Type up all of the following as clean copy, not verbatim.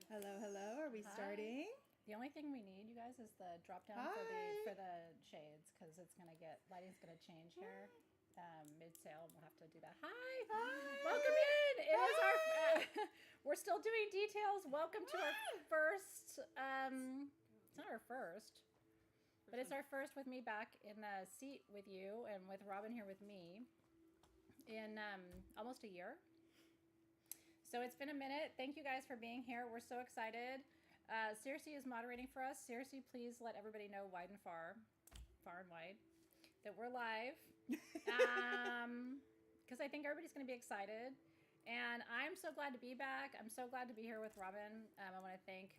Hello, hello. Are we starting? The only thing we need, you guys, is the drop down for the shades because it's gonna get lighting's gonna change here. Mid sale, we'll have to do that. Hi, welcome in. It is our. We're still doing details. Welcome to our first. It's not our first, but it's our first with me back in the seat with you and with Robin here with me in almost a year. So it's been a minute. Thank you guys for being here. We're so excited. Circe is moderating for us. Circe, please let everybody know wide and far and wide, that we're live. Because I think everybody's going to be excited. And I'm so glad to be back. I'm so glad to be here with Robin. I want to thank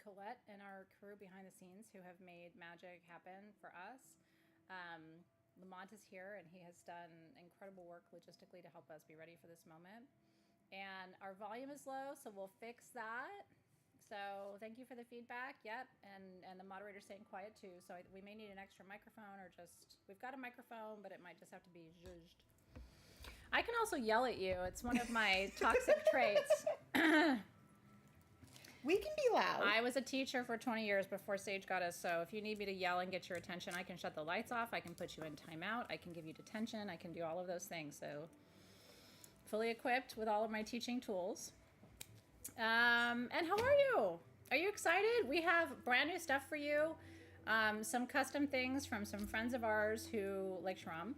Colette and our crew behind the scenes who have made magic happen for us. Lamont is here, and he has done incredible work logistically to help us be ready for this moment. And our volume is low, so we'll fix that. So thank you for the feedback. Yep, and the moderator's staying quiet too. So we may need an extra microphone, or just we've got a microphone, but it might just have to be zhuzhed. I can also yell at you. It's one of my toxic traits. We can be loud. I was a teacher for 20 years before Sage got us, so if you need me to yell and get your attention, I can shut the lights off, I can put you in timeout, I can give you detention, I can do all of those things. So fully equipped with all of my teaching tools. And how are you? Are you excited? We have brand new stuff for you. Some custom things from some friends of ours who, like Shram,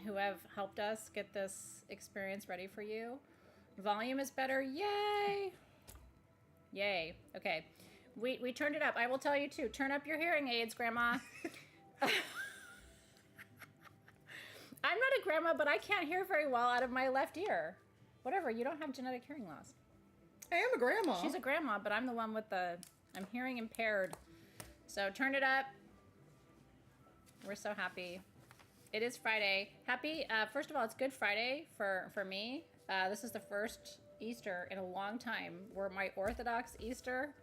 who have helped us get this experience ready for you. Volume is better. Yay! Yay. Okay. We turned it up. I will tell you too. Turn up your hearing aids, Grandma. I'm not a grandma, but I can't hear very well out of my left ear. Whatever. You don't have genetic hearing loss. I am a grandma. She's a grandma, but I'm the one with I'm hearing impaired. So turn it up. We're so happy. It is Friday. Happy. First of all, it's Good Friday for me. This is the first Easter in a long time where my Orthodox Easter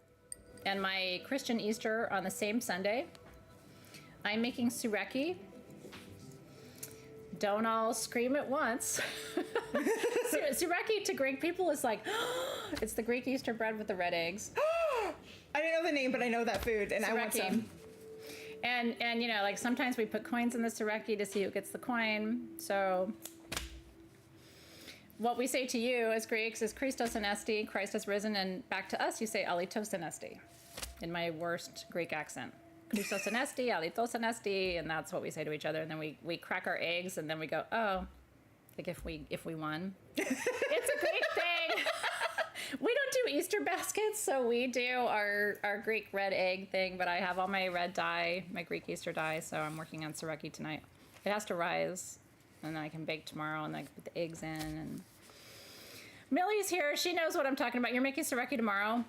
and my Christian Easter on the same Sunday. I'm making sureki. Don't all scream at once. Sureki to Greek people is like, it's the Greek Easter bread with the red eggs. I didn't know the name, but I know that food, and sureki. I want some. And you know, like sometimes we put coins in the sureki to see who gets the coin. So what we say to you as Greeks is Christos anesti, Christ has risen, and back to us you say alitos anesti, in my worst Greek accent. Christos anesti, alitos anesti, and that's what we say to each other. And then we crack our eggs, and then we go, oh, like if we won. It's a Greek thing. We don't do Easter baskets, so we do our Greek red egg thing, but I have all my red dye, my Greek Easter dye, so I'm working on sureki tonight. It has to rise, and then I can bake tomorrow, and I can put the eggs in. And Millie's here. She knows what I'm talking about. You're making sureki tomorrow?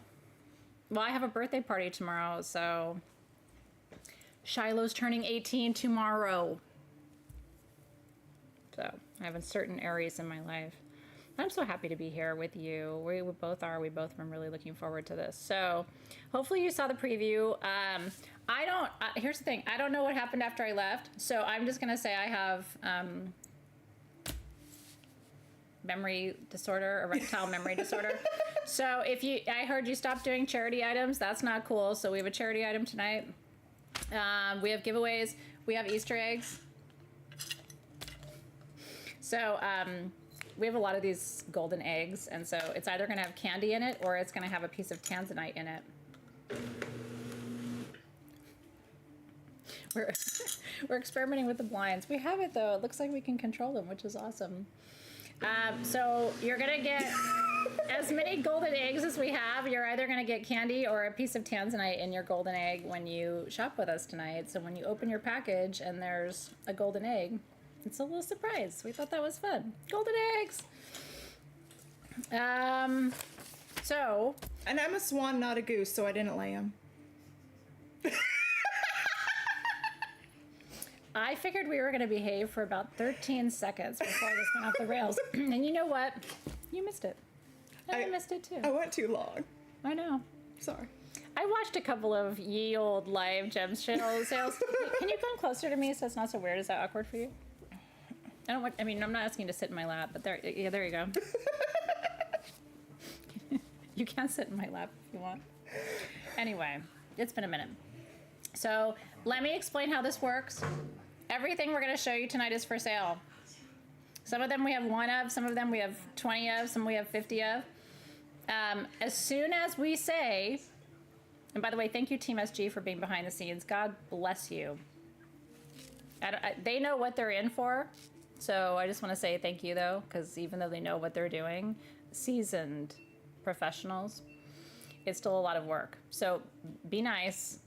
Well, I have a birthday party tomorrow, so Shiloh's turning 18 tomorrow. So I have a certain Aries in my life. I'm so happy to be here with you. We both are. We both been really looking forward to this. So hopefully you saw the preview. Here's the thing. I don't know what happened after I left. So I'm just going to say I have memory disorder, erectile memory disorder. So I heard you stopped doing charity items. That's not cool. So we have a charity item tonight. We have giveaways. We have Easter eggs. So we have a lot of these golden eggs, and so it's either going to have candy in it or it's going to have a piece of tanzanite in it. We're experimenting with the blinds. We have it though. It looks like we can control them, which is awesome. So you're going to get as many golden eggs as we have. You're either going to get candy or a piece of tanzanite in your golden egg when you shop with us tonight. So when you open your package and there's a golden egg, it's a little surprise. We thought that was fun. Golden eggs. And I'm a swan, not a goose, so I didn't lay them. I figured we were going to behave for about 13 seconds before this went off the rails. And you know what? You missed it. I missed it too. I went too long. I know. Sorry. I watched a couple of ye old live Gemstone sales. Can you come closer to me so it's not so weird? Is that awkward for you? I'm not asking you to sit in my lap, but there you go. You can sit in my lap if you want. Anyway, it's been a minute. So let me explain how this works. Everything we're going to show you tonight is for sale. Some of them we have 1 of, some of them we have 20 of, some we have 50 of. As soon as we say, and by the way, thank you Team SG for being behind the scenes. God bless you. They know what they're in for. So I just want to say thank you though, because even though they know what they're doing, seasoned professionals, it's still a lot of work. So be nice.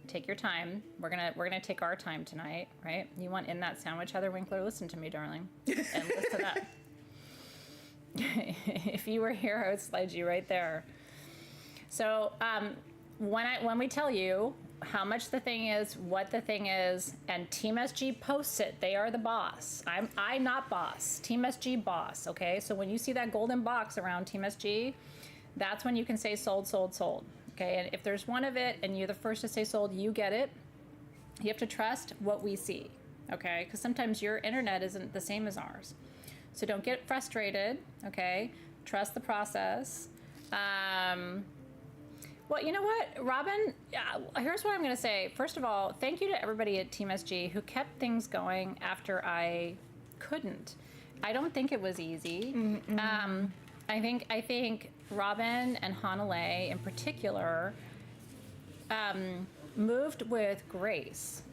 Take your time. We're gonna take our time tonight, right? You want in that sandwich, Heather Winkler? Listen to me, darling, and listen up. If you were here, I would slide you right there. So when we tell you how much the thing is, what the thing is, and Team SG posts it, they are the boss. I'm not boss. Team SG boss. Okay. So when you see that golden box around Team SG, that's when you can say sold, sold, sold. Okay, and if there's one of it and you're the first to say sold, you get it. You have to trust what we see, okay? Because sometimes your internet isn't the same as ours. So don't get frustrated, okay? Trust the process. Well, you know what, Robin, here's what I'm going to say. First of all, thank you to everybody at Team SG who kept things going after I couldn't. I don't think it was easy. I think Robin and Hanalei in particular moved with grace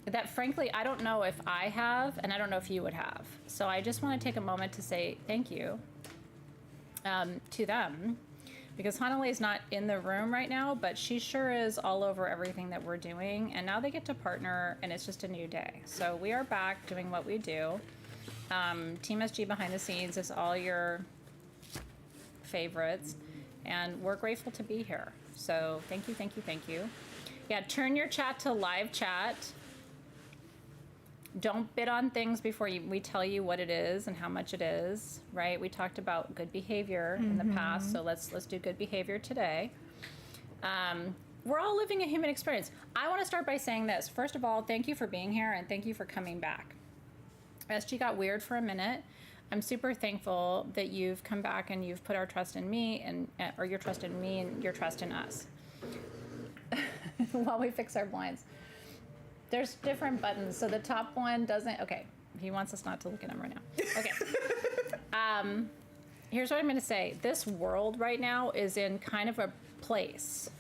that frankly I don't know if I have, and I don't know if you would have. So I just want to take a moment to say thank you to them, because Hanalei is not in the room right now, but she sure is all over everything that we're doing, and now they get to partner and it's just a new day. So we are back doing what we do. Team SG behind the scenes is all your favorites, and we're grateful to be here. So thank you, thank you, thank you. Yeah, turn your chat to live chat. Don't bid on things before we tell you what it is and how much it is, right? We talked about good behavior in the past, so let's do good behavior today. We're all living a human experience. I want to start by saying this. First of all, thank you for being here and thank you for coming back. SG got weird for a minute. I'm super thankful that you've come back and you've put our trust in me, or your trust in me and your trust in us. While we fix our blinds. There's different buttons. So the top one doesn't, okay. He wants us not to look at him right now. Okay. Here's what I'm going to say. This world right now is in kind of a place.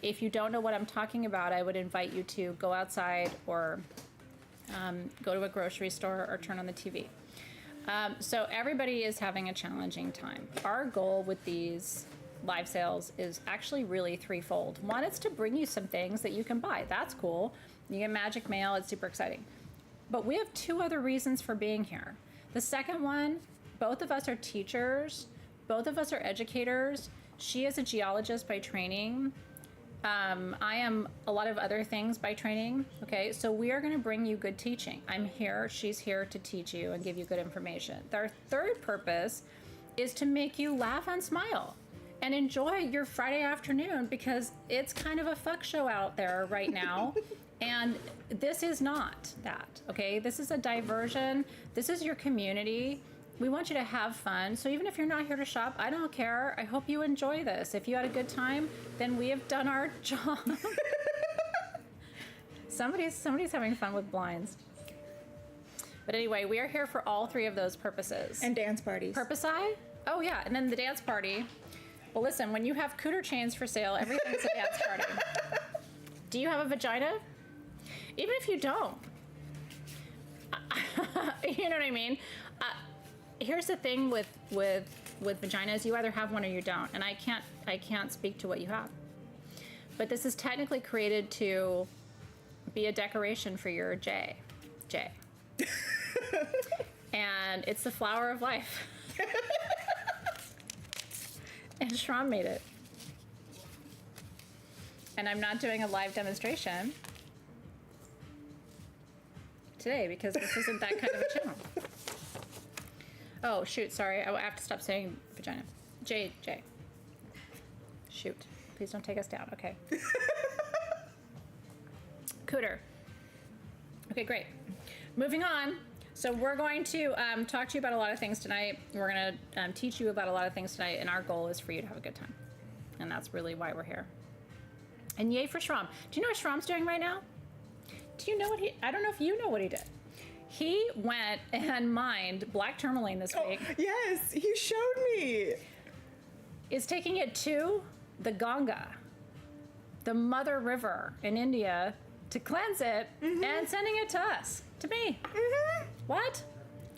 If you don't know what I'm talking about, I would invite you to go outside or go to a grocery store or turn on the TV. So everybody is having a challenging time. Our goal with these live sales is actually really threefold. One, it's to bring you some things that you can buy. That's cool. You get magic mail. It's super exciting. But we have 2 other reasons for being here. The second one, both of us are teachers. Both of us are educators. She is a geologist by training. I am a lot of other things by training. Okay, so we are going to bring you good teaching. I'm here. She's here to teach you and give you good information. Our third purpose is to make you laugh and smile and enjoy your Friday afternoon, because it's kind of a fuck show out there right now. And this is not that, okay? This is a diversion. This is your community. We want you to have fun. So even if you're not here to shop, I don't care. I hope you enjoy this. If you had a good time, then we have done our job. Somebody's having fun with blinds. But anyway, we are here for all 3 of those purposes. And dance parties. Purpose I? Oh yeah, and then the dance party. Well, listen, when you have cooter chains for sale, everything's a dance party. Do you have a vagina? Even if you don't. You know what I mean? Here's the thing with vaginas, you either have one or you don't, and I can't speak to what you have. But this is technically created to be a decoration for your J. And it's the flower of life. And Shram made it. And I'm not doing a live demonstration today because this isn't that kind of a channel. Oh, shoot, sorry. I have to stop saying vagina. J. Shoot. Please don't take us down. Okay. Cooter. Okay, great. Moving on. So we're going to talk to you about a lot of things tonight. We're going to teach you about a lot of things tonight, and our goal is for you to have a good time. And that's really why we're here. And yay for Shram. Do you know what Shram's doing right now? Do you know what I don't know if you know what he did. He went and mined black tourmaline this week. Yes, he showed me. Is taking it to the Ganga, the mother river in India, to cleanse it and sending it to us, to me. What?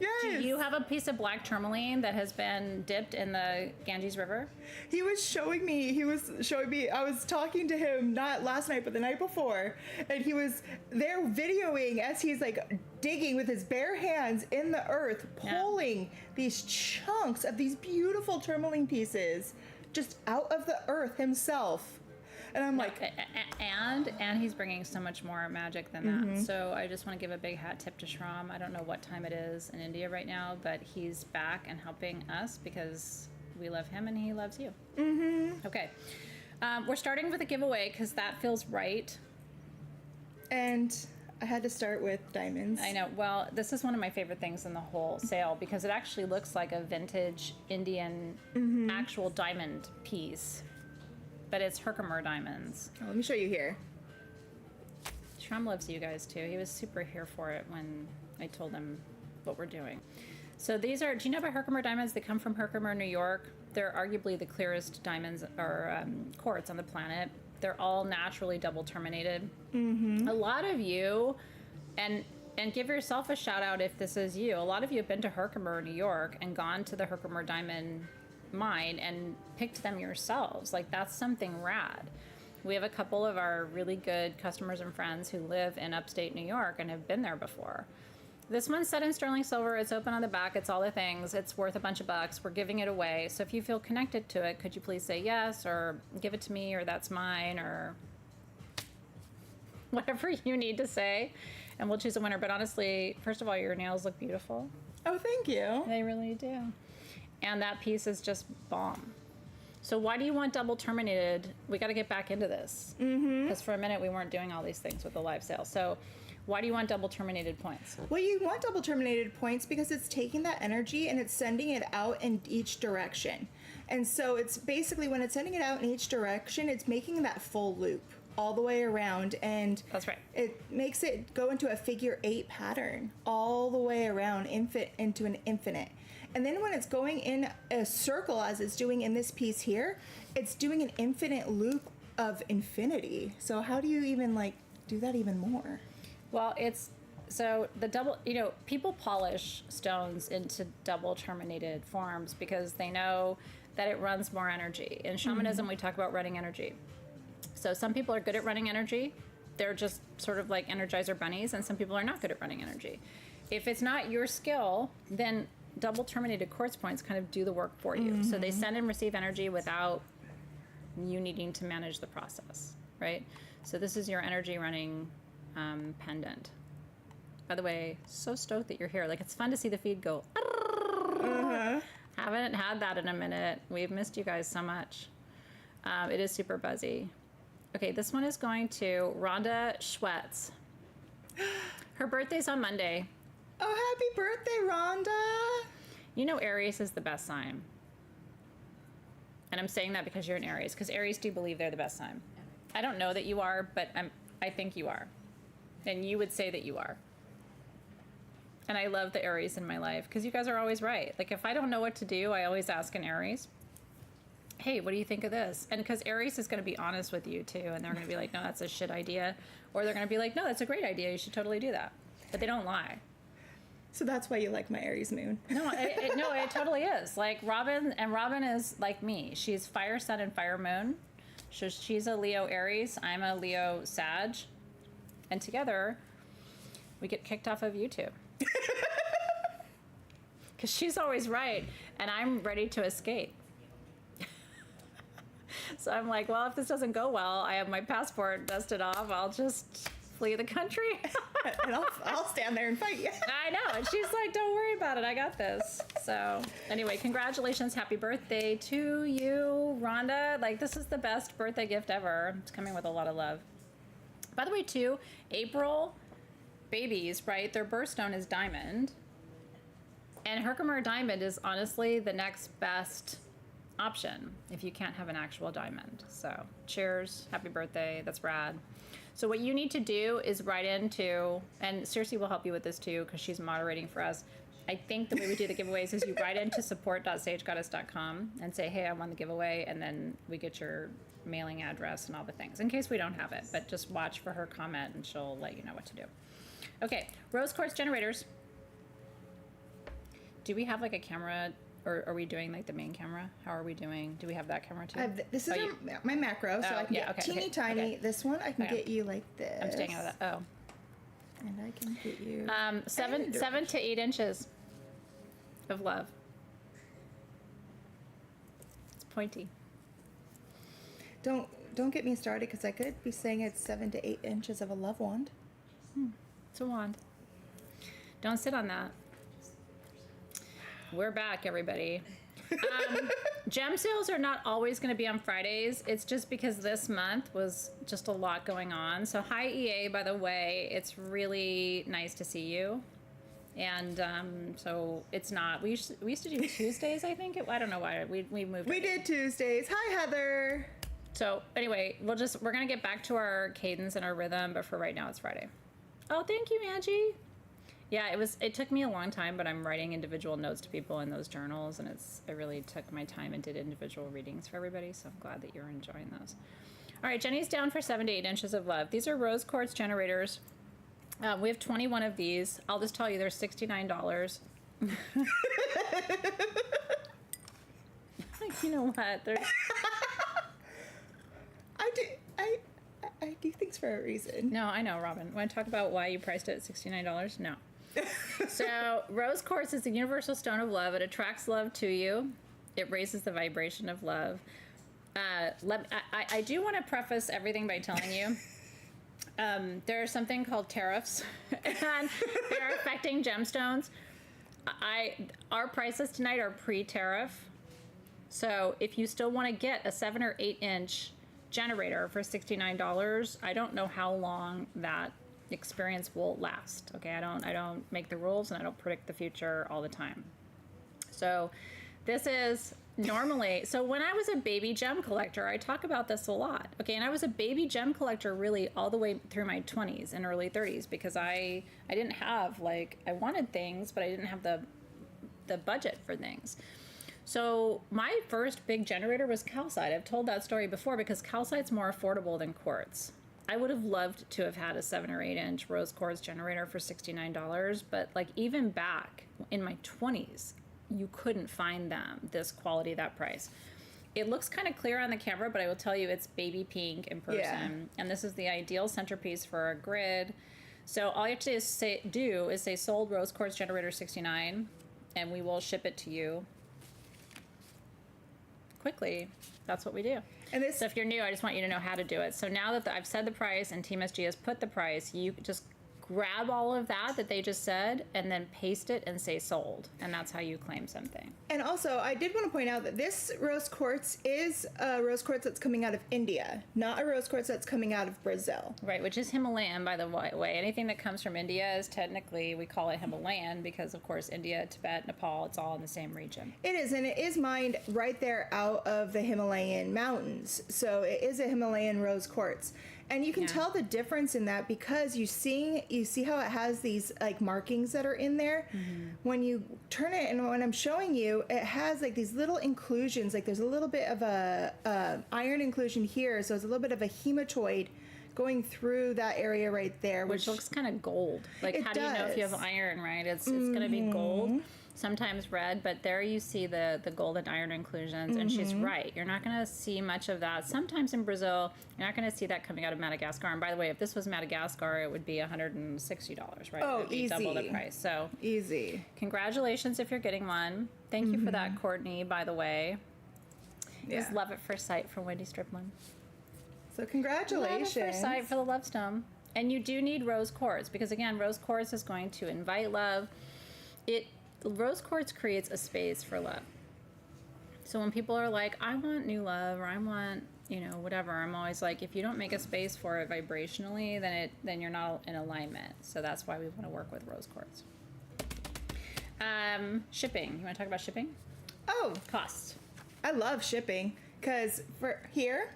Yes. Do you have a piece of black tourmaline that has been dipped in the Ganges River? He was showing me, I was talking to him, not last night, but the night before, and he was there videoing as he's like digging with his bare hands in the earth, pulling these chunks of these beautiful tourmaline pieces just out of the earth himself. And I'm like, and he's bringing so much more magic than that. So I just want to give a big hat tip to Shram. I don't know what time it is in India right now, but he's back and helping us because we love him and he loves you. Okay. We're starting with a giveaway because that feels right. And I had to start with diamonds. I know. Well, this is one of my favorite things in the whole sale because it actually looks like a vintage Indian actual diamond piece. But it's Herkimer diamonds. Oh, let me show you here. Shram loves you guys too. He was super here for it when I told him what we're doing. So these are, do you know about Herkimer diamonds? They come from Herkimer, New York. They're arguably the clearest diamonds or quartz on the planet. They're all naturally double terminated. A lot of you, and give yourself a shout out if this is you, a lot of you have been to Herkimer, New York and gone to the Herkimer diamond mine and picked them yourselves. Like, that's something rad. We have a couple of our really good customers and friends who live in upstate New York and have been there before. This one's set in sterling silver. It's open on the back. It's all the things. It's worth a bunch of bucks. We're giving it away. So if you feel connected to it, could you please say yes, or give it to me, or that's mine, or whatever you need to say, and we'll choose a winner. But honestly, first of all, your nails look beautiful. Oh, thank you. They really do. And that piece is just bomb. So why do you want double terminated? We got to get back into this. Because for a minute we weren't doing all these things with the live sale. So why do you want double terminated points? Well, you want double terminated points because it's taking that energy and it's sending it out in each direction. And so it's basically, when it's sending it out in each direction, it's making that full loop all the way around. And that's right. It makes it go into a figure 8 pattern all the way around into an infinite. And then when it's going in a circle, as it's doing in this piece here, it's doing an infinite loop of infinity. So how do you even do that even more? Well, it's, so the double, people polish stones into double terminated forms because they know that it runs more energy. In shamanism, we talk about running energy. So some people are good at running energy. They're just sort of like Energizer bunnies, and some people are not good at running energy. If it's not your skill, then double terminated quartz points kind of do the work for you. So they send and receive energy without you needing to manage the process, right? So this is your energy running pendant. By the way, so stoked that you're here. Like, it's fun to see the feed go. Haven't had that in a minute. We've missed you guys so much. It is super buzzy. Okay, this one is going to Rhonda Schwetz. Her birthday's on Monday. Oh, happy birthday, Rhonda. You know Aries is the best sign. And I'm saying that because you're an Aries, because Aries do believe they're the best sign. I don't know that you are, but I think you are. And you would say that you are. And I love the Aries in my life because you guys are always right. Like, if I don't know what to do, I always ask an Aries, hey, what do you think of this? And because Aries is going to be honest with you too. And they're going to be like, no, that's a shit idea. Or they're going to be like, no, that's a great idea. You should totally do that. But they don't lie. So that's why you like my Aries moon. No, it totally is. Like Robin is like me. She's fire sun and fire moon. So she's a Leo Aries. I'm a Leo Sag. And together, we get kicked off of YouTube. Because she's always right, and I'm ready to escape. So I'm like, well, if this doesn't go well, I have my passport dusted off. I'll just flee the country. And I'll stand there and fight you. I know. And she's like, don't worry about it. I got this. So anyway, congratulations. Happy birthday to you, Rhonda. Like, this is the best birthday gift ever. It's coming with a lot of love. By the way, too, April babies, right? Their birthstone is diamond. And Herkimer Diamond is honestly the next best option if you can't have an actual diamond. So cheers, happy birthday, that's rad. So what you need to do is write into, and Circe will help you with this too because she's moderating for us. I think the way we do the giveaways is you write into support.sagegoddess.com and say, hey, I won the giveaway, and then we get your mailing address and all the things in case we don't have it, but just watch for her comment and she'll let you know what to do. Okay, rose quartz generators. Do we have like a camera, or are we doing like the main camera? How are we doing? Do we have that camera too? This is my macro, so I can get teeny tiny. Okay. This one I can get you like this. I'm staying out of that. Oh. And I can get you 7 to 8 inches of love. It's pointy. Don't get me started because I could be saying it's 7 to 8 inches of a love wand. It's a wand. Don't sit on that. We're back, everybody. Gem sales are not always going to be on Fridays. It's just because this month was just a lot going on. So hi, EA, by the way. It's really nice to see you. And so it's not. We used to do Tuesdays, I think. I don't know why. We moved. We did Tuesdays. Hi, Heather. So anyway, we're going to get back to our cadence and our rhythm. But for right now, it's Friday. Oh, thank you, Angie. Yeah, it took me a long time, but I'm writing individual notes to people in those journals, and I really took my time and did individual readings for everybody, so I'm glad that you're enjoying those. All right, Jenny's down for 7 to 8 inches of love. These are rose quartz generators. We have 21 of these. I'll just tell you, they're $69. You know what? I do things for a reason. No, I know, Robin. Want to talk about why you priced it at $69? No. So, rose quartz is the universal stone of love. It attracts love to you. It raises the vibration of love. I do want to preface everything by telling you there's something called tariffs, and they are affecting gemstones. Our prices tonight are pre-tariff. So, if you still want to get a 7 or 8 inch generator for $69, I don't know how long that experience will last. Okay, I don't make the rules and I don't predict the future all the time. So this is normally, so when I was a baby gem collector, I talk about this a lot. Okay, and I was a baby gem collector really all the way through my 20s and early 30s because I didn't have, like, I wanted things, but I didn't have the budget for things. So my first big generator was calcite. I've told that story before because calcite's more affordable than quartz. I would have loved to have had a 7 or 8 inch rose quartz generator for $69, but like even back in my 20s, you couldn't find them this quality, that price. It looks kind of clear on the camera, but I will tell you it's baby pink in person. Yeah. And this is the ideal centerpiece for a grid. So all you have to do is say sold rose quartz generator 69, and we will ship it to you quickly. That's what we do. And so if you're new, I just want you to know how to do it. So now that I've said the price and Team SG has put the price, you just grab all of that they just said and then paste it and say sold. And that's how you claim something. And also, I did want to point out that this rose quartz is a rose quartz that's coming out of India, not a rose quartz that's coming out of Brazil. Right, which is Himalayan, by the way. Anything that comes from India is technically, we call it Himalayan because, of course, India, Tibet, Nepal, it's all in the same region. It is, and it is mined right there out of the Himalayan mountains. So it is a Himalayan rose quartz. And you can tell the difference in that because you see how it has these like markings that are in there. Mm-hmm. When you turn it, and when I'm showing you, it has like these little inclusions. Like there's a little bit of a iron inclusion here, so it's a little bit of a hematoid going through that area right there, which looks kind of gold. Like how do you know if you have iron? Right? It's going to be gold. Sometimes red, but there you see the gold and iron inclusions, and she's right. You're not going to see much of that. Sometimes in Brazil, you're not going to see that coming out of Madagascar. And by the way, if this was Madagascar, it would be $160, right? Oh, it would be easy. Double the price. So easy. Congratulations if you're getting one. Thank you for that, Courtney, by the way. Yeah. Just love at first sight from Wendy Striplin. So congratulations. Love at first sight for the love stone. And you do need rose quartz because, again, rose quartz is going to invite love. Rose quartz creates a space for love. So when people are like, I want new love, or I want, whatever, I'm always like, if you don't make a space for it vibrationally, then you're not in alignment. So that's why we want to work with rose quartz. Shipping. You want to talk about shipping? Oh, Cost. I love shipping because for here,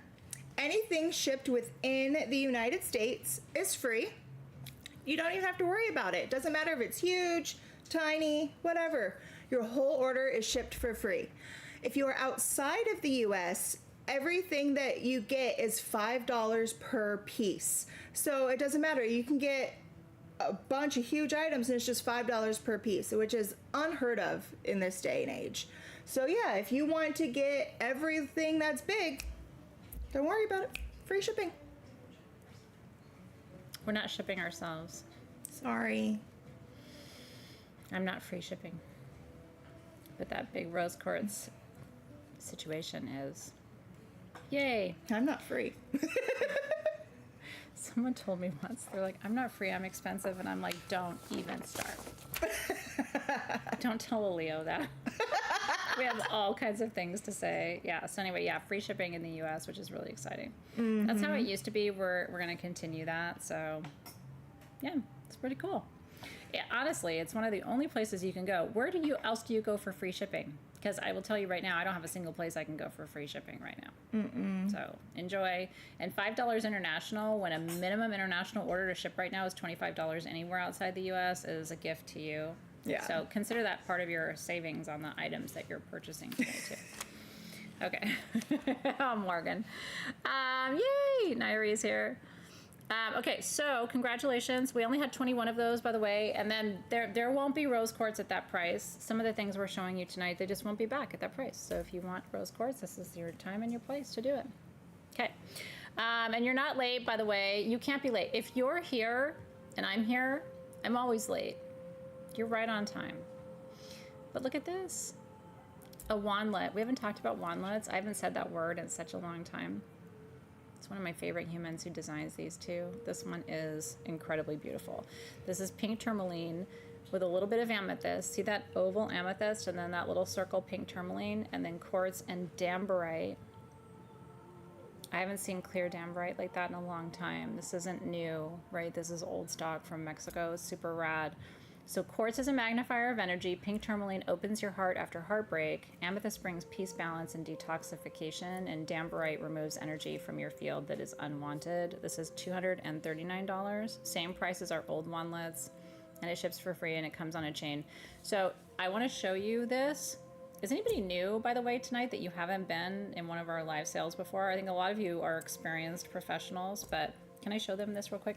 anything shipped within the United States is free. You don't even have to worry about it. Doesn't matter if it's huge, tiny, whatever. Your whole order is shipped for free. If you are outside of the US, everything that you get is $5 per piece. So it doesn't matter. You can get a bunch of huge items and it's just $5 per piece, which is unheard of in this day and age. So yeah, if you want to get everything that's big, don't worry about it. Free shipping. We're not shipping ourselves. Sorry. I'm not free shipping. But that big rose quartz situation is. Yay. I'm not free. Someone told me once, they're like, I'm not free, I'm expensive. And I'm like, don't even start. Don't tell a Leo that. We have all kinds of things to say. Yeah, so anyway, yeah, free shipping in the US, which is really exciting. Mm-hmm. That's how it used to be. We're going to continue that. So, yeah, it's pretty cool. Yeah, honestly, it's one of the only places you can go. Where else do you go for free shipping? Because I will tell you right now, I don't have a single place I can go for free shipping right now. Mm-mm. So enjoy. And $5 international, when a minimum international order to ship right now is $25 anywhere outside the U.S., is a gift to you. Yeah. So consider that part of your savings on the items that you're purchasing today, too. Okay. Oh, Morgan. Yay! Nairi's here. Okay, so congratulations. We only had 21 of those, by the way, and then there won't be rose quartz at that price. Some of the things we're showing you tonight, they just won't be back at that price. So if you want rose quartz, this is your time and your place to do it. Okay, and you're not late, by the way. You can't be late. If you're here and I'm here, I'm always late. You're right on time. But look at this. A wandlet. We haven't talked about wandlets. I haven't said that word in such a long time. It's one of my favorite humans who designs these too. This one is incredibly beautiful. This is pink tourmaline with a little bit of amethyst. See that oval amethyst and then that little circle pink tourmaline, and then quartz and dambarite. I haven't seen clear dambarite like that in a long time. This isn't new, right? This is old stock from Mexico. It's super rad. So quartz is a magnifier of energy. Pink tourmaline opens your heart after heartbreak. Amethyst brings peace, balance, and detoxification. And dambarite removes energy from your field that is unwanted. This is $239. Same price as our old wandlets. And it ships for free and it comes on a chain. So I want to show you this. Is anybody new, by the way, tonight that you haven't been in one of our live sales before? I think a lot of you are experienced professionals, but can I show them this real quick?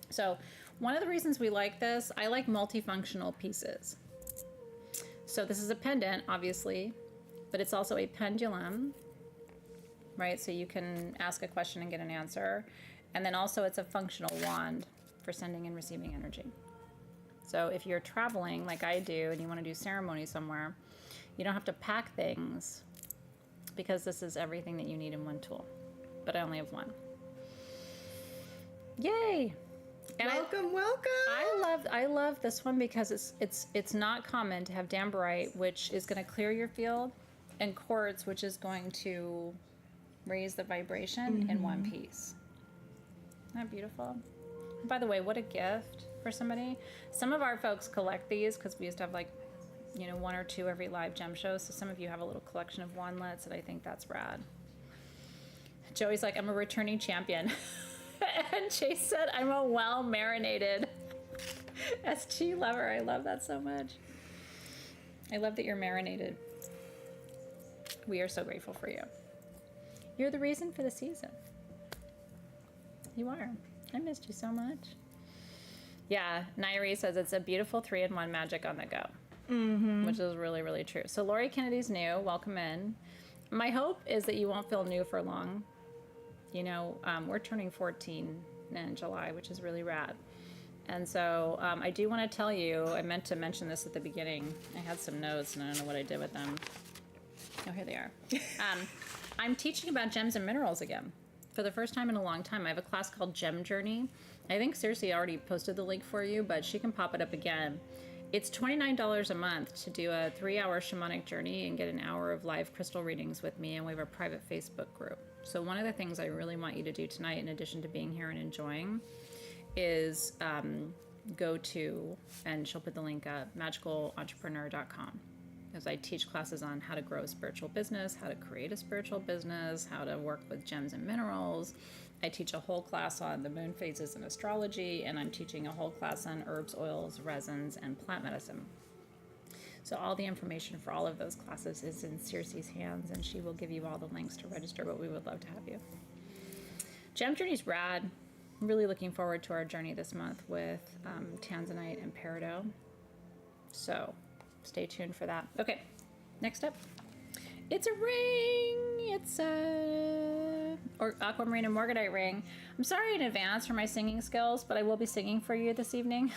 So one of the reasons we like this, I like multifunctional pieces. So this is a pendant, obviously, but it's also a pendulum, right? So you can ask a question and get an answer. And then also it's a functional wand for sending and receiving energy. So if you're traveling like I do and you want to do ceremony somewhere, you don't have to pack things because this is everything that you need in one tool. But I only have one. Yay! And welcome. I love this one because it's not common to have dambarite, which is going to clear your field, and quartz, which is going to raise the vibration in one piece. Isn't that beautiful? By the way, what a gift for somebody. Some of our folks collect these because we used to have one or two every live gem show. So some of you have a little collection of wandlets, and I think that's rad. Joey's like, I'm a returning champion. And Chase said, I'm a well-marinated SG lover. I love that so much. I love that you're marinated. We are so grateful for you. You're the reason for the season. You are. I missed you so much. Yeah, Nairi says it's a beautiful 3-in-1 magic on the go, which is really, really true. So Lori Kennedy's new. Welcome in. My hope is that you won't feel new for long. You know, we're turning 14 in July, which is really rad. And so I do want to tell you, I meant to mention this at the beginning. I had some notes and I don't know what I did with them. Oh, here they are. I'm teaching about gems and minerals again for the first time in a long time. I have a class called Gem Journey. I think Circe already posted the link for you, but she can pop it up again. It's $29 a month to do a 3-hour shamanic journey and get an hour of live crystal readings with me, and we have a private Facebook group. So one of the things I really want you to do tonight, in addition to being here and enjoying, is go to, and she'll put the link up, magicalentrepreneur.com. As I teach classes on how to grow a spiritual business, how to create a spiritual business, how to work with gems and minerals. I teach a whole class on the moon phases and astrology, and I'm teaching a whole class on herbs, oils, resins, and plant medicine. So all the information for all of those classes is in Circe's hands, and she will give you all the links to register, but we would love to have you. Gem Journey's rad. I'm really looking forward to our journey this month with Tanzanite and Peridot. So stay tuned for that. Okay, next up. It's a ring. It's a aquamarine and morganite ring. I'm sorry in advance for my singing skills, but I will be singing for you this evening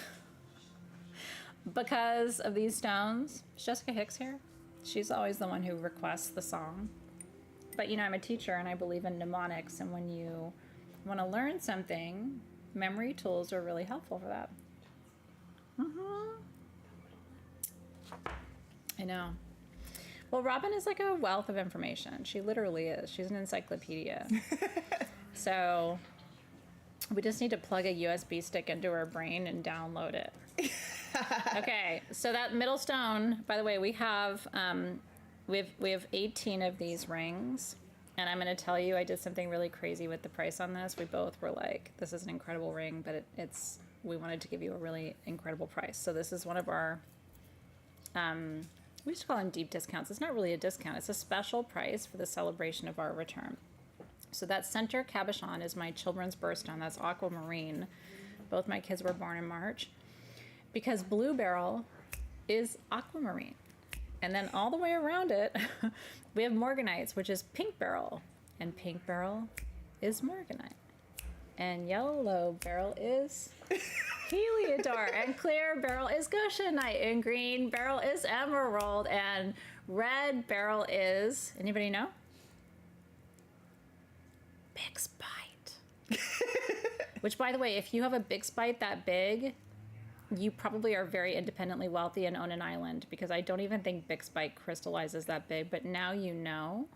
because of these stones. Is Jessica Hicks here? She's always the one who requests the song. But you know, I'm a teacher and I believe in mnemonics, and when you want to learn something, memory tools are really helpful for that. I know. Well, Robin is like a wealth of information. She literally is. She's an encyclopedia. So we just need to plug a USB stick into her brain and download it. Okay, so that middle stone, by the way, we have 18 of these rings. And I'm going to tell you, I did something really crazy with the price on this. We both were like, this is an incredible ring, but we wanted to give you a really incredible price. So this is one of our, we used to call them deep discounts. It's not really a discount. It's a special price for the celebration of our return. So that center cabochon is my children's birthstone. That's aquamarine. Both my kids were born in March. Because blue beryl is aquamarine. And then all the way around it, we have morganites, which is pink beryl. And pink beryl is morganite. And yellow beryl is heliodor. And clear beryl is goshenite. And green beryl is emerald. And red beryl is, anybody know? Big spite. Which, by the way, if you have a big spite that big, you probably are very independently wealthy and own an island, because I don't even think big spike crystallizes that big, but now you know.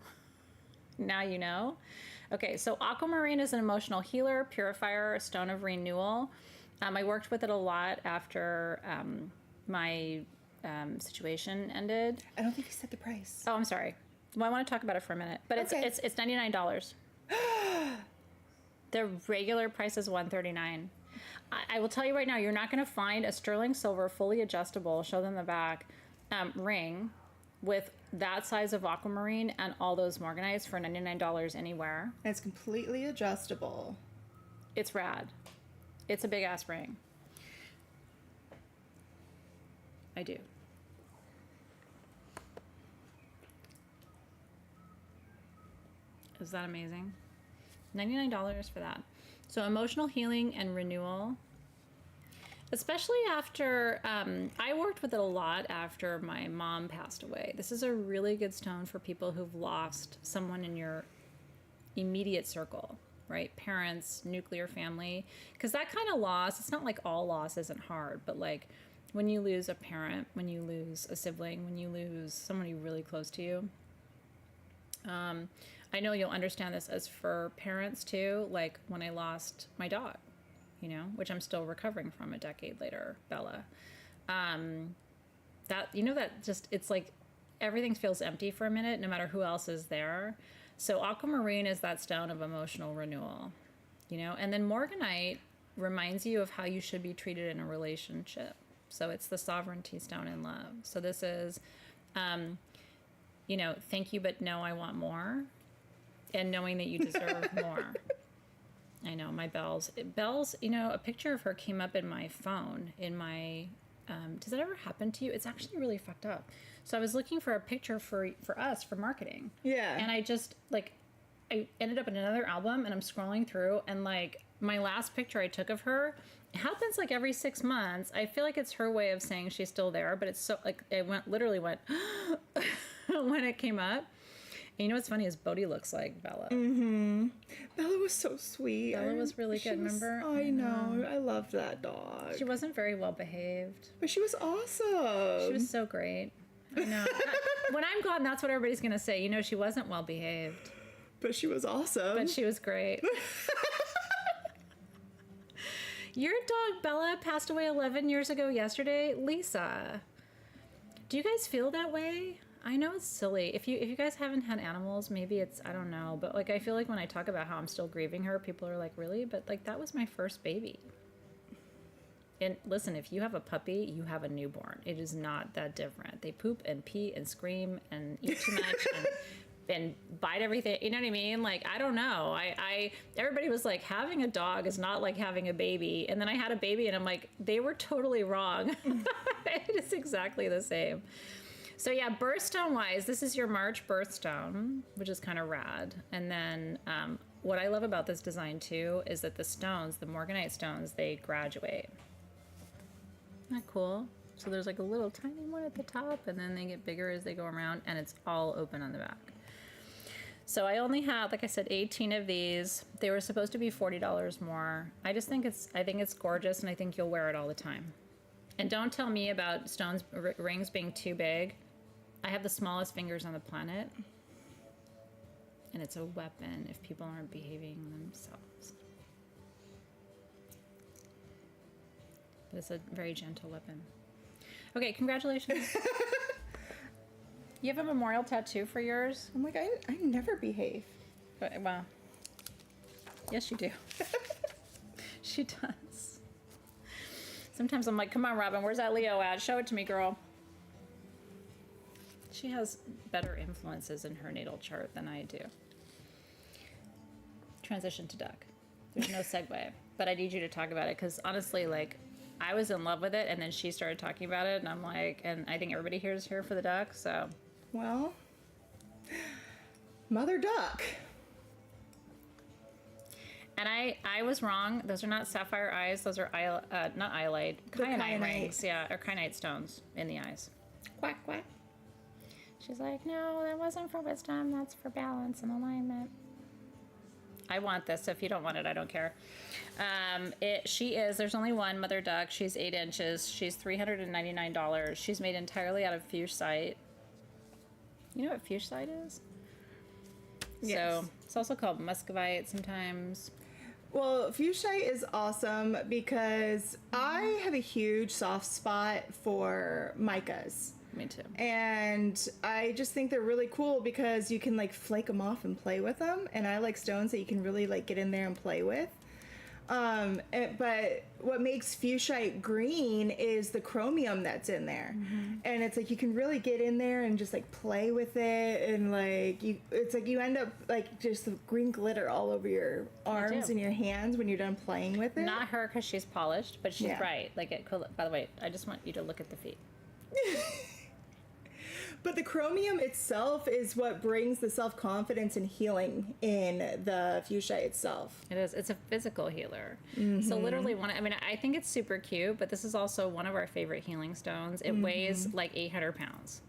Now you know. Okay, so aquamarine is an emotional healer, purifier, a stone of renewal. I worked with it a lot after my situation ended. I don't think you said the price. Oh, I'm sorry. Well, I want to talk about it for a minute, but Okay. it's $99. The regular price is $139. I will tell you right now, you're not going to find a sterling silver, fully adjustable, show them the back, ring with that size of aquamarine and all those morganites for $99 anywhere. And it's completely adjustable. It's rad. It's a big ass ring. I do. Is that amazing? $99 for that. So emotional healing and renewal, especially after, I worked with it a lot after my mom passed away. This is a really good stone for people who've lost someone in your immediate circle, right? Parents, nuclear family, because that kind of loss, it's not like all loss isn't hard, but like when you lose a parent, when you lose a sibling, when you lose somebody really close to you, I know you'll understand this as for parents too, like when I lost my dog, you know, which I'm still recovering from a decade later, Bella. That, you know, that just, it's like everything feels empty for a minute, no matter who else is there. So aquamarine is that stone of emotional renewal, you know, and then morganite reminds you of how you should be treated in a relationship. So it's the sovereignty stone in love. So this is, you know, thank you, but no, I want more. And knowing that you deserve more. I know, my Bells, you know, a picture of her came up in my phone, in my, does that ever happen to you? It's actually really fucked up. So I was looking for a picture for us, for marketing. Yeah. And I just, like, I ended up in another album, and I'm scrolling through, and, like, my last picture I took of her, it happens, like, every 6 months. I feel like it's her way of saying she's still there, but it's so, like, it literally went, when it came up. And you know what's funny is Bodhi looks like Bella. Mm-hmm. Bella was so sweet. Bella was really good, remember? I know. I loved that dog. She wasn't very well behaved. But she was awesome. She was so great. I know. When I'm gone, that's what everybody's going to say. You know, she wasn't well behaved. But she was awesome. But she was great. Your dog Bella passed away 11 years ago yesterday. Lisa, do you guys feel that way? I know it's silly. If you guys haven't had animals, maybe it's, I don't know. But like, I feel like when I talk about how I'm still grieving her, people are like, really? But like, that was my first baby. And listen, if you have a puppy, you have a newborn. It is not that different. They poop and pee and scream and eat too much and bite everything. You know what I mean? Like, I don't know. Everybody was like, having a dog is not like having a baby. And then I had a baby and I'm like, they were totally wrong. It is exactly the same. So yeah, birthstone wise, this is your March birthstone, which is kind of rad. And then what I love about this design too is that the stones, the morganite stones, they graduate. Isn't that cool? So there's like a little tiny one at the top and then they get bigger as they go around and it's all open on the back. So I only had, like I said, 18 of these. They were supposed to be $40 more. I think it's gorgeous and I think you'll wear it all the time. And don't tell me about stones rings being too big. I have the smallest fingers on the planet. And it's a weapon if people aren't behaving themselves. But it's a very gentle weapon. Okay, congratulations. You have a memorial tattoo for yours? I'm like, I never behave. But, well, yes, you do. She does. Sometimes I'm like, come on, Robin, where's that Leo at? Show it to me, girl. She has better influences in her natal chart than I do. Transition to duck. There's no segue, but I need you to talk about it because honestly, like, I was in love with it and then she started talking about it and I'm like, and I think everybody here is here for the duck, so. Well, mother duck. And I was wrong. Those are not sapphire eyes. Those are not iolite. Kyanite rings. Yeah, or kyanite stones in the eyes. Quack, quack. She's like, no, that wasn't for wisdom. That's for balance and alignment. I want this. So if you don't want it, I don't care. There's only one mother duck. She's 8 inches. She's $399. She's made entirely out of fuchsite. You know what fuchsite is? Yes. So it's also called muscovite sometimes. Well, fuchsite is awesome because I have a huge soft spot for micas. Me too. And I just think they're really cool because you can like flake them off and play with them. And I like stones that you can really like get in there and play with. But what makes fuchsite green is the chromium that's in there. Mm-hmm. And it's like you can really get in there and just like play with it and like it's like you end up like just the green glitter all over your arms and your hands when you're done playing with it. Not her because she's polished, but she's right. Like it could, by the way, I just want you to look at the feet. But the chromium itself is what brings the self-confidence and healing in the fuchsia itself. It is. It's a physical healer. Mm-hmm. So literally I think it's super cute, but this is also one of our favorite healing stones. It weighs like 800 pounds.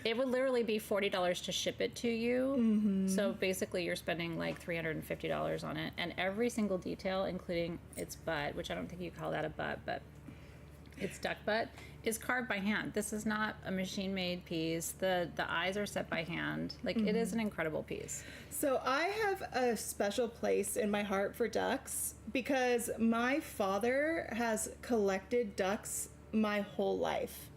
It would literally be $40 to ship it to you. Mm-hmm. So basically you're spending like $350 on it. And every single detail, including its butt, which I don't think you call that a butt, but its duck butt, is carved by hand. This is not a machine-made piece. The eyes are set by hand. Like, it is an incredible piece. So I have a special place in my heart for ducks because my father has collected ducks my whole life.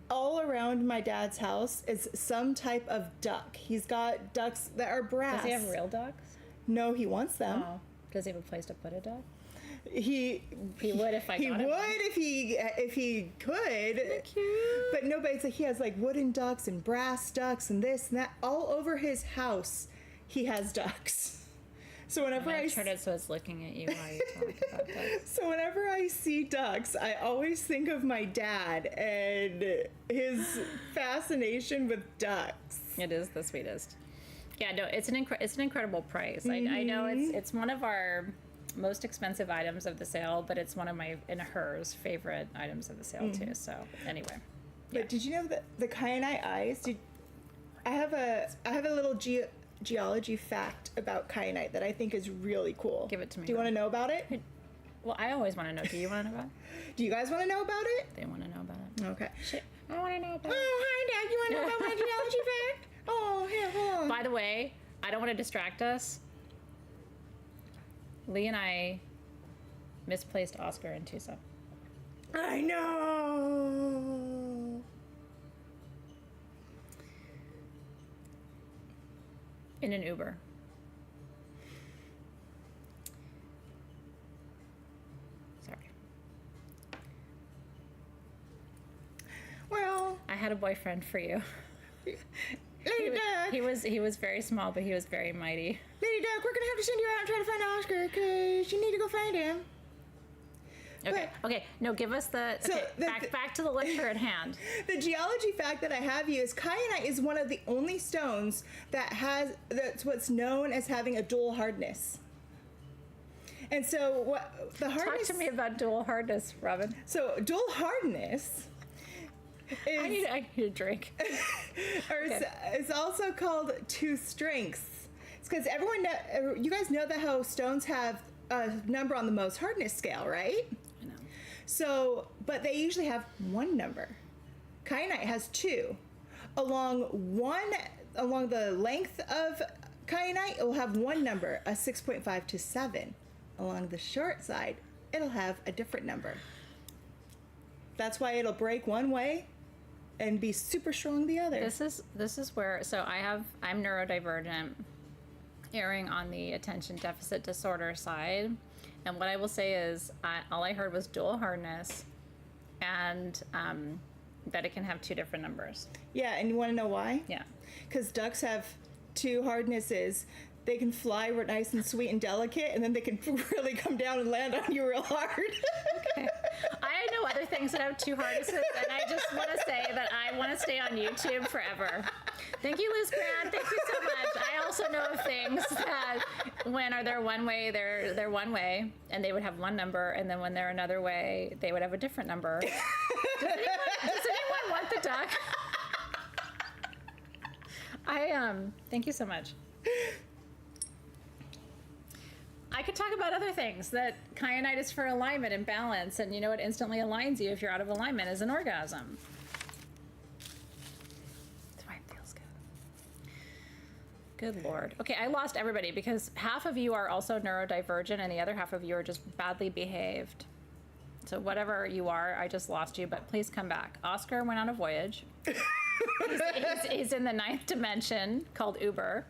All around my dad's house is some type of duck. He's got ducks that are brass. Does he have real ducks? No, he wants them. Oh. Does he have a place to put a duck? He would if I got he would if he could. Cute. But no, but it's like he has like wooden ducks and brass ducks and this and that all over his house. He has ducks. So whenever I turn it so it's looking at you while you talk about ducks. So whenever I see ducks, I always think of my dad and his fascination with ducks. It is the sweetest. Yeah, no, it's an incredible price. Mm-hmm. I know it's one of our most expensive items of the sale, but it's one of my and hers favorite items of the sale too. So anyway, but did you know that the kyanite eyes? I have a little geology fact about kyanite that I think is really cool. Give it to me. Do you want to know about it? Well, I always want to know. Do you want to know about it? Do you guys want to know about it? They want to know about it. Okay. Shit. I want to know about it. Oh, hi, Dad. You want to know about my geology fact? Oh, here, hold on. By the way, I don't want to distract us. Lee and I misplaced Oscar in Tucson. I know. In an Uber. Sorry. Well, I had a boyfriend for you. Lady Duck. He was very small, but he was very mighty. Lady Duck, we're gonna have to send you out and try to find Oscar because you need to go find him. Okay. Okay. No, give us the. So Okay. Back to the lecture at hand. The geology fact that I have you is kyanite is one of the only stones that's what's known as having a dual hardness. And so what the hardness? Talk to me about dual hardness, Robin. So dual hardness is I need a drink. it's also called two strengths. It's because you guys know that how stones have a number on the most hardness scale, right? I know. So, but they usually have one number. Kyanite has two. Along the length of kyanite, it will have one number, a 6.5 to 7. Along the short side, it'll have a different number. That's why it'll break one way and be super strong the other. This is where I'm neurodivergent, erring on the attention deficit disorder side, and what I will say is all I heard was dual hardness, and that it can have two different numbers. Yeah, and you want to know why? Yeah. Because ducks have two hardnesses. They can fly real nice and sweet and delicate, and then they can really come down and land on you real hard. Okay. I know other things that have two harnesses, and I just want to say that I want to stay on YouTube forever. Thank you, Liz Grant. Thank you so much. I also know of things that when they're one way, they're one way, and they would have one number, and then when they're another way, they would have a different number. Does anyone want the duck? Thank you so much. I could talk about other things, that kyanite is for alignment and balance, and it instantly aligns you if you're out of alignment is an orgasm. That's why it feels good. Good Lord. Okay, I lost everybody because half of you are also neurodivergent and the other half of you are just badly behaved. So whatever you are, I just lost you, but please come back. Oscar went on a voyage. He's in the 9th dimension called Uber.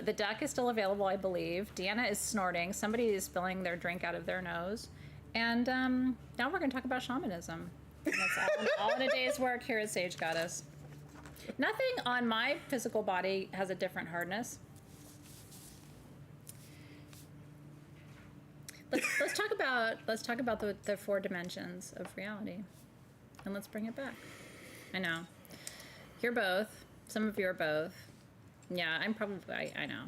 The duck is still available, I believe. Deanna is snorting. Somebody is spilling their drink out of their nose. And now we're going to talk about shamanism. And that's all in a day's work here at Sage Goddess. Nothing on my physical body has a different hardness. Let's talk about the 4 dimensions of reality, and let's bring it back. I know you're both. Some of you are both. Yeah, I'm probably. I know.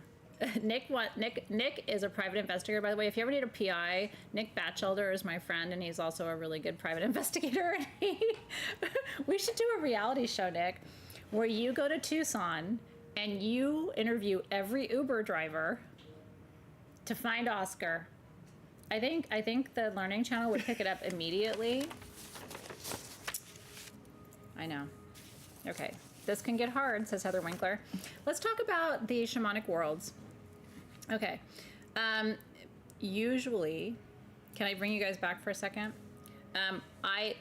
Nick is a private investigator, by the way. If you ever need a PI, Nick Batchelder is my friend, and he's also a really good private investigator. We should do a reality show, Nick, where you go to Tucson and you interview every Uber driver to find Oscar. I think the Learning Channel would pick it up immediately. I know. Okay. This can get hard, says Heather Winkler. Let's talk about the shamanic worlds. Okay. Usually, can I bring you guys back for a second? I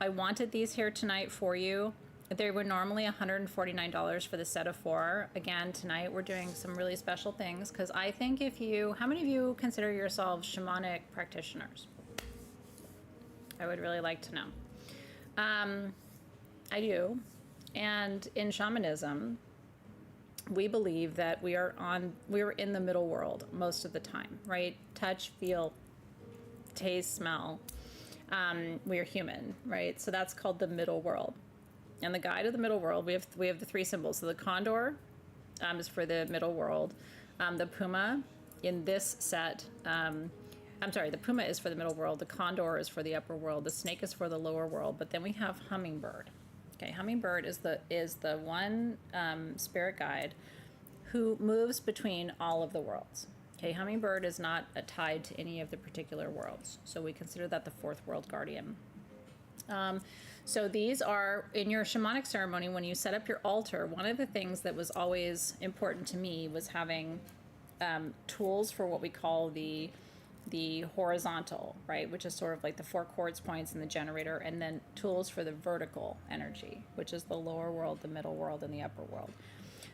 wanted these here tonight for you. They were normally $149 for the set of 4. Again, tonight we're doing some really special things because I think how many of you consider yourselves shamanic practitioners? I would really like to know. I do. And in shamanism, we believe that we are in the middle world most of the time, right? Touch, feel, taste, smell. We are human, right? So that's called the middle world. And the guide of the middle world, we have the 3 symbols. So the condor is for the middle world. The puma in this set, the puma is for the middle world. The condor is for the upper world. The snake is for the lower world. But then we have hummingbird. Okay, hummingbird is the one spirit guide who moves between all of the worlds. Okay, hummingbird is not tied to any of the particular worlds. So we consider that the 4th world guardian. So these are, in your shamanic ceremony, when you set up your altar, one of the things that was always important to me was having tools for what we call the the horizontal, right, which is sort of like the 4 quartz points in the generator, and then tools for the vertical energy, which is the lower world, the middle world, and the upper world.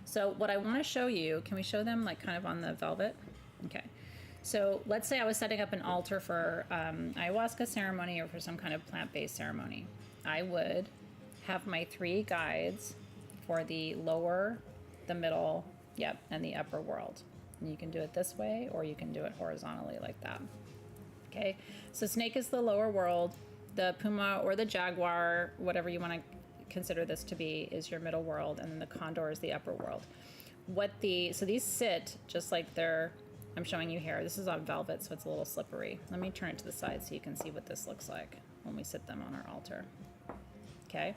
So what I want to show you, can we show them like kind of on the velvet? Okay. So let's say I was setting up an altar for ayahuasca ceremony or for some kind of plant-based ceremony. I would have my 3 guides for the lower, the middle, and the upper world. And you can do it this way, or you can do it horizontally like that. Okay, so snake is the lower world. The puma or the jaguar, whatever you want to consider this to be, is your middle world, and then the condor is the upper world. So these sit just like I'm showing you here. This is on velvet, so it's a little slippery. Let me turn it to the side so you can see what this looks like when we sit them on our altar. Okay,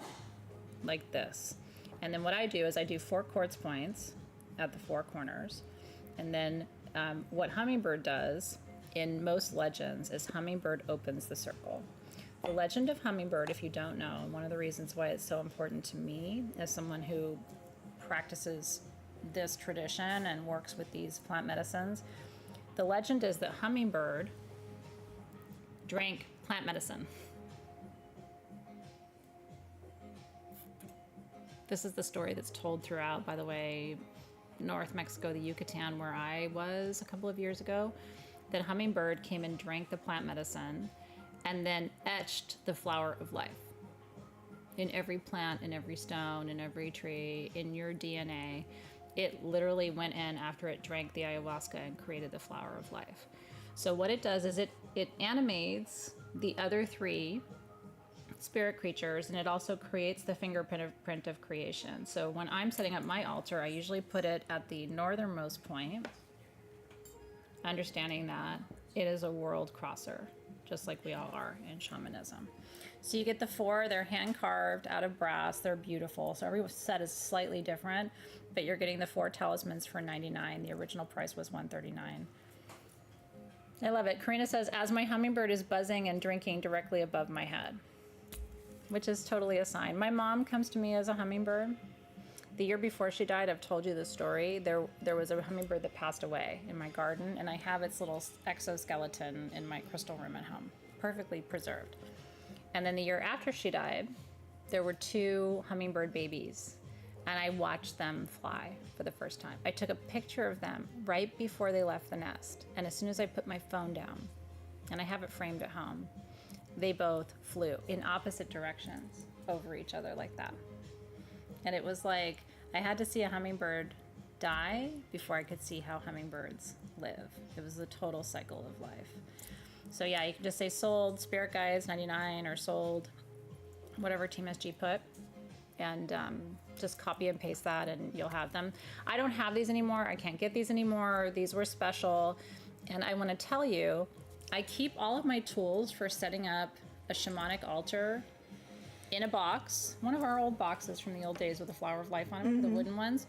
like this. And then what I do is I do 4 quartz points at the 4 corners. And then what Hummingbird does in most legends is Hummingbird opens the circle. The legend of Hummingbird, if you don't know, one of the reasons why it's so important to me as someone who practices this tradition and works with these plant medicines, the legend is that Hummingbird drank plant medicine. This is the story that's told throughout, by the way, North Mexico, the Yucatan, where I was a couple of years ago, that Hummingbird came and drank the plant medicine and then etched the flower of life in every plant, in every stone, in every tree, in your DNA. It literally went in after it drank the ayahuasca and created the flower of life. So what it does is it animates the other 3 spirit creatures, and it also creates the fingerprint of creation. So when I'm setting up my altar, I usually put it at the northernmost point, understanding that it is a world crosser, just like we all are in shamanism. So you get the 4, they're hand carved out of brass, they're beautiful. So every set is slightly different, but you're getting the 4 talismans for $99. The original price was $139. I love it. Karina says, as my hummingbird is buzzing and drinking directly above my head, which is totally a sign. My mom comes to me as a hummingbird. The year before she died, I've told you the story. There was a hummingbird that passed away in my garden, and I have its little exoskeleton in my crystal room at home, perfectly preserved. And then the year after she died, there were 2 hummingbird babies, and I watched them fly for the first time. I took a picture of them right before they left the nest, and as soon as I put my phone down, and I have it framed at home, they both flew in opposite directions over each other like that. And it was like I had to see a hummingbird die before I could see how hummingbirds live. It was the total cycle of life. So yeah, you can just say sold spirit guides 99 or sold whatever Team SG put, and just copy and paste that and you'll have them. I don't have these anymore. I can't get these anymore. These were special. And I want to tell you, I keep all of my tools for setting up a shamanic altar in a box, one of our old boxes from the old days with the flower of life on it, the wooden ones.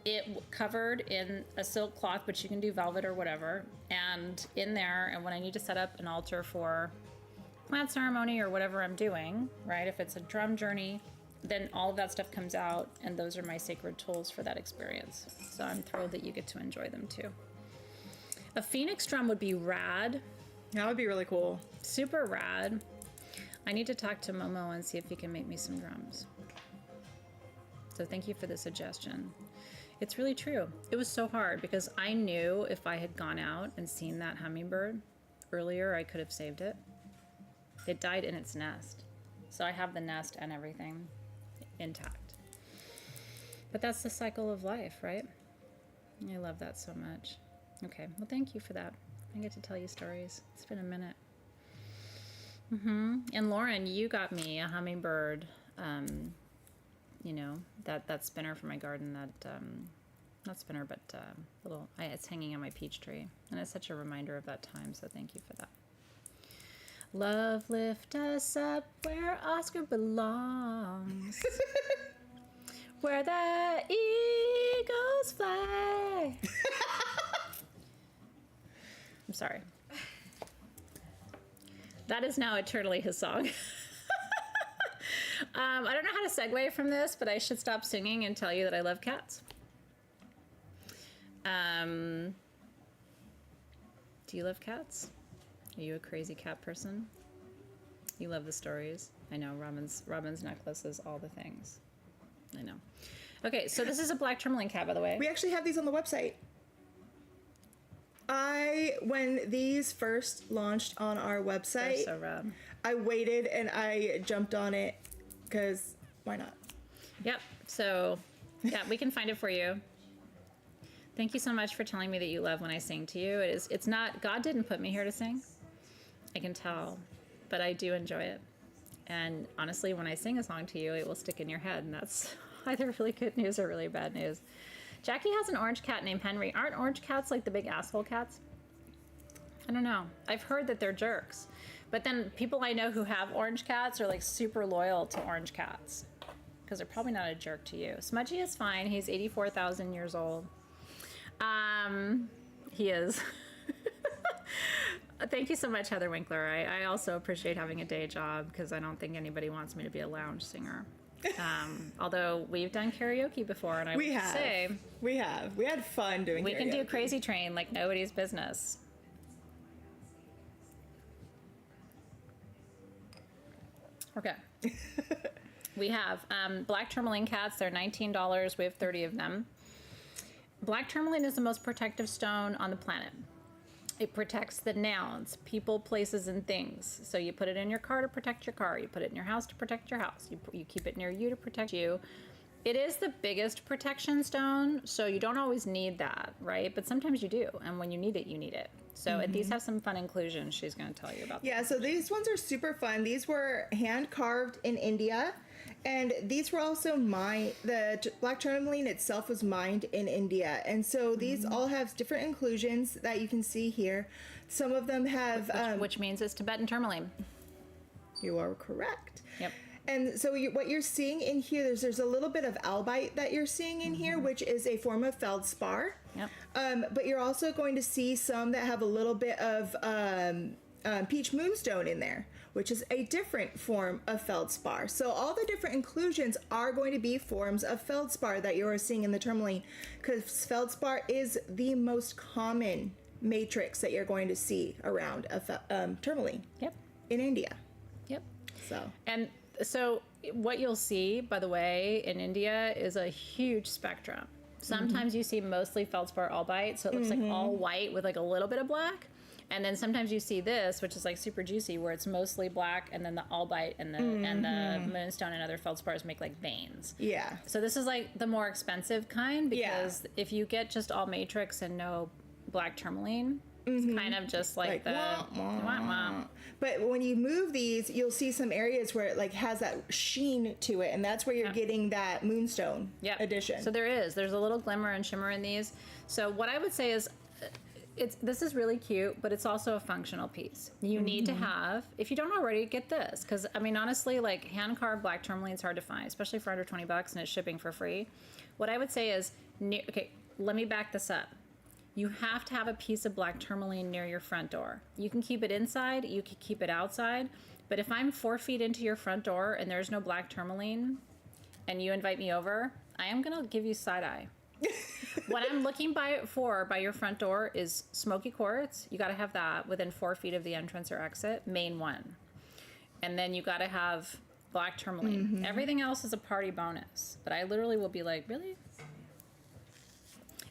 It covered in a silk cloth, but you can do velvet or whatever, and in there. And when I need to set up an altar for plant ceremony or whatever I'm doing, right? If it's a drum journey, then all of that stuff comes out, and those are my sacred tools for that experience. So I'm thrilled that you get to enjoy them too. A phoenix drum would be rad. That would be really cool. Super rad. I need to talk to Momo and see if he can make me some drums. So thank you for the suggestion. It's really true. It was so hard because I knew if I had gone out and seen that hummingbird earlier, I could have saved it. It died in its nest. So I have the nest and everything intact. But that's the cycle of life, right? I love that so much. Okay, well, thank you for that. I get to tell you stories. It's been a minute. And Lauren, you got me a hummingbird, you know, that spinner for my garden, not spinner, but little, it's hanging on my peach tree. And it's such a reminder of that time, so thank you for that. Love, lift us up where Oscar belongs. Where the eagles fly. I'm sorry. That is now eternally his song. I don't know how to segue from this, but I should stop singing and tell you that I love cats. Do you love cats? Are you a crazy cat person? You love the stories. I know. Robin's necklace is all the things. I know. Okay, so this is a black tourmaline cat, by the way. We actually have these on the website. When these first launched on our website, They're so rad. I waited and I jumped on it because why not? Yep. So, yeah, we can find it for you. Thank you so much for telling me that you love when I sing to you. It's not, God didn't put me here to sing. I can tell, but I do enjoy it. And honestly, when I sing a song to you, it will stick in your head, and that's either really good news or really bad news. Jackie has an orange cat named Henry. Aren't orange cats like the big asshole cats? I don't know. I've heard that they're jerks. But then people I know who have orange cats are like super loyal to orange cats because they're probably not a jerk to you. Smudgy is fine. He's 84,000 years old. He is. Thank you so much, Heather Winkler. I also appreciate having a day job because I don't think anybody wants me to be a lounge singer. Although we've done karaoke before, and we had fun doing we karaoke. can do Crazy Train like nobody's business. Okay. We have black tourmaline cats. They're $19. We have 30 of them. Black tourmaline is the most protective stone on the planet. It protects the nouns, people, places, and things. So you put it in your car to protect your car. You put it in your house to protect your house. You keep it near you to protect you. It is the biggest protection stone, so you don't always need that, right? But sometimes you do, and when you need it, you need it. So and these have some fun inclusions she's going to tell you about. Yeah, so these ones are super fun. These were hand carved in India, and these were also the black tourmaline itself was mined in India. And so these all have different inclusions that you can see here. Some of them have... which means it's Tibetan tourmaline. You are correct. Yep. And so what you're seeing in here, there's a little bit of albite that you're seeing in here, which is a form of feldspar. Yep. But you're also going to see some that have a little bit of peach moonstone in there, which is a different form of feldspar. So all the different inclusions are going to be forms of feldspar that you're seeing in the tourmaline, because feldspar is the most common matrix that you're going to see around a tourmaline. Yep. In India. Yep. So what you'll see, by the way, in India is a huge spectrum. Sometimes you see mostly feldspar albite, so it looks like all white with like a little bit of black. And then sometimes you see this, which is like super juicy, where it's mostly black, and then the albite and the moonstone and other feldspars make like veins. yeah. So this is like the more expensive kind, because if you get just all matrix and no black tourmaline, it's kind of just like the wah. But when you move these, you'll see some areas where it like has that sheen to it, and that's where you're getting that moonstone addition. So there's a little glimmer and shimmer in these. So what I would say is, this is really cute, but it's also a functional piece. You need to have, if you don't already, get this, because I mean honestly, like hand carved black tourmaline is hard to find, especially for under $20, and it's shipping for free. What I would say is, okay, let me back this up. You have to have a piece of black tourmaline near your front door. You can keep it inside, you can keep it outside, but if I'm 4 feet into your front door and there's no black tourmaline and you invite me over, I am gonna give you side eye. What I'm looking by your front door is smoky quartz. You gotta have that within 4 feet of the entrance or exit, main one. And then you gotta have black tourmaline. Everything else is a party bonus, but I literally will be like, really?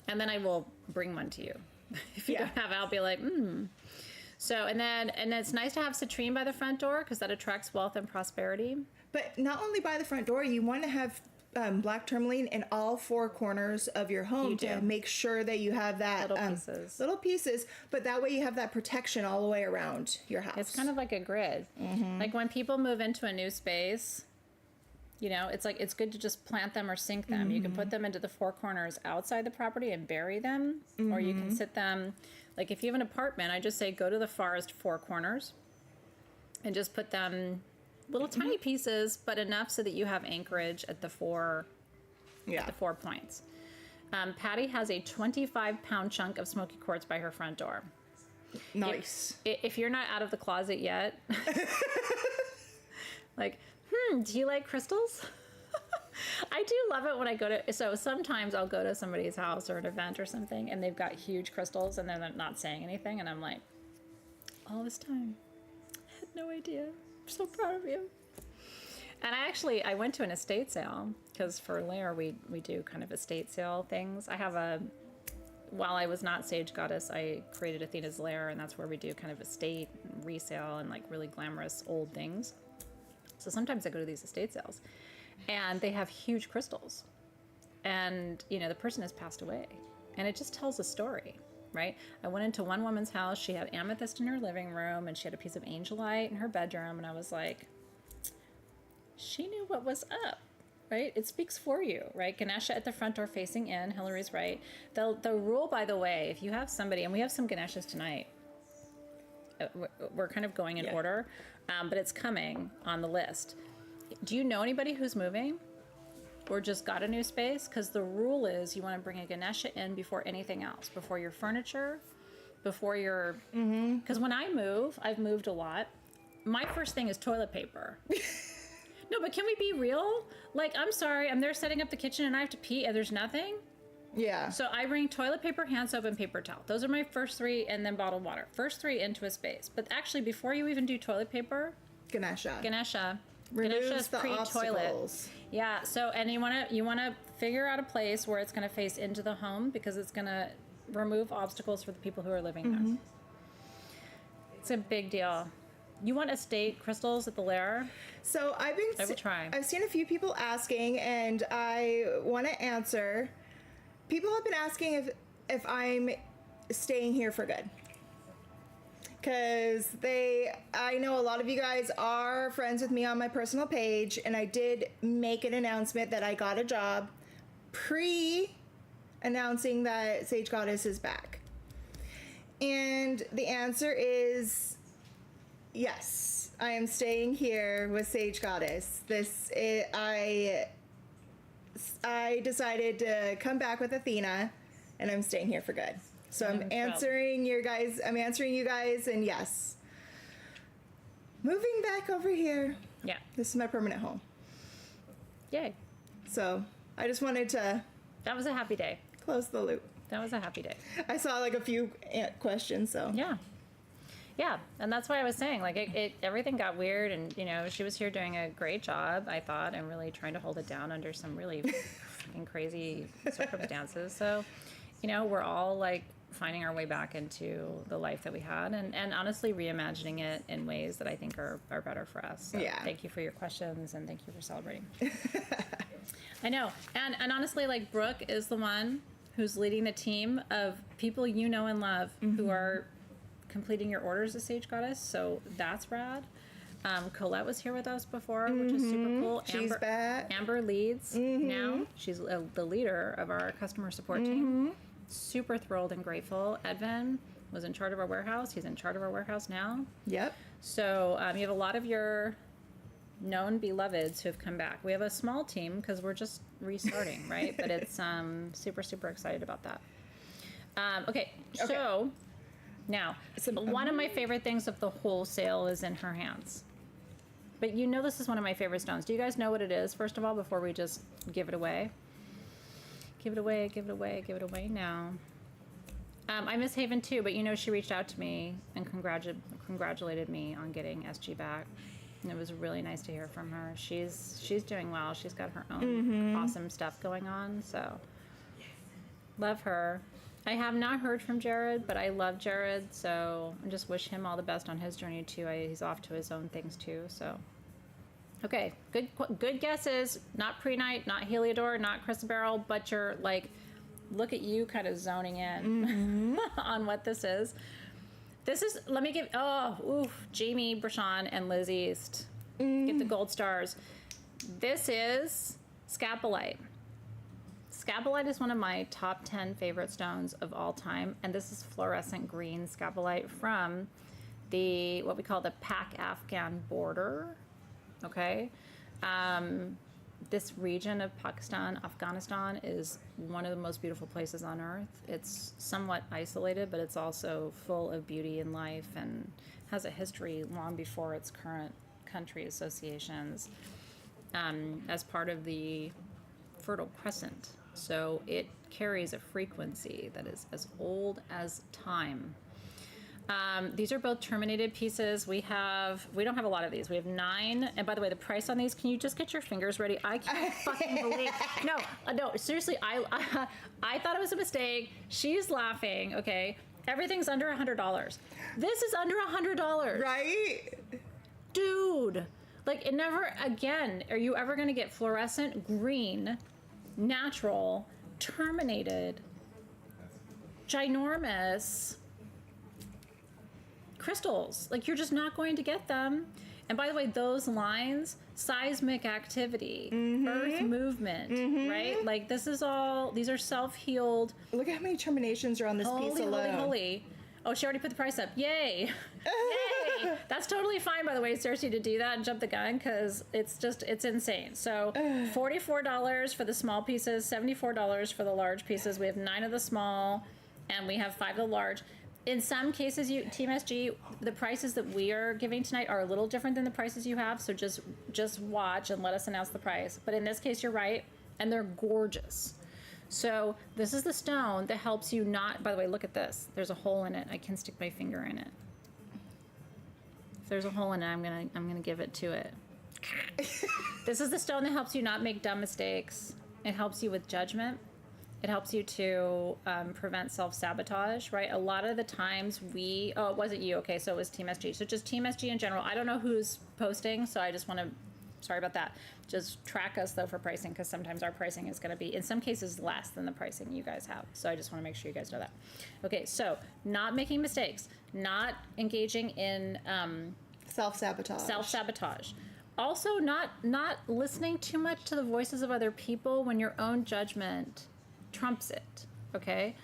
And then I will bring one to you. If you don't have it, I'll be like, So, and it's nice to have citrine by the front door because that attracts wealth and prosperity. But not only by the front door, you want to have black tourmaline in all 4 corners of your home to make sure that you have that little pieces. But that way you have that protection all the way around your house. It's kind of like a grid. Like when people move into a new space, you know, it's like, it's good to just plant them or sink them. You can put them into the 4 corners outside the property and bury them, or you can sit them, like if you have an apartment, I just say go to the farthest 4 corners and just put them little tiny pieces, but enough so that you have anchorage at the 4 points. Patty has a 25-pound chunk of smoky quartz by her front door. Nice. If you're not out of the closet yet, like, do you like crystals? I do love it when I go to, so sometimes I'll go to somebody's house or an event or something, and they've got huge crystals and they're not saying anything, and I'm like, all this time. I had no idea. I'm so proud of you. And I went to an estate sale because for Lair we do kind of estate sale things. While I was not Sage Goddess, I created Athena's Lair, and that's where we do kind of estate and resale and like really glamorous old things. So sometimes I go to these estate sales and they have huge crystals and, you know, the person has passed away and it just tells a story, right? I went into one woman's house. She had amethyst in her living room and she had a piece of angelite in her bedroom. And I was like, she knew what was up, right? It speaks for you, right? Ganesha at the front door facing in. Hillary's right. The rule, by the way, if you have somebody, and we have some Ganeshas tonight, we're kind of going in order, but it's coming on the list. Do you know anybody who's moving or just got a new space? Because the rule is you want to bring a Ganesha in before anything else, before your furniture, before your... Because when I move, I've moved a lot. My first thing is toilet paper. No, but can we be real? Like, I'm sorry, I'm there setting up the kitchen and I have to pee and there's nothing. Yeah. So I bring toilet paper, hand soap, and paper towel. Those are my first three, and then bottled water. First three into a space. But actually, before you even do toilet paper, Ganesha Ganesha's the pre-toilet. obstacles. Yeah. So, and you wanna figure out a place where it's gonna face into the home because it's gonna remove obstacles for the people who are living there. It's a big deal. You want estate crystals at the Lair? So I will try. I've seen a few people asking, and I want to answer. People have been asking if I'm staying here for good. Because I know a lot of you guys are friends with me on my personal page, and I did make an announcement that I got a job pre-announcing that Sage Goddess is back. And the answer is yes, I am staying here with Sage Goddess. I decided to come back with Athena, and I'm staying here for good. So I'm answering you guys, and yes. Moving back over here. Yeah. This is my permanent home. Yay. So I just wanted to... That was a happy day. Close the loop. That was a happy day. I saw like a few questions, so... Yeah. Yeah, and that's why I was saying, like, everything got weird, and, you know, she was here doing a great job, I thought, and really trying to hold it down under some really fucking crazy circumstances. So, you know, we're all, like, finding our way back into the life that we had, and honestly reimagining it in ways that I think are better for us. So yeah. Thank you for your questions, and thank you for celebrating. I know, and honestly, like, Brooke is the one who's leading the team of people you know and love who are completing your orders as Sage Goddess, so that's rad. Colette was here with us before, which is super cool. She's back. Amber leads now. She's the leader of our customer support team. Super thrilled and grateful. Edvin was in charge of our warehouse. He's in charge of our warehouse now. Yep. So you have a lot of your known beloveds who have come back. We have a small team because we're just restarting, right? But it's super, super excited about that. Okay. So now, one of my favorite things of the whole sale is in her hands. But you know this is one of my favorite stones. Do you guys know what it is, first of all, before we just give it away? Give it away, give it away, give it away now. I miss Haven too, but you know she reached out to me and congratulated me on getting SG back. And it was really nice to hear from her. She's doing well. She's got her own awesome stuff going on, so love her. I have not heard from Jared, but I love Jared, so I just wish him all the best on his journey too. He's off to his own things too, so. Okay, good guesses. Not Pre-Night, not Heliodor, not Chrysoberyl, but you're like, look at you kind of zoning in on what this is. This is, let me give, Jamie Brashon and Liz East get the gold stars. This is Scapolite. Scapolite is one of my top 10 favorite stones of all time, and this is fluorescent green Scapolite from what we call the Pak-Afghan border, okay? This region of Pakistan, Afghanistan is one of the most beautiful places on earth. It's somewhat isolated, but it's also full of beauty and life and has a history long before its current country associations as part of the Fertile Crescent. So it carries a frequency that is as old as time. These are both terminated pieces. We don't have a lot of these. We have 9. And by the way, the price on these, can you just get your fingers ready? I can't fucking believe. No, seriously, I thought it was a mistake. She's laughing, okay? Everything's under $100. This is under $100. Right? Dude. Like, it never, again, are you ever going to get fluorescent green, natural, terminated, ginormous crystals? Like, you're just not going to get them. And by the way, those lines, seismic activity, earth movement, right? Like, this is all, these are self-healed. Look at how many terminations are on this piece alone. Holy. Oh, she already put the price up. Yay. Yay. That's totally fine, by the way, Cersei, to do that and jump the gun, because it's insane. So $44 for the small pieces, $74 for the large pieces. We have 9 of the small, and we have 5 of the large. In some cases, Team SG, the prices that we are giving tonight are a little different than the prices you have, so just watch and let us announce the price. But in this case, you're right, and they're gorgeous. So this is the stone that helps you not, by the way, look at this. There's a hole in it. I can stick my finger in it. If there's a hole in it, I'm gonna give it to it. This is the stone that helps you not make dumb mistakes. It helps you with judgment. It helps you to prevent self-sabotage, right? A lot of the times oh, it wasn't you. Okay, so it was Team SG. So just Team SG in general. I don't know who's posting, so I just want to, sorry about that. Just track us, though, for pricing, because sometimes our pricing is going to be, in some cases, less than the pricing you guys have. So I just want to make sure you guys know that. Okay, so not making mistakes, not engaging in self-sabotage. Also, not listening too much to the voices of other people when your own judgment trumps it, okay?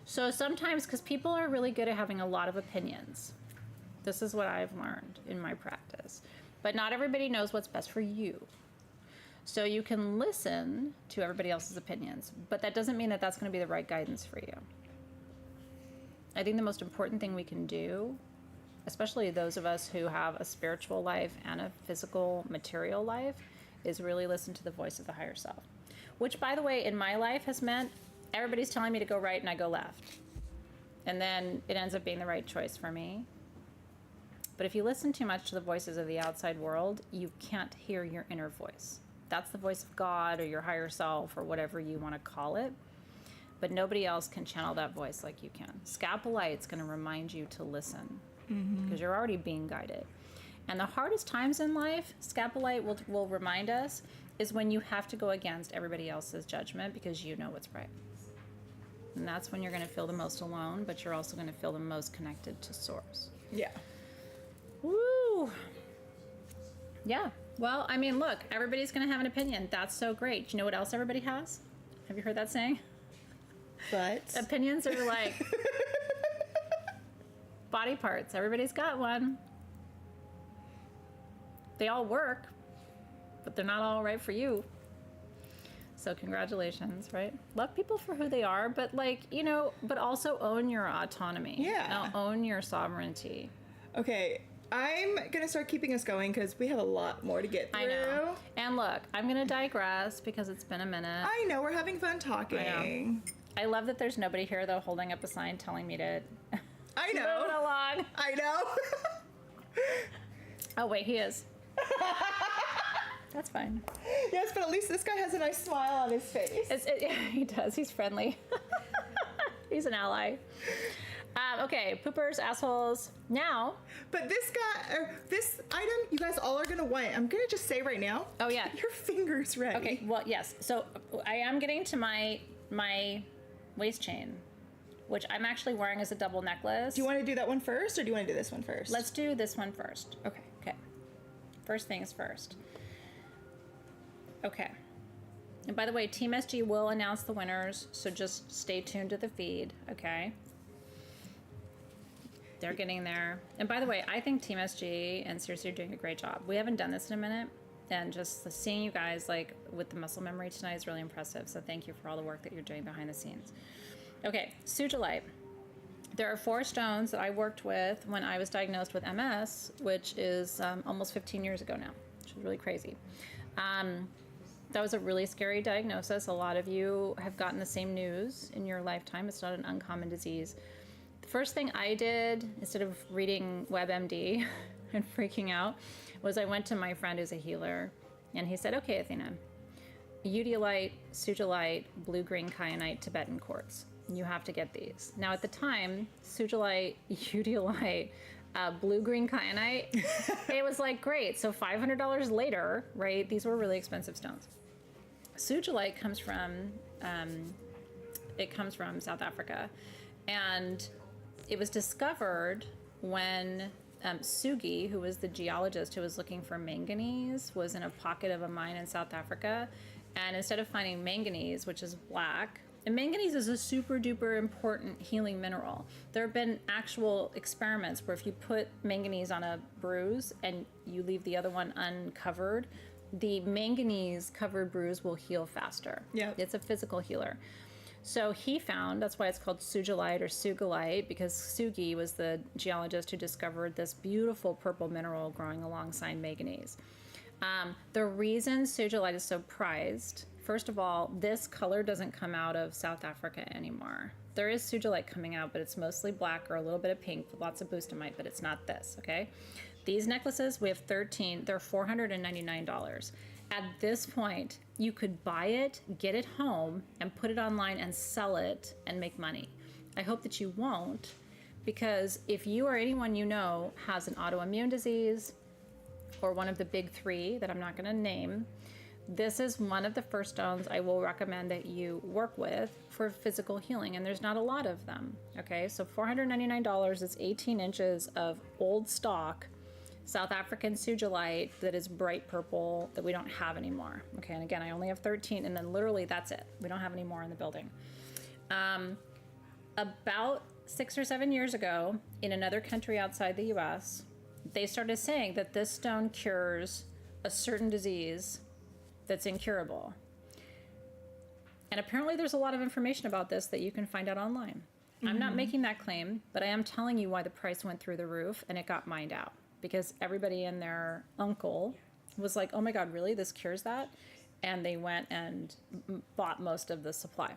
So sometimes, because people are really good at having a lot of opinions. This is what I've learned in my practice. But not everybody knows what's best for you. So you can listen to everybody else's opinions, but that doesn't mean that that's going to be the right guidance for you. I think the most important thing we can do, especially those of us who have a spiritual life and a physical, material life, is really listen to the voice of the higher self. Which, by the way, in my life has meant everybody's telling me to go right and I go left. And then it ends up being the right choice for me. But if you listen too much to the voices of the outside world, you can't hear your inner voice. That's the voice of God or your higher self or whatever you want to call it. But nobody else can channel that voice like you can. Scapulite's going to remind you to listen because you're already being guided. And the hardest times in life, Scapulite will remind us, is when you have to go against everybody else's judgment because you know what's right. And that's when you're going to feel the most alone, but you're also going to feel the most connected to Source. Yeah. Woo! Yeah. Well, I mean, look, everybody's going to have an opinion. That's so great. Do you know what else everybody has? Have you heard that saying? But Opinions are like body parts. Everybody's got one. They all work, but they're not all right for you. So congratulations, right? Love people for who they are, but but also own your autonomy. Yeah. Own your sovereignty. Okay, I'm gonna start keeping us going because we have a lot more to get through. I know. And look, I'm gonna digress because it's been a minute. I know, we're having fun talking. I love that there's nobody here though holding up a sign telling me to I know. move it along. I know. Oh wait, he is. That's fine. Yes, but at least this guy has a nice smile on his face. He does. He's friendly. He's an ally. Okay, poopers, assholes. Now. But this guy, or this item, you guys all are gonna want. I'm gonna just say right now. Oh yeah. Your fingers ready. Okay. Well, yes. So I am getting to my waist chain, which I'm actually wearing as a double necklace. Do you want to do that one first, or do you want to do this one first? Let's do this one first. Okay. Okay. First things first. Okay. And by the way, Team SG will announce the winners, so just stay tuned to the feed, okay? They're getting there. And by the way, I think Team SG and Cersei are doing a great job. We haven't done this in a minute, and just seeing you guys like with the muscle memory tonight is really impressive. So thank you for all the work that you're doing behind the scenes. Okay, Sujilite. There are 4 stones that I worked with when I was diagnosed with MS, which is almost 15 years ago now, which is really crazy. That was a really scary diagnosis. A lot of you have gotten the same news in your lifetime. It's not an uncommon disease. The first thing I did, instead of reading WebMD and freaking out, was I went to my friend who's a healer, and he said, okay, Athena, Eudialyte, Sugilite, blue-green kyanite, Tibetan quartz. You have to get these. Now, at the time, Sugilite, Eudialyte, blue-green kyanite, it was like, great. So $500 later, right? These were really expensive stones. Sugilite comes from, South Africa. And it was discovered when Sugi, who was the geologist who was looking for manganese, was in a pocket of a mine in South Africa. And instead of finding manganese, which is black, and manganese is a super duper important healing mineral. There have been actual experiments where if you put manganese on a bruise and you leave the other one uncovered, the manganese covered bruise will heal faster. Yeah. It's a physical healer. So he found, that's why it's called Sugilite or Sugilite, because Sugi was the geologist who discovered this beautiful purple mineral growing alongside manganese. The reason Sugilite is so prized, first of all, this color doesn't come out of South Africa anymore. There is Sugilite coming out, but it's mostly black or a little bit of pink with lots of boostamite, but it's not this, okay? These necklaces, we have 13, they're $499. At this point, you could buy it, get it home, and put it online and sell it and make money. I hope that you won't, because if you or anyone you know has an autoimmune disease or one of the big three that I'm not going to name, this is one of the first stones I will recommend that you work with for physical healing, and there's not a lot of them, okay? So $499 is 18 inches of old stock South African Sugilite that is bright purple that we don't have anymore. Okay, and again, I only have 13, and then literally that's it. We don't have any more in the building. About 6 or 7 years ago, in another country outside the US, they started saying that this stone cures a certain disease that's incurable. And apparently there's a lot of information about this that you can find out online. I'm not making that claim, but I am telling you why the price went through the roof and it got mined out. Because everybody and their uncle was like, oh my God, really? This cures that? And they went and bought most of the supply.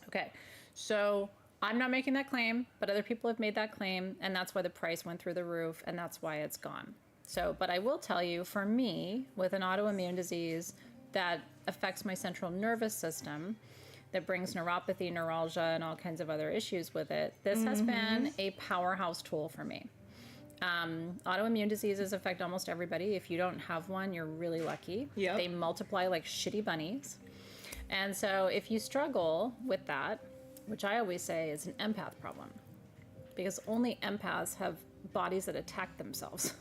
Okay, so I'm not making that claim, but other people have made that claim, and that's why the price went through the roof, and that's why it's gone. So, but I will tell you, for me, with an autoimmune disease that affects my central nervous system, that brings neuropathy, neuralgia, and all kinds of other issues with it, this has been a powerhouse tool for me. Autoimmune diseases affect almost everybody. If you don't have one, you're really lucky. Yep. They multiply like shitty bunnies. And so if you struggle with that, which I always say is an empath problem, because only empaths have bodies that attack themselves.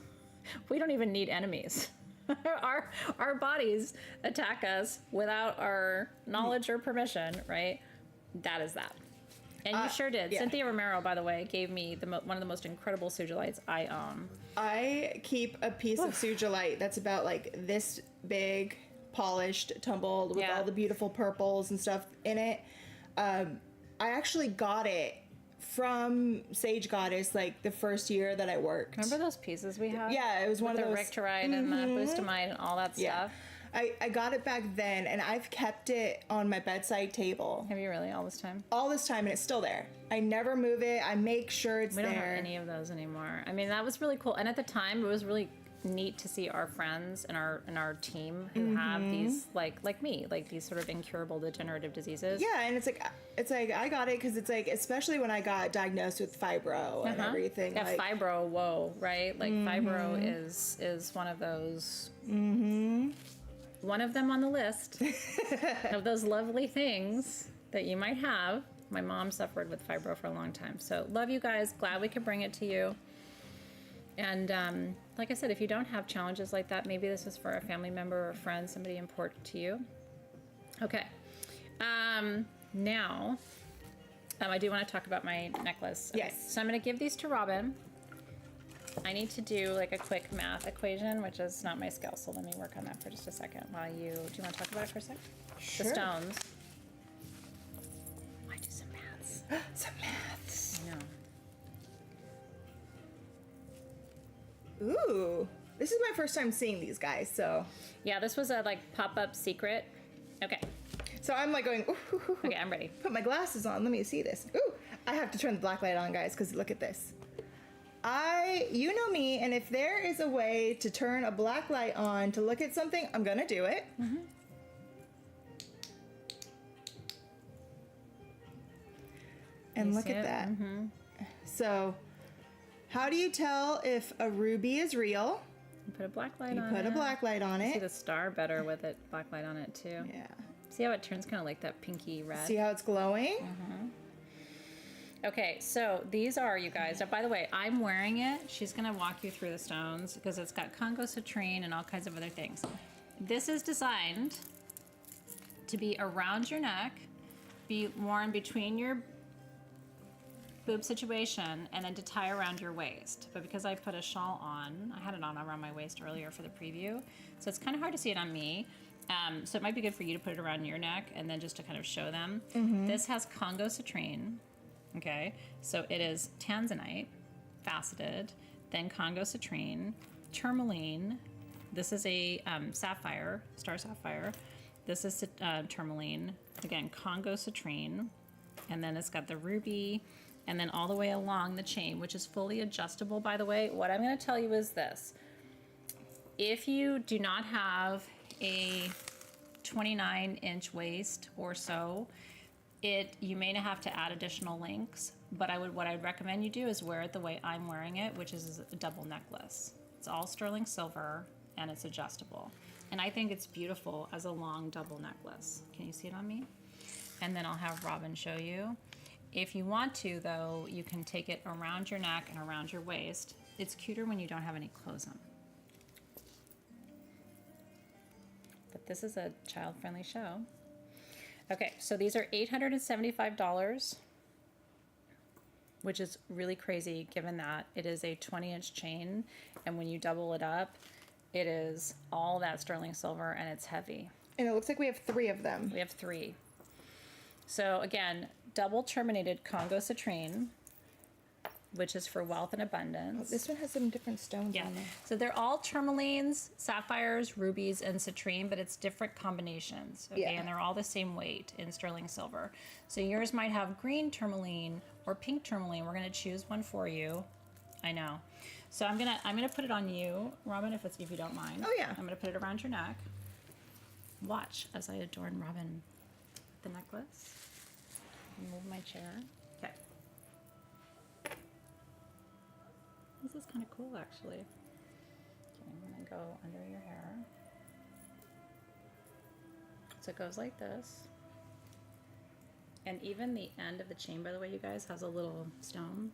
We don't even need enemies. Our bodies attack us without our knowledge or permission, right? That is that. And you sure did. Yeah. Cynthia Romero, by the way, gave me one of the most incredible Sugilites I own. I keep a piece of Sugilite that's about like this big, polished, tumbled, with all the beautiful purples and stuff in it. I actually got it from Sage Goddess like the first year that I worked. Remember those pieces we had? Yeah, it was one of those. The Rictorite and the boostamite and all that stuff. I got it back then, and I've kept it on my bedside table. Have you really, all this time? All this time, and it's still there. I never move it. I make sure it's there. We don't have any of those anymore. I mean, that was really cool. And at the time, it was really neat to see our friends and our team who have these, like me, like these sort of incurable degenerative diseases. Yeah, and it's like I got it because it's like, especially when I got diagnosed with fibro and everything. Yeah, like, fibro, whoa, right? Like fibro is one of those... One of them on the list of those lovely things that you might have. My mom suffered with fibro for a long time. So love you guys. Glad we could bring it to you. And like I said, if you don't have challenges like that, maybe this is for a family member or a friend, somebody important to you. Okay. Now, I do want to talk about my necklace. Okay. Yes. So I'm going to give these to Robin. I need to do like a quick math equation, which is not my skill, so let me work on that for just a second while do you want to talk about it for a sec? Sure. The stones. I do some maths. Some maths. I know. Ooh. This is my first time seeing these guys, so. Yeah, this was a like pop-up secret. Okay. So I'm like going, ooh. Okay, I'm ready. Put my glasses on. Let me see this. Ooh. I have to turn the black light on, guys, because look at this. You know me, and if there is a way to turn a black light on to look at something, I'm gonna do it. Mm-hmm. And look at that. Mm-hmm. So, how do you tell if a ruby is real? You put a black light on it. You put a black light on See it. the star better with it, black light on it too. Yeah. See how it turns kind of like that pinky red? See how it's glowing? Mm-hmm. Okay, so these are, you guys. By the way, I'm wearing it. She's going to walk you through the stones because it's got Congo citrine and all kinds of other things. This is designed to be around your neck, be worn between your boob situation, and then to tie around your waist. But because I put a shawl on, I had it on around my waist earlier for the preview, so it's kind of hard to see it on me. So it might be good for you to put it around your neck and then just to kind of show them. Mm-hmm. This has Congo citrine. Okay, so it is tanzanite, faceted, then Congo citrine, tourmaline. This is a sapphire, star sapphire. This is tourmaline. Again, Congo citrine. And then it's got the ruby. And then all the way along the chain, which is fully adjustable, by the way. What I'm going to tell you is this. If you do not have a 29-inch waist or so, you may have to add additional links, but what I'd recommend you do is wear it the way I'm wearing it, which is a double necklace. It's all sterling silver and it's adjustable. And I think it's beautiful as a long double necklace. Can you see it on me? And then I'll have Robin show you. If you want to, though, you can take it around your neck and around your waist. It's cuter when you don't have any clothes on. But this is a child-friendly show. Okay, so these are $875, which is really crazy given that it is a 20-inch chain, and when you double it up, it is all that sterling silver, and it's heavy. And it looks like we have 3 of them. We have 3. So again, double terminated Congo citrine, which is for wealth and abundance. Oh, this one has some different stones on there. So they're all tourmalines, sapphires, rubies, and citrine, but it's different combinations. Okay, Yeah. and they're all the same weight in sterling silver. So yours might have green tourmaline or pink tourmaline. We're gonna choose one for you. I know. So I'm gonna put it on you, Robin, if you don't mind. Oh yeah. I'm gonna put it around your neck. Watch as I adorn Robin the necklace. Move my chair. Okay. This is kind of cool, actually. Okay, I'm gonna go under your hair. So it goes like this. And even the end of the chain, by the way, you guys, has a little stone.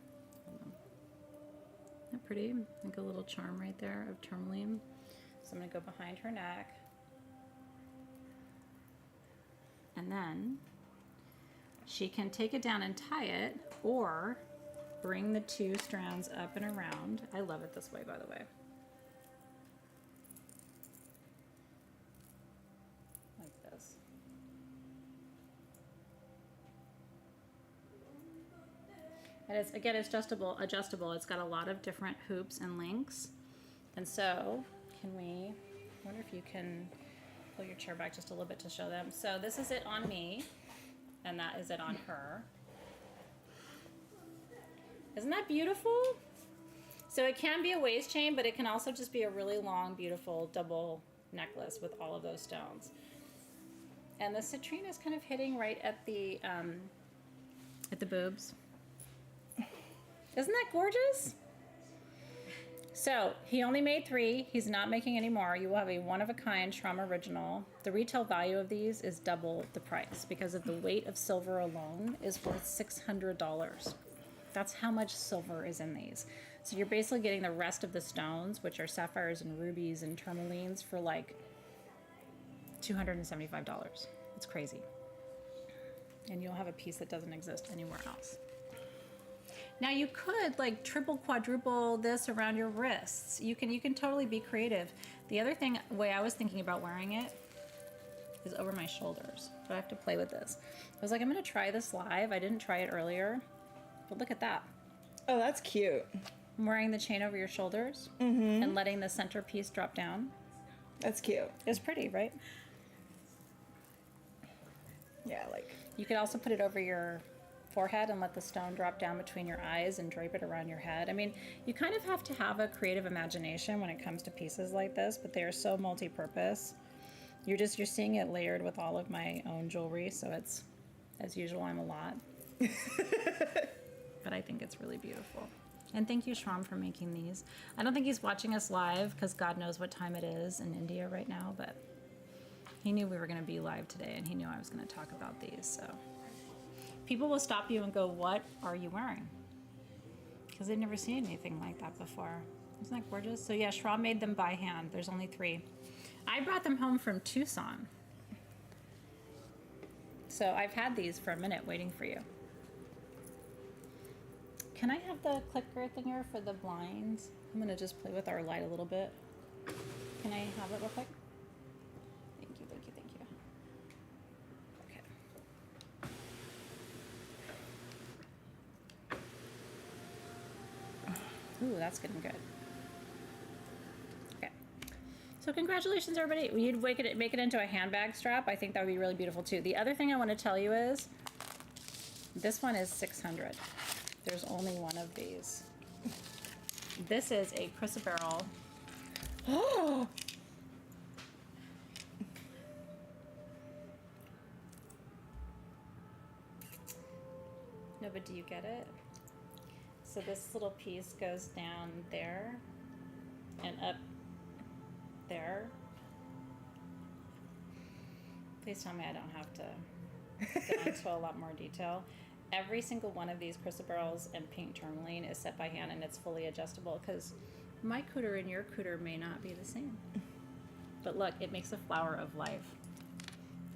Isn't that pretty? Like a little charm right there of tourmaline. So I'm gonna go behind her neck. And then she can take it down and tie it, or bring the 2 strands up and around. I love it this way, by the way. Like this. And it's, again, it's adjustable. It's got a lot of different hoops and links. And so, I wonder if you can pull your chair back just a little bit to show them. So this is it on me, and that is it on her. Isn't that beautiful? So it can be a waist chain, but it can also just be a really long, beautiful double necklace with all of those stones. And the citrine is kind of hitting right at the boobs. Isn't that gorgeous? So he only made 3. He's not making any more. You will have a one-of-a-kind Trauma Original. The retail value of these is double the price because of the weight of silver alone is worth $600. That's how much silver is in these. So you're basically getting the rest of the stones, which are sapphires and rubies and tourmalines, for like $275. It's crazy. And you'll have a piece that doesn't exist anywhere else. Now you could like triple, quadruple this around your wrists. You can totally be creative. The other way I was thinking about wearing it is over my shoulders, but I have to play with this. I was like, I'm gonna try this live. I didn't try it earlier, but look at that. Oh, that's cute. I'm wearing the chain over your shoulders and letting the centerpiece drop down. That's cute. It's pretty, right? Yeah, like. You could also put it over your forehead and let the stone drop down between your eyes and drape it around your head. I mean, you kind of have to have a creative imagination when it comes to pieces like this, but they are so multi-purpose. You're seeing it layered with all of my own jewelry, so it's, as usual, I'm a lot. But I think it's really beautiful. And thank you, Shram, for making these. I don't think he's watching us live because God knows what time it is in India right now, but he knew we were going to be live today, and he knew I was going to talk about these. So people will stop you and go, "What are you wearing?" Because they've never seen anything like that before. Isn't that gorgeous? So yeah, Shram made them by hand. There's only 3. I brought them home from Tucson. So I've had these for a minute waiting for you. Can I have the clicker thinger for the blinds? I'm gonna just play with our light a little bit. Can I have it real quick? Thank you, thank you, thank you. Okay. Ooh, that's getting good. Okay. So congratulations, everybody. You'd make it into a handbag strap. I think that would be really beautiful too. The other thing I want to tell you is, this one is $600. There's only one of these. This is a chrysoberyl. Oh! No, but do you get it? So this little piece goes down there and up there. Please tell me I don't have to go into a lot more detail. Every single one of these chrysoberyls and pink tourmaline is set by hand, and it's fully adjustable because my cooter and your cooter may not be the same. But look, it makes a flower of life.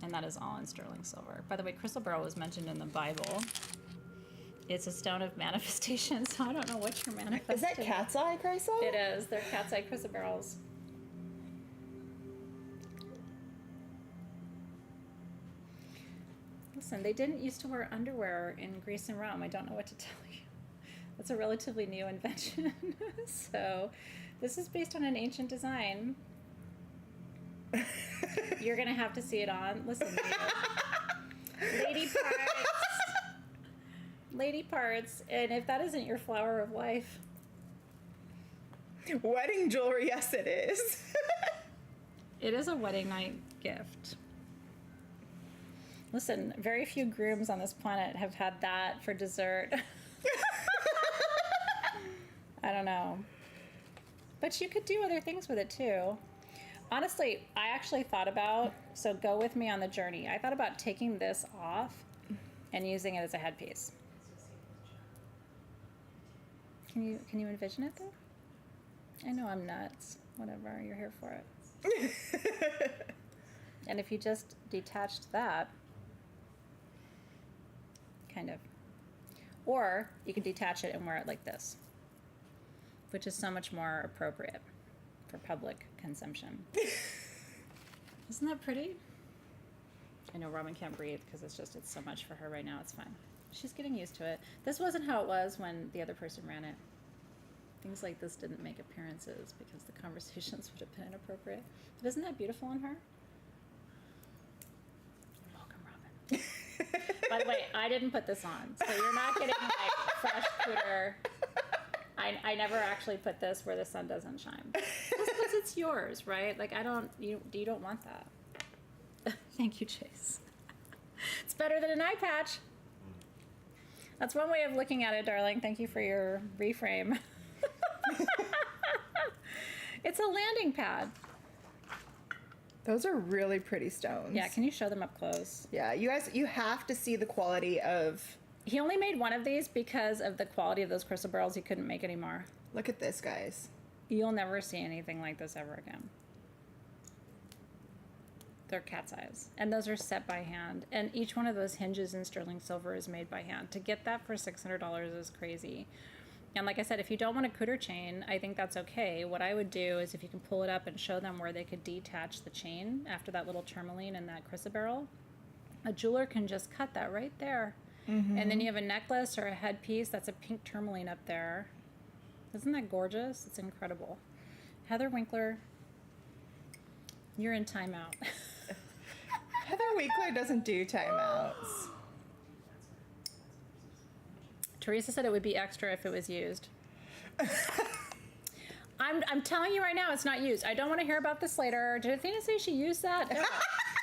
And that is all in sterling silver. By the way, chrysoberyl was mentioned in the Bible. It's a stone of manifestation, so I don't know what you're manifesting. Is that cat's eye chryso? It is. They're cat's eye chrysoberyls. Listen, they didn't used to wear underwear in Greece and Rome. I don't know what to tell you. That's a relatively new invention. So this is based on an ancient design. You're going to have to see it on. Listen, lady parts. Lady parts. And if that isn't your flower of life. Wedding jewelry, yes it is. It is a wedding night gift. Listen, very few grooms on this planet have had that for dessert. I don't know. But you could do other things with it too. Honestly, I actually thought about, so go with me on the journey. I thought about taking this off and using it as a headpiece. Can you envision it though? I know I'm nuts. Whatever, you're here for it. And if you just detached that, kind of. Or you can detach it and wear it like this, which is so much more appropriate for public consumption. Isn't that pretty? I know Robin can't breathe because it's so much for her right now. It's fine. She's getting used to it. This wasn't how it was when the other person ran it. Things like this didn't make appearances because the conversations would have been inappropriate. But isn't that beautiful on her? Welcome, Robin. By the way, I didn't put this on, so you're not getting like fresh cooter. I never actually put this where the sun doesn't shine. Just because it's yours, right? Like you don't want that. Thank you, Chase. It's better than an eye patch. That's one way of looking at it, darling. Thank you for your reframe. It's a landing pad. Those are really pretty stones. Yeah, can you show them up close? Yeah, you guys, you have to see the quality of... He only made one of these because of the quality of those chrysoberyls. He couldn't make any more. Look at this, guys. You'll never see anything like this ever again. They're cat's eyes. And those are set by hand. And each one of those hinges in sterling silver is made by hand. To get that for $600 is crazy. And like I said, if you don't want a cooter chain, I think that's okay. What I would do is if you can pull it up and show them where they could detach the chain after that little tourmaline and that chrysoberyl, a jeweler can just cut that right there. Mm-hmm. And then you have a necklace or a headpiece. That's a pink tourmaline up there. Isn't that gorgeous? It's incredible. Heather Winkler, you're in timeout. Heather Winkler doesn't do timeouts. Teresa said it would be extra if it was used. I'm telling you right now, it's not used. I don't want to hear about this later. Did Athena say she used that? No.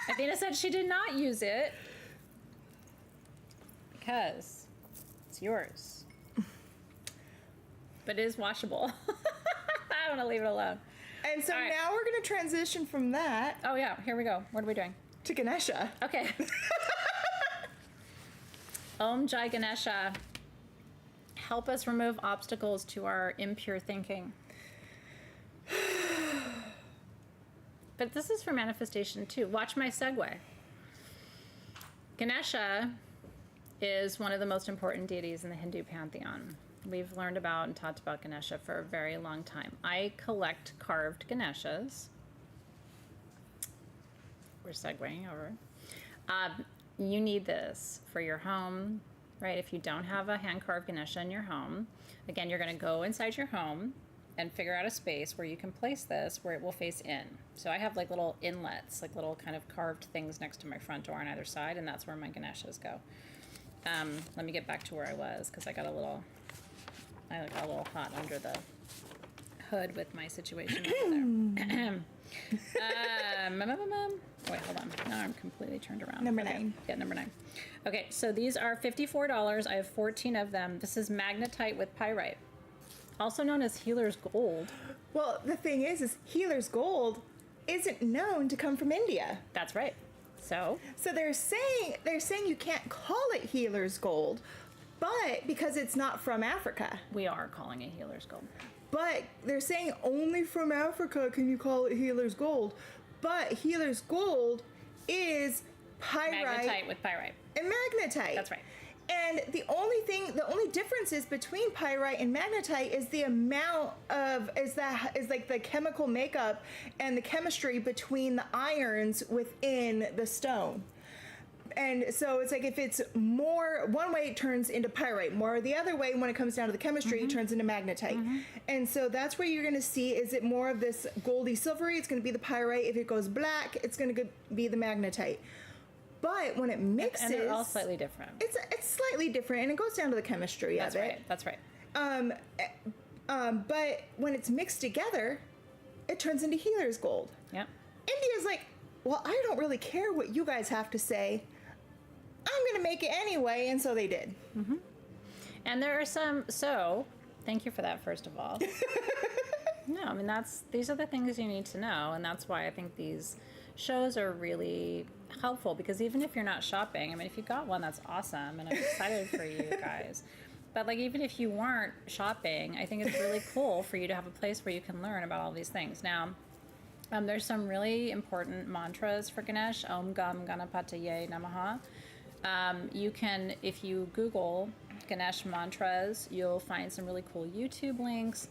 Athena said she did not use it because it's yours. But it is washable. I want to leave it alone. And so All right. now we're going to transition from that Oh yeah, here we go. What are we doing? to Ganesha. Okay. Om Jai Ganesha. Help us remove obstacles to our impure thinking. But this is for manifestation too. Watch my segue. Ganesha is one of the most important deities in the Hindu pantheon. We've learned about and talked about Ganesha for a very long time. I collect carved Ganeshas. We're segueing over. You need this for your home, right? If you don't have a hand-carved Ganesha in your home, again, you're going to go inside your home and figure out a space where you can place this where it will face in. So I have like little inlets, like little kind of carved things next to my front door on either side, and that's where my Ganeshas go. Let me get back to where I was because I got a little hot under the hood with my situation over there. Wait, hold on. Now I'm completely turned around. Number 9. Yeah, number 9. Okay, so these are $54. I have 14 of them. This is magnetite with pyrite, also known as healer's gold. Well, the thing is healer's gold isn't known to come from India. That's right. So they're saying you can't call it healer's gold, but because it's not from Africa. we are calling it healer's gold. But they're saying only from Africa can you call it healer's gold. But healer's gold is pyrite Magnetite with pyrite. and magnetite. That's right. And the only difference is between pyrite and magnetite is the amount of is like the chemical makeup and the chemistry between the irons within the stone. And so it's like if it's more one way, it turns into pyrite. More the other way, when it comes down to the chemistry, it turns into magnetite. And so that's where you're going to see, is it more of this goldy silvery? It's going to be the pyrite. If it goes black, it's going to be the magnetite. But when it mixes, And they're all slightly different. it's slightly different, and it goes down to the chemistry That's of right. it. That's right. But when it's mixed together, it turns into healer's gold. Yep. India's like, well, I don't really care what you guys have to say. I'm going to make it anyway, and so they did. And there are some, so thank you for that, first of all. No, I mean, these are the things you need to know, and that's why I think these shows are really helpful, because even if you're not shopping, I mean, if you got one, that's awesome, and I'm excited for you guys. But like, even if you weren't shopping, I think it's really cool for you to have a place where you can learn about all these things. Now, there's some really important mantras for Ganesh. Om Gam Ganapataye Namaha. You can, if you Google Ganesh mantras, you'll find some really cool YouTube links.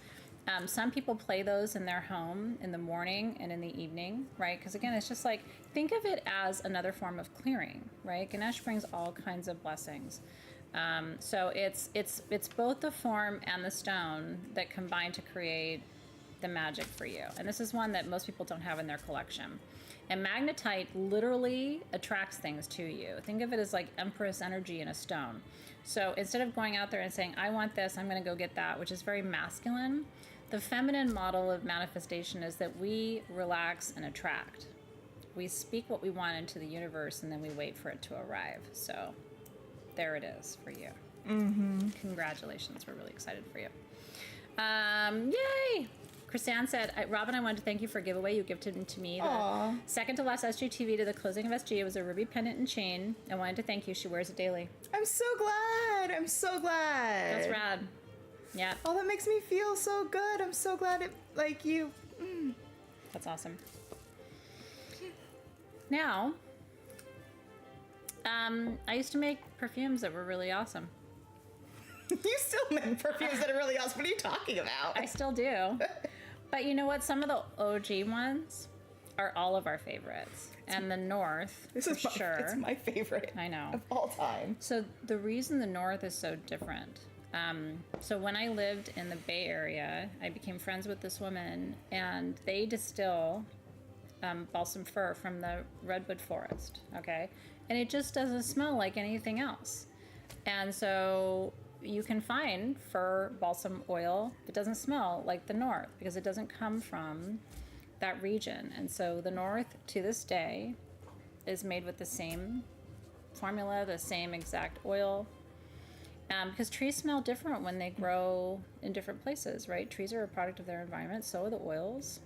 Some people play those in their home in the morning and in the evening, right? Because again, it's just like, think of it as another form of clearing, right? Ganesh brings all kinds of blessings. So it's both the form and the stone that combine to create the magic for you. And this is one that most people don't have in their collection. And magnetite literally attracts things to you. Think of it as like Empress energy in a stone. So instead of going out there and saying, I want this, I'm going to go get that, which is very masculine, the feminine model of manifestation is that we relax and attract. We speak what we want into the universe, and then we wait for it to arrive. So there it is for you. Congratulations. We're really excited for you. Yay! Chrisanne said, Robin, I wanted to thank you for a giveaway you gifted to me. The second to last SGTV to the closing of SG. It was a ruby pendant and chain. I wanted to thank you. She wears it daily. I'm so glad. I'm so glad. That's rad. Yeah. Oh, that makes me feel so good. I'm so glad it, like you. That's awesome. Now, I used to make perfumes that were really awesome. You still make perfumes that are really awesome. What are you talking about? I still do. But you know what? Some of the OG ones are all of our favorites. And the North, This for is my, sure. It's my favorite. I know. Of all time. So the reason the North is so different. So when I lived in the Bay Area, I became friends with this woman, and they distill balsam fir from the redwood forest, okay? And it just doesn't smell like anything else. And so you can find fir balsam oil that doesn't smell like the North because it doesn't come from that region. And so the North, to this day, is made with the same formula, the same exact oil. Because trees smell different when they grow in different places, right? Trees are a product of their environment, so are the oils.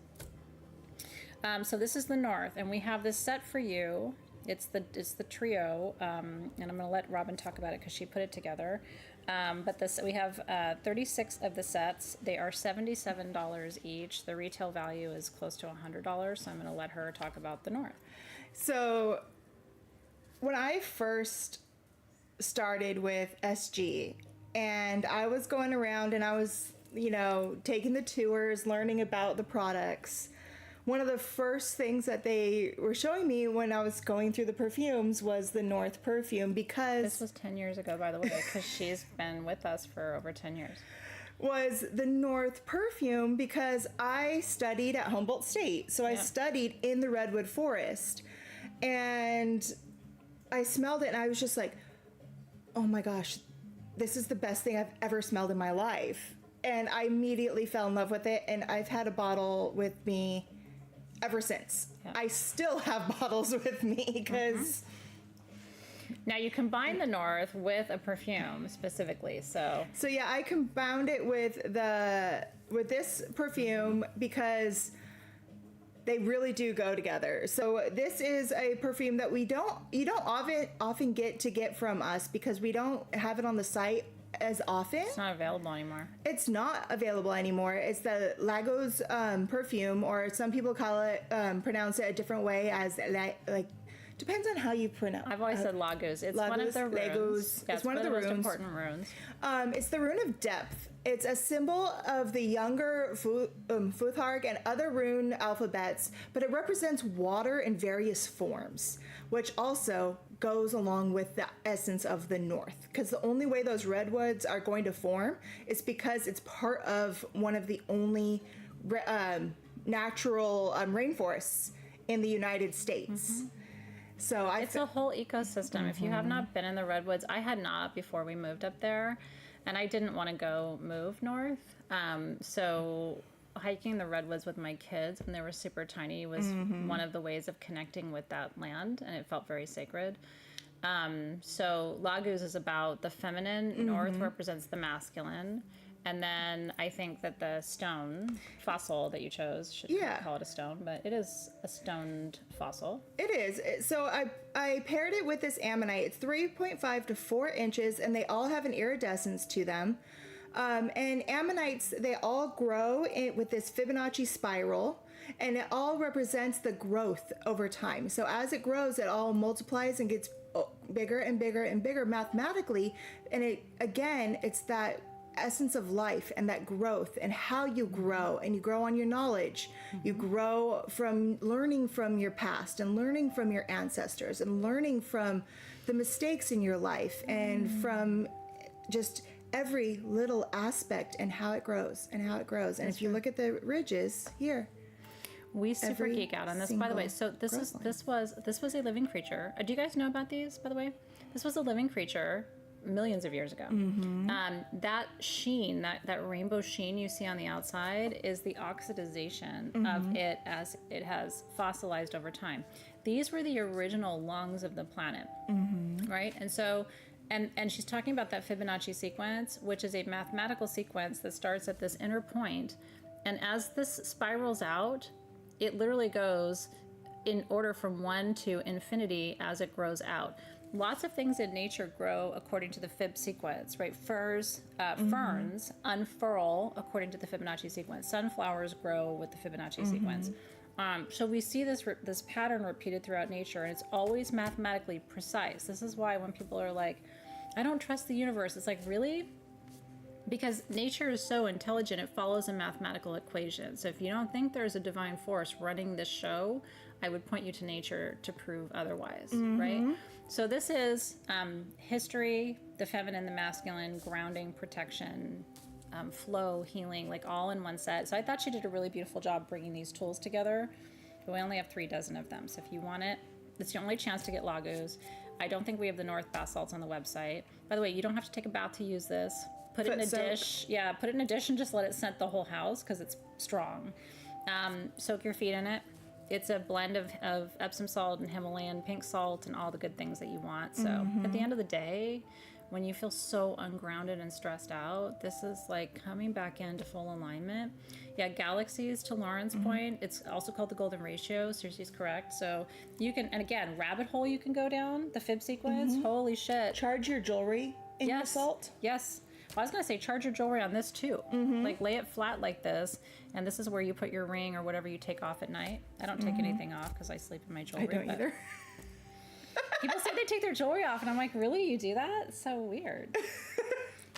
So this is the North, and we have this set for you. It's the trio, and I'm going to let Robin talk about it because she put it together. But we have 36 of the sets. They are $77 each. The retail value is close to $100, so I'm going to let her talk about the North. So when I first started with SG, and I was going around and I was, taking the tours, learning about the products, one of the first things that they were showing me when I was going through the perfumes was the North perfume, because this was 10 years ago, by the way, because she's been with us for over 10 years. Was the North perfume because I studied at Humboldt State. So I studied in the redwood forest, and I smelled it and I was just like, oh my gosh, this is the best thing I've ever smelled in my life. And I immediately fell in love with it, and I've had a bottle with me ever since. Yeah. I still have bottles with me because... Now you combine the North with a perfume specifically, so yeah, I combined it with this perfume because they really do go together. So this is a perfume that you don't often get from us because we don't have it on the site as often. It's not available anymore. It's not available anymore. It's the Lagos perfume, or some people pronounce it a different way, as like depends on how you pronounce. I've always said Lagos. It's one of the runes. Lagos. Yeah, it's one of the most runes. important runes. It's the rune of depth. It's a symbol of the younger Futhark and other rune alphabets, but it represents water in various forms, which also goes along with the essence of the North. Because the only way those redwoods are going to form is because it's part of one of the only natural rainforests in the United States. Mm-hmm. So it's a whole ecosystem. Mm-hmm. If you have not been in the redwoods, I had not before we moved up there, and I didn't want to move north. So hiking the redwoods with my kids when they were super tiny was one of the ways of connecting with that land, and it felt very sacred. So Lagos is about the feminine, North represents the masculine. And then I think that the stone fossil that you chose, shouldn't call it a stone, but it is a stoned fossil. It is. So I paired it with this ammonite. It's 3.5 to 4 inches, and they all have an iridescence to them. And ammonites, they all grow with this Fibonacci spiral, and it all represents the growth over time. So as it grows, it all multiplies and gets bigger and bigger and bigger mathematically. And it's that essence of life and that growth and how you grow, and you grow on your knowledge. You grow from learning from your past and learning from your ancestors and learning from the mistakes in your life and from just every little aspect and how it grows and how it grows. And if you look at the ridges here, we super geek out on this, by the way. So this was a living creature. Do you guys know about these, by the way? This was a living creature millions of years ago. That sheen, that rainbow sheen you see on the outside is the oxidization of it as it has fossilized over time. These were the original lungs of the planet, right? And so, and she's talking about that Fibonacci sequence, which is a mathematical sequence that starts at this inner point, and as this spirals out, it literally goes in order from 1 to infinity as it grows out. Lots of things in nature grow according to the Fib sequence, right? Ferns unfurl according to the Fibonacci sequence. Sunflowers grow with the Fibonacci sequence. So we see this pattern repeated throughout nature, and it's always mathematically precise. This is why when people are like, I don't trust the universe, it's like, really? Because nature is so intelligent, it follows a mathematical equation. So if you don't think there's a divine force running this show, I would point you to nature to prove otherwise, right? So this is history, the feminine, the masculine, grounding, protection, flow, healing, like all in one set. So I thought she did a really beautiful job bringing these tools together, but we only have 3 dozen of them. So if you want it, it's your only chance to get Lagos. I don't think we have the North bath salts on the website. By the way, you don't have to take a bath to use this. Put it in a dish. Yeah, put it in a dish and just let it scent the whole house because it's strong. Soak your feet in it. It's a blend of Epsom salt and Himalayan pink salt and all the good things that you want. So at the end of the day, when you feel so ungrounded and stressed out, this is like coming back into full alignment. Yeah, galaxies, to Lauren's point, it's also called the golden ratio. Circe's correct. So you can, and again, rabbit hole you can go down, the fib sequence. Holy shit. Charge your jewelry in your salt. Yes. Well, I was going to say charge your jewelry on this too. Like lay it flat like this. And this is where you put your ring or whatever you take off at night. I don't take anything off because I sleep in my jewelry. I don't either. People say they take their jewelry off, and I'm like, really? You do that? It's so weird.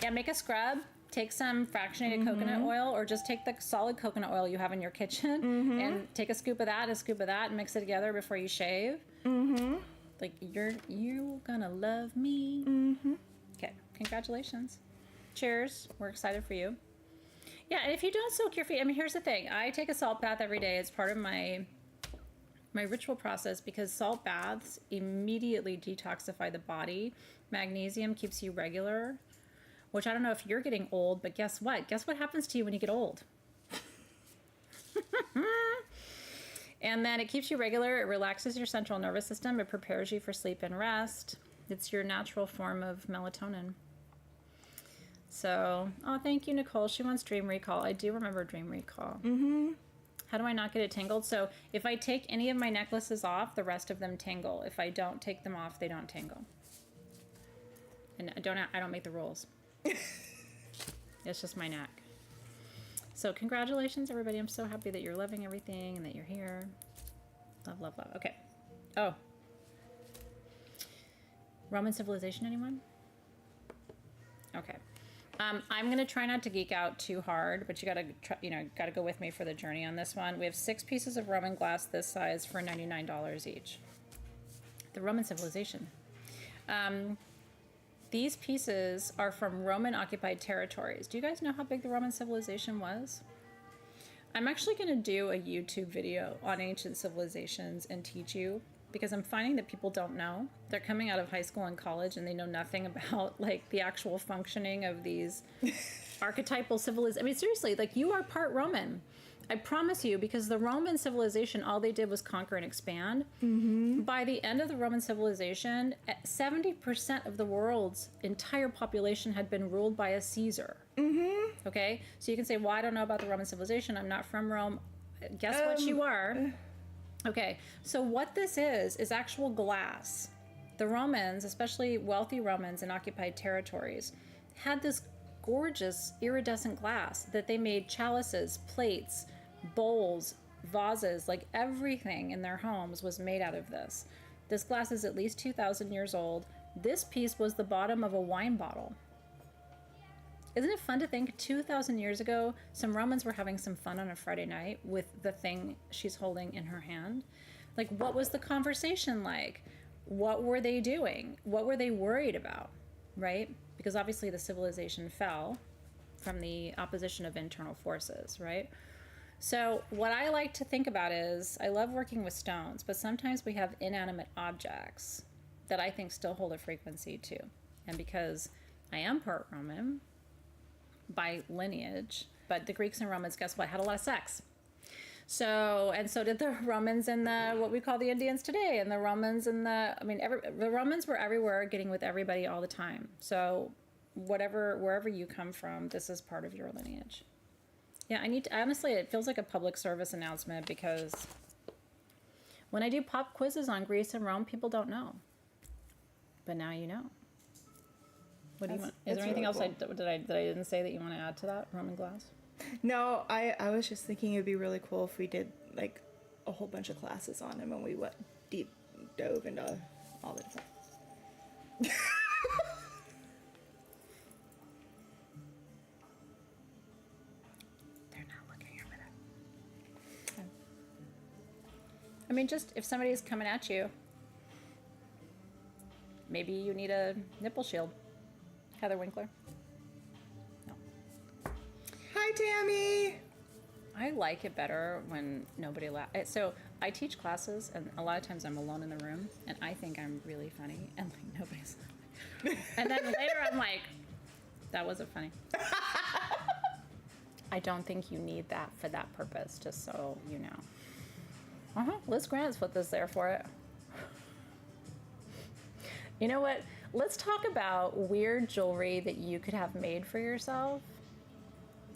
Yeah, make a scrub. Take some fractionated coconut oil, or just take the solid coconut oil you have in your kitchen, and take a scoop of that, and mix it together before you shave. Like, you're gonna love me. Okay, congratulations. Cheers. We're excited for you. Yeah, and if you don't soak your feet, I mean, here's the thing. I take a salt bath every day. It's part of my ritual process because salt baths immediately detoxify the body. Magnesium keeps you regular, which I don't know if you're getting old, but guess what? Guess what happens to you when you get old? And then it keeps you regular. It relaxes your central nervous system. It prepares you for sleep and rest. It's your natural form of melatonin. So, oh, thank you, Nicole. She wants Dream Recall. I do remember Dream Recall. How do I not get it tangled? So if I take any of my necklaces off, the rest of them tangle. If I don't take them off, they don't tangle. And I don't make the rules. It's just my knack. So congratulations, everybody. I'm so happy that you're loving everything and that you're here. Love, love, love. Okay. Oh. Roman civilization, anyone? Okay. I'm gonna try not to geek out too hard, but you gotta go with me for the journey on this one. We have 6 pieces of Roman glass this size for $99 each. The Roman civilization. These pieces are from Roman occupied territories. Do you guys know how big the Roman civilization was? I'm actually gonna do a YouTube video on ancient civilizations and teach you, because I'm finding that people don't know. They're coming out of high school and college and they know nothing about like the actual functioning of these archetypal civilizations. I mean, seriously, like you are part Roman. I promise you, because the Roman civilization, all they did was conquer and expand. By the end of the Roman civilization, 70% of the world's entire population had been ruled by a Caesar. Okay? So you can say, well, I don't know about the Roman civilization. I'm not from Rome. Guess what you are? Okay, so what this is actual glass. The Romans, especially wealthy Romans in occupied territories, had this gorgeous iridescent glass that they made chalices, plates, bowls, vases, like everything in their homes was made out of this. This glass is at least 2,000 years old. This piece was the bottom of a wine bottle. Isn't it fun to think 2,000 years ago, some Romans were having some fun on a Friday night with the thing she's holding in her hand? Like, what was the conversation like? What were they doing? What were they worried about, right? Because obviously the civilization fell from the opposition of internal forces, right? So what I like to think about is, I love working with stones, but sometimes we have inanimate objects that I think still hold a frequency too. And because I am part Roman, by lineage, but the Greeks and Romans, guess what, had a lot of sex. So did the Romans and what we call the Indians today, and the Romans and the Romans were everywhere, getting with everybody all the time. So wherever you come from, this is part of your lineage. Yeah, honestly, it feels like a public service announcement, because when I do pop quizzes on Greece and Rome, people don't know. But now you know. What do you want? Is there anything else that I didn't say that you want to add to that, Roman glass? No, I was just thinking it'd be really cool if we did like a whole bunch of classes on him and we deep dove into all that stuff. They're not looking over there. Okay. I mean, just if somebody's coming at you, maybe you need a nipple shield. Heather Winkler. No. Hi, Tammy. I like it better when nobody laughs. So I teach classes, and a lot of times I'm alone in the room, and I think I'm really funny, and like nobody's. And then later I'm like, that wasn't funny. I don't think you need that for that purpose, just so you know. Liz Grant's put this there for it. You know what? Let's talk about weird jewelry that you could have made for yourself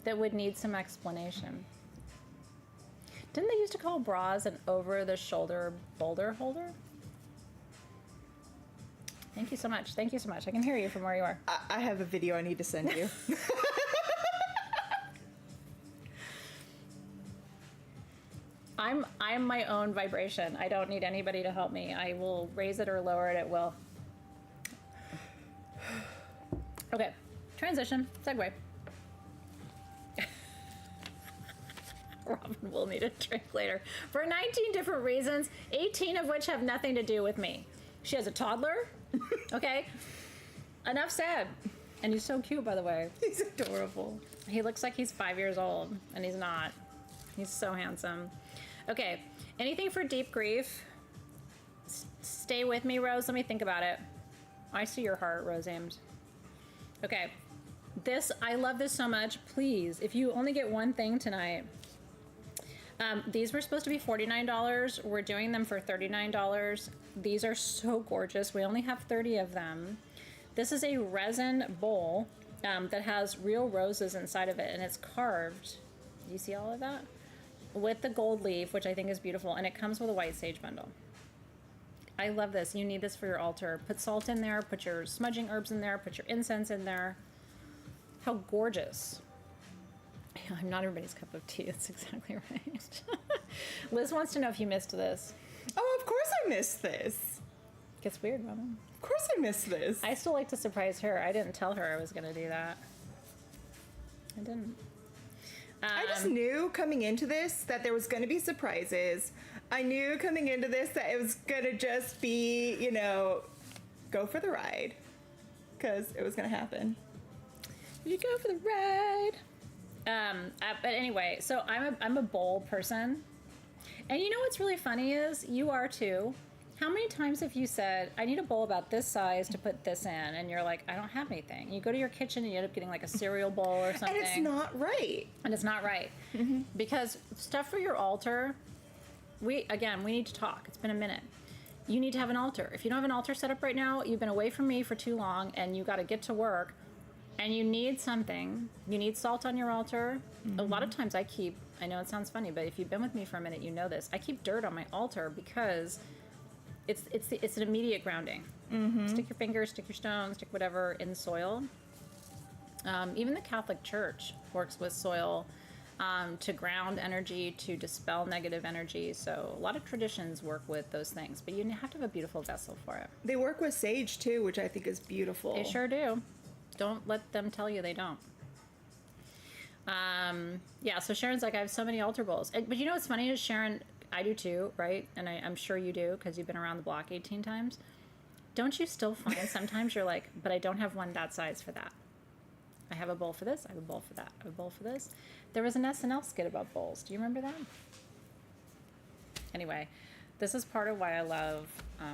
that would need some explanation. Didn't they used to call bras an over-the-shoulder boulder holder? Thank you so much. Thank you so much. I can hear you from where you are. I have a video I need to send you. I'm my own vibration. I don't need anybody to help me. I will raise it or lower it at will. Okay, transition, segue. Robin will need a drink later. For 19 different reasons, 18 of which have nothing to do with me. She has a toddler, okay? Enough said. And he's so cute, by the way. He's adorable. He looks like he's 5 years old, and he's not. He's so handsome. Okay, anything for deep grief? Stay with me, Rose. Let me think about it. I see your heart, Rose Ames. Okay, I love this so much. Please, if you only get one thing tonight, these were supposed to be $49. We're doing them for $39. These are so gorgeous. We only have 30 of them. This is a resin bowl that has real roses inside of it, and it's carved. Do you see all of that? With the gold leaf, which I think is beautiful, and it comes with a white sage bundle. I love this. You need this for your altar. Put salt in there, put your smudging herbs in there, put your incense in there. How gorgeous. I'm not everybody's cup of tea. That's exactly right. Liz wants to know if you missed this. Oh, of course I missed this. Gets weird, Robin. Of course I missed this. I still like to surprise her. I didn't tell her I was going to do that. I didn't. I just knew coming into this that there was going to be surprises. I knew coming into this that it was going to just be, go for the ride. Because it was going to happen. You go for the ride. But anyway, so I'm a bowl person. And you know what's really funny is, you are too. How many times have you said, I need a bowl about this size to put this in? And you're like, I don't have anything. You go to your kitchen and you end up getting like a cereal bowl or something. And it's not right. And it's not right. Mm-hmm. Because stuff for your altar, we need to talk. It's been a minute. You need to have an altar. If you don't have an altar set up right now, you've been away from me for too long and you got to get to work and you need something. You need salt on your altar. Mm-hmm. A lot of times I know it sounds funny, but if you've been with me for a minute, you know this. I keep dirt on my altar because it's an immediate grounding. Mm-hmm. Stick your fingers, stick your stones, stick whatever in soil. Even the Catholic Church works with soil to ground energy, to dispel negative energy. So a lot of traditions work with those things, but you have to have a beautiful vessel for it. They work with sage too, which I think is beautiful. They sure do. Don't let them tell you they don't. So Sharon's like, I have so many altar bowls. But you know what's funny is, Sharon, I do too, right? And I'm sure you do, because you've been around the block 18 times. Don't you still find sometimes you're like, but I don't have one that size for that. I have a bowl for this, I have a bowl for that, I have a bowl for this. There was an SNL skit about bowls. Do you remember that? Anyway, this is part of why I love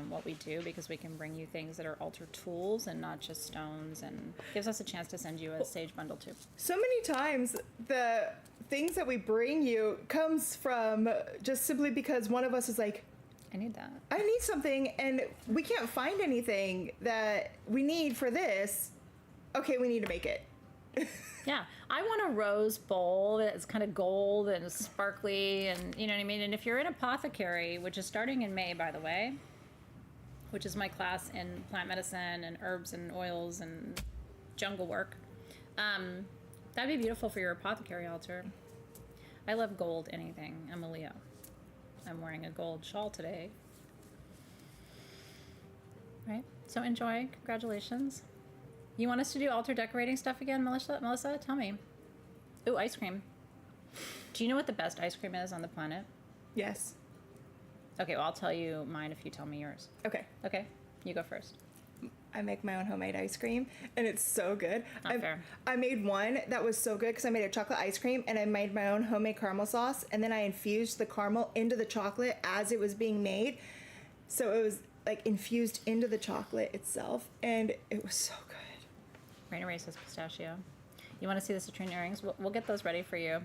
what we do, because we can bring you things that are altar tools and not just stones, and gives us a chance to send you a sage bundle too. So many times the things that we bring you comes from just simply because one of us is like, I need that. I need something and we can't find anything that we need for this. Okay, we need to make it. Yeah, I want a rose bowl that's kind of gold and sparkly, and you know what I mean? And if you're in apothecary, which is starting in May, by the way, which is my class in plant medicine and herbs and oils and jungle work, that'd be beautiful for your apothecary altar. I love gold anything. I'm a Leo. I'm wearing a gold shawl today. Right? So enjoy. Congratulations. You want us to do altar decorating stuff again, Melissa? Tell me. Ooh, ice cream. Do you know what the best ice cream is on the planet? Yes. Okay, well, I'll tell you mine if you tell me yours. Okay. Okay, you go first. I make my own homemade ice cream, and it's so good. Not fair. I made one that was so good because I made a chocolate ice cream, and I made my own homemade caramel sauce, and then I infused the caramel into the chocolate as it was being made. So it was like infused into the chocolate itself, and it was so good. Raina Ray says pistachio. You want to see the citrine earrings? We'll get those ready for you.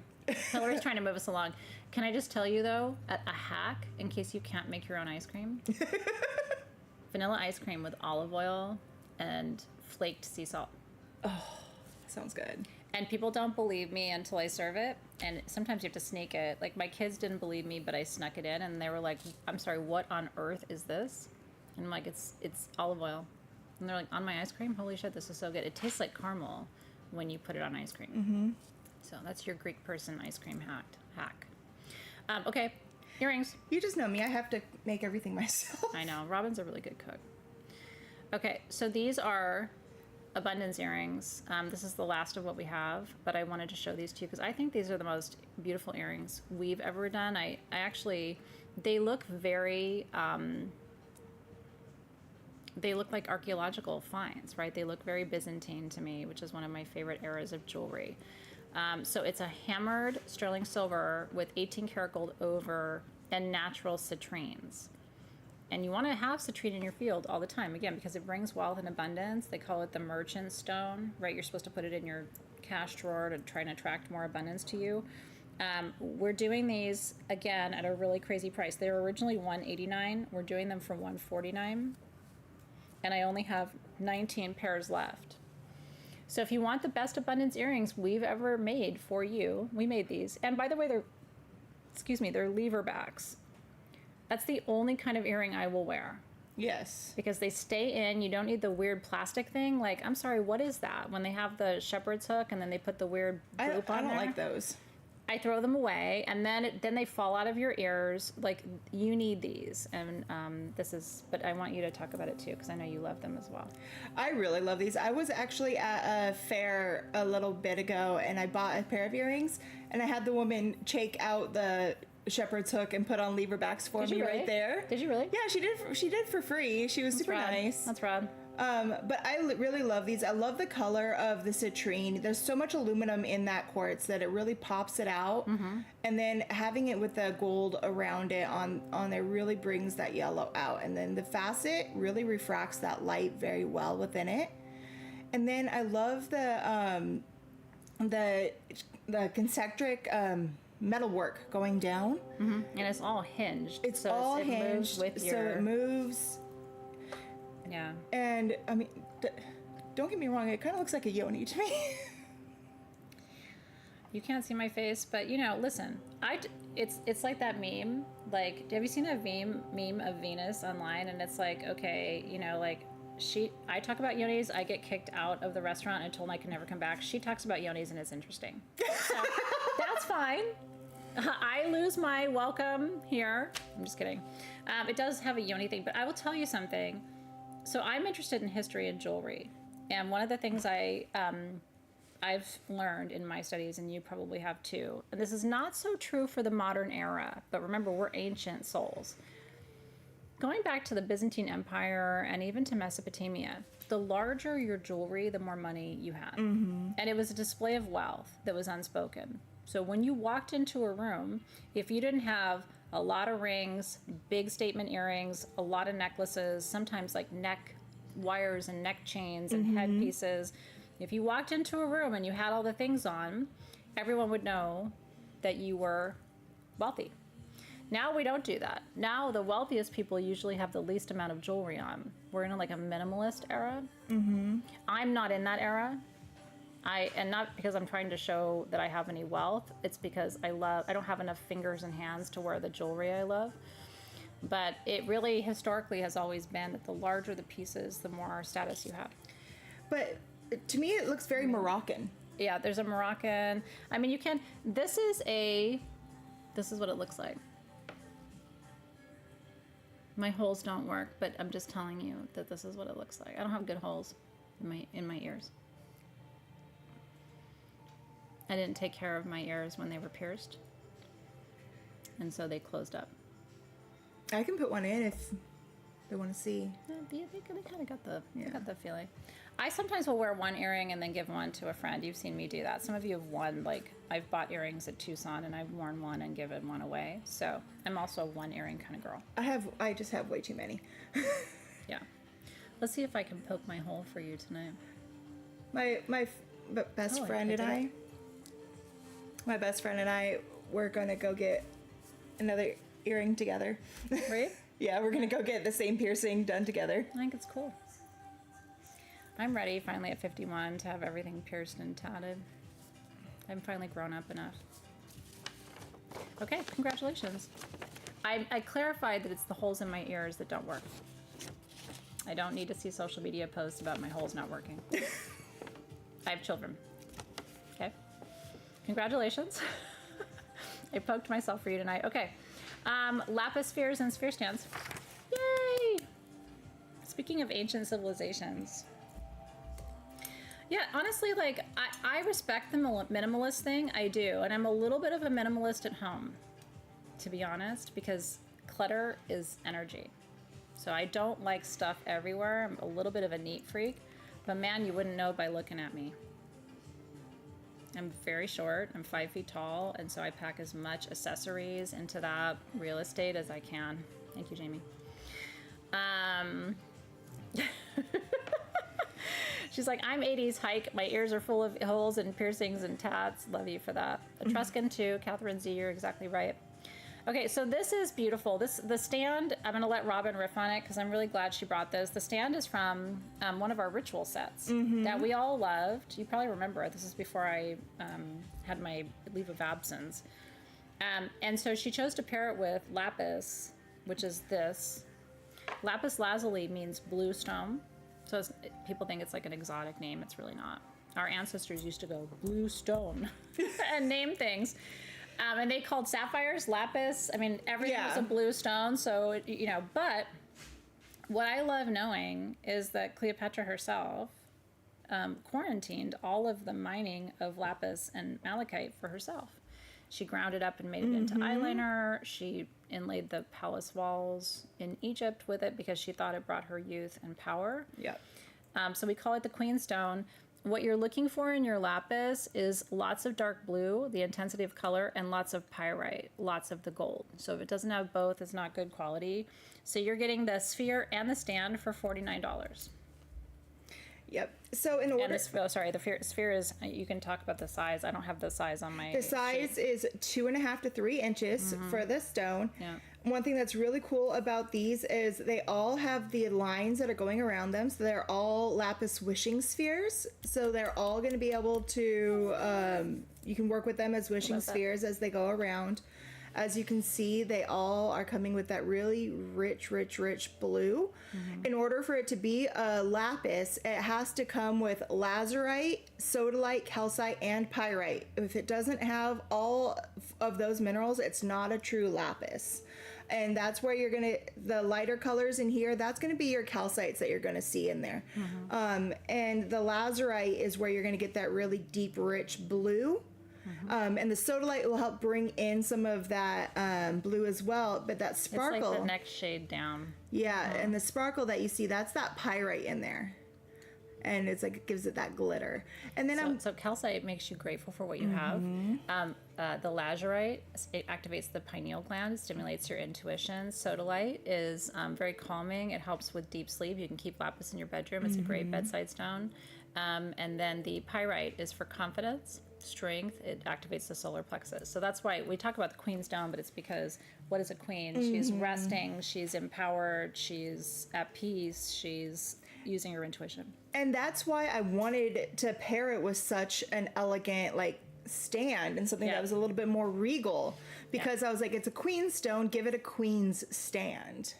Hillary's trying to move us along. Can I just tell you, though, a hack in case you can't make your own ice cream? Vanilla ice cream with olive oil and flaked sea salt. Oh, sounds good. And people don't believe me until I serve it. And sometimes you have to sneak it. Like, my kids didn't believe me, but I snuck it in. And they were like, I'm sorry, what on earth is this? And I'm like, it's olive oil. And they're like, on my ice cream? Holy shit, this is so good. It tastes like caramel when you put it on ice cream. Mm-hmm. So that's your Greek person ice cream hack. Okay, earrings. You just know me. I have to make everything myself. I know. Robin's a really good cook. Okay, so these are abundance earrings. This is the last of what we have, but I wanted to show these to you because I think these are the most beautiful earrings we've ever done. I actually, they look very, they look like archaeological finds, right? They look very Byzantine to me, which is one of my favorite eras of jewelry. So it's a hammered sterling silver with 18 karat gold over and natural citrines. And you want to have citrine in your field all the time, again, because it brings wealth and abundance. They call it the merchant stone, right? You're supposed to put it in your cash drawer to try and attract more abundance to you. We're doing these, again, at a really crazy price. They were originally $189. We're doing them for $149. And I only have 19 pairs left. So if you want the best abundance earrings we've ever made for you, we made these. And by the way, they're lever backs. That's the only kind of earring I will wear. Yes. Because they stay in. You don't need the weird plastic thing. Like, I'm sorry, what is that? When they have the shepherd's hook and then they put the weird loop on I don't there. like those. I throw them away, and then they fall out of your ears. Like, you need these, and but I want you to talk about it too, because I know you love them as well. I really love these. I was actually at a fair a little bit ago, and I bought a pair of earrings, and I had the woman take out the shepherd's hook and put on lever backs for me right there. Did you really? Yeah, she did. She did for free. She was super nice. That's rad. But I really love these. I love the color of the citrine. There's so much aluminum in that quartz that it really pops it out. Mm-hmm. And then having it with the gold around it on there really brings that yellow out. And then the facet really refracts that light very well within it. And then I love the concentric metalwork going down. Mm-hmm. And it's all hinged. It's all hinged, moves with so it moves. Yeah. And I mean, don't get me wrong, it kind of looks like a yoni to me. You can't see my face, but listen, it's like that meme. Like, have you seen that meme of Venus online? And it's like, okay, I talk about yonis, I get kicked out of the restaurant and told I can never come back. She talks about yonis and it's interesting. So that's fine. I lose my welcome here. I'm just kidding. It does have a yoni thing, but I will tell you something. So I'm interested in history and jewelry, and one of the things I've learned in my studies, and you probably have too, and this is not so true for the modern era, but remember, we're ancient souls. Going back to the Byzantine Empire and even to Mesopotamia, the larger your jewelry, the more money you had. Mm-hmm. And it was a display of wealth that was unspoken. So when you walked into a room, if you didn't have a lot of rings, big statement earrings, a lot of necklaces, sometimes like neck wires and neck chains and headpieces. If you walked into a room and you had all the things on, everyone would know that you were wealthy. Now we don't do that. Now the wealthiest people usually have the least amount of jewelry on. We're in a minimalist era. Mm-hmm. I'm not in that era. And not because I'm trying to show that I have any wealth. It's because I don't have enough fingers and hands to wear the jewelry I love. But it really historically has always been that the larger the pieces, the more status you have. But to me, it looks very Moroccan. Yeah, there's a Moroccan. I mean, this is what it looks like. My holes don't work, but I'm just telling you that this is what it looks like. I don't have good holes in my ears. I didn't take care of my ears when they were pierced, and so they closed up. I can put one in if They want to see. They kind of got the feeling. I sometimes will wear one earring and then give one to a friend. You've seen me do that. Some of you have won, like, I've bought earrings at Tucson and I've worn one and given one away. So I'm also a one earring kind of girl. I just have way too many. Yeah. Let's see if I can poke my hole for you tonight. My best friend and I, we're gonna go get another earring together. Right? Yeah, we're gonna go get the same piercing done together. I think it's cool. I'm ready finally at 51 to have everything pierced and tatted. I'm finally grown up enough. Okay, congratulations. I clarified that it's the holes in my ears that don't work. I don't need to see social media posts about my holes not working. I have children. Okay. Congratulations. I poked myself for you tonight. Okay. Lapis spheres and sphere stands. Yay! Speaking of ancient civilizations. Yeah, honestly, like, I respect the minimalist thing. I do. And I'm a little bit of a minimalist at home, to be honest, because clutter is energy. So I don't like stuff everywhere. I'm a little bit of a neat freak. But man, you wouldn't know by looking at me. I'm very short. I'm 5 feet tall. And so I pack as much accessories into that real estate as I can. Thank you, Jamie. She's like, I'm 80s hike. My ears are full of holes and piercings and tats. Love you for that. Etruscan too. Catherine Z, you're exactly right. Okay, so this is beautiful. The stand, I'm going to let Robin riff on it because I'm really glad she brought this. The stand is from one of our ritual sets that we all loved. You probably remember it. This is before I had my leave of absence. And so she chose to pair it with lapis, which is this. Lapis lazuli means blue stone. So people think it's like an exotic name. It's really not. Our ancestors used to go blue stone and name things. And they called sapphires lapis. I mean, everything was a blue stone. So, you know, but what I love knowing is that Cleopatra herself quarantined all of the mining of lapis and malachite for herself. She ground it up and made it into eyeliner. She inlaid the palace walls in Egypt with it because she thought it brought her youth and power. Yep. So we call it the Queen Stone. What you're looking for in your lapis is lots of dark blue, the intensity of color, and lots of pyrite, lots of the gold. So if it doesn't have both, it's not good quality. So you're getting the sphere and the stand for $49. Yep. So in order... And the sphere is, you can talk about the size. I don't have the size on my... The size is 2.5 to 3 inches for this stone. Yeah. One thing that's really cool about these is they all have the lines that are going around them. So they're all lapis wishing spheres. So they're all going to be able to... you can work with them as wishing spheres as they go around. As you can see, they all are coming with that really rich blue. In order for it to be a lapis, it has to come with lazurite, sodalite, calcite, and pyrite. If it doesn't have all of those minerals, it's not a true lapis. And that's where you're going to, the lighter colors in here, that's going to be your calcites that you're going to see in there. And the lazurite is where you're going to get that really deep, rich blue. And the sodalite will help bring in some of that blue as well, but that sparkle... It's like the next shade down. Yeah, and the sparkle that you see, that's that pyrite in there. And it's like, it gives it that glitter. And then so calcite makes you grateful for what you have. The lazurite, it activates the pineal gland, stimulates your intuition. Sodalite is very calming. It helps with deep sleep. You can keep lapis in your bedroom. It's a great bedside stone. And then the pyrite is for confidence, strength. It activates the solar plexus. So that's why we talk about the queen stone, but it's because what is a queen? She's resting, she's empowered, she's at peace, she's using her intuition. And that's why I wanted to pair it with such an elegant, like, stand and something that was a little bit more regal, because I was like, it's a queen stone, give it a queen's stand.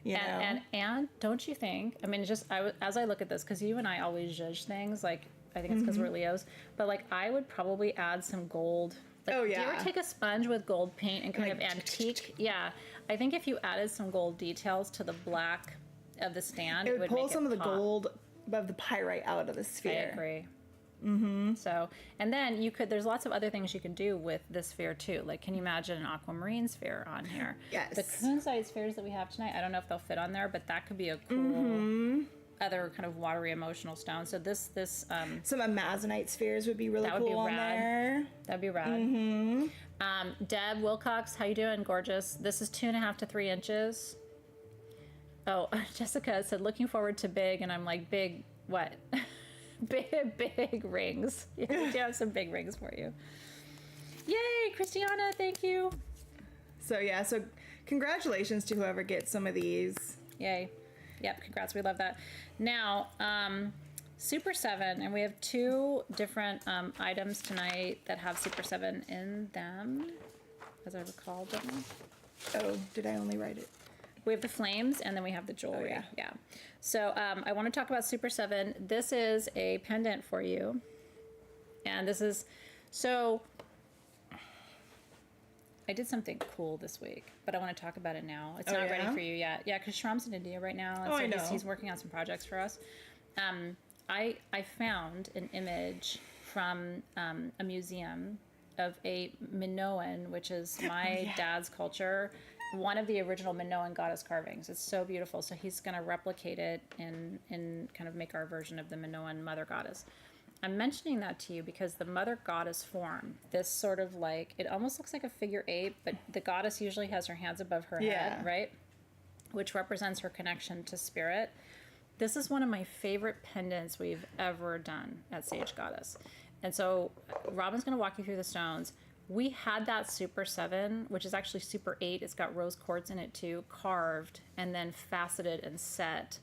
You know? And don't you think, I mean, as I look at this, because you and I always judge things, like, I think it's because we're Leos, but like, I would probably add some gold. Like, do you ever take a sponge with gold paint and kind of antique? Yeah. I think if you added some gold details to the black of the stand, it would pull make some it of the gold of the pyrite out of the sphere. I agree. So, and then there's lots of other things you can do with this sphere too. Like, can you imagine an aquamarine sphere on here? Yes. The kunzite spheres that we have tonight, I don't know if they'll fit on there, but that could be a cool other kind of watery emotional stone. So some amazonite spheres would be really that would cool be on rad. there. That'd be rad. Deb Wilcox, how you doing? Gorgeous. This is 2.5 to 3 inches. Oh, Jessica said, looking forward to big, and I'm like, big what? big rings. Yeah, we do have some big rings for you. Yay, Christiana, thank you. So yeah, so congratulations to whoever gets some of these. Yay. Yep, congrats, we love that. Now, Super 7, and we have 2 different items tonight that have Super 7 in them, as I recall, don't we? Oh, did I only write it? We have the flames, and then we have the jewelry. Oh, yeah. So I want to talk about Super 7. This is a pendant for you. And this is, so I did something cool this week, but I want to talk about it now. It's not ready for you yet. Yeah, because Shram's in India right now. And so I know. He's working on some projects for us. I found an image from a museum of a Minoan, which is my dad's culture. One of the original Minoan goddess carvings. It's so beautiful. So he's going to replicate it and kind of make our version of the Minoan mother goddess. I'm mentioning that to you because the mother goddess form, this sort of like, it almost looks like a figure 8, but the goddess usually has her hands above her head, right? Which represents her connection to spirit. This is one of my favorite pendants we've ever done at Sage Goddess. And so Robin's going to walk you through the stones. We had that Super 7, which is actually Super 8. It's got rose quartz in it too, carved and then faceted and set.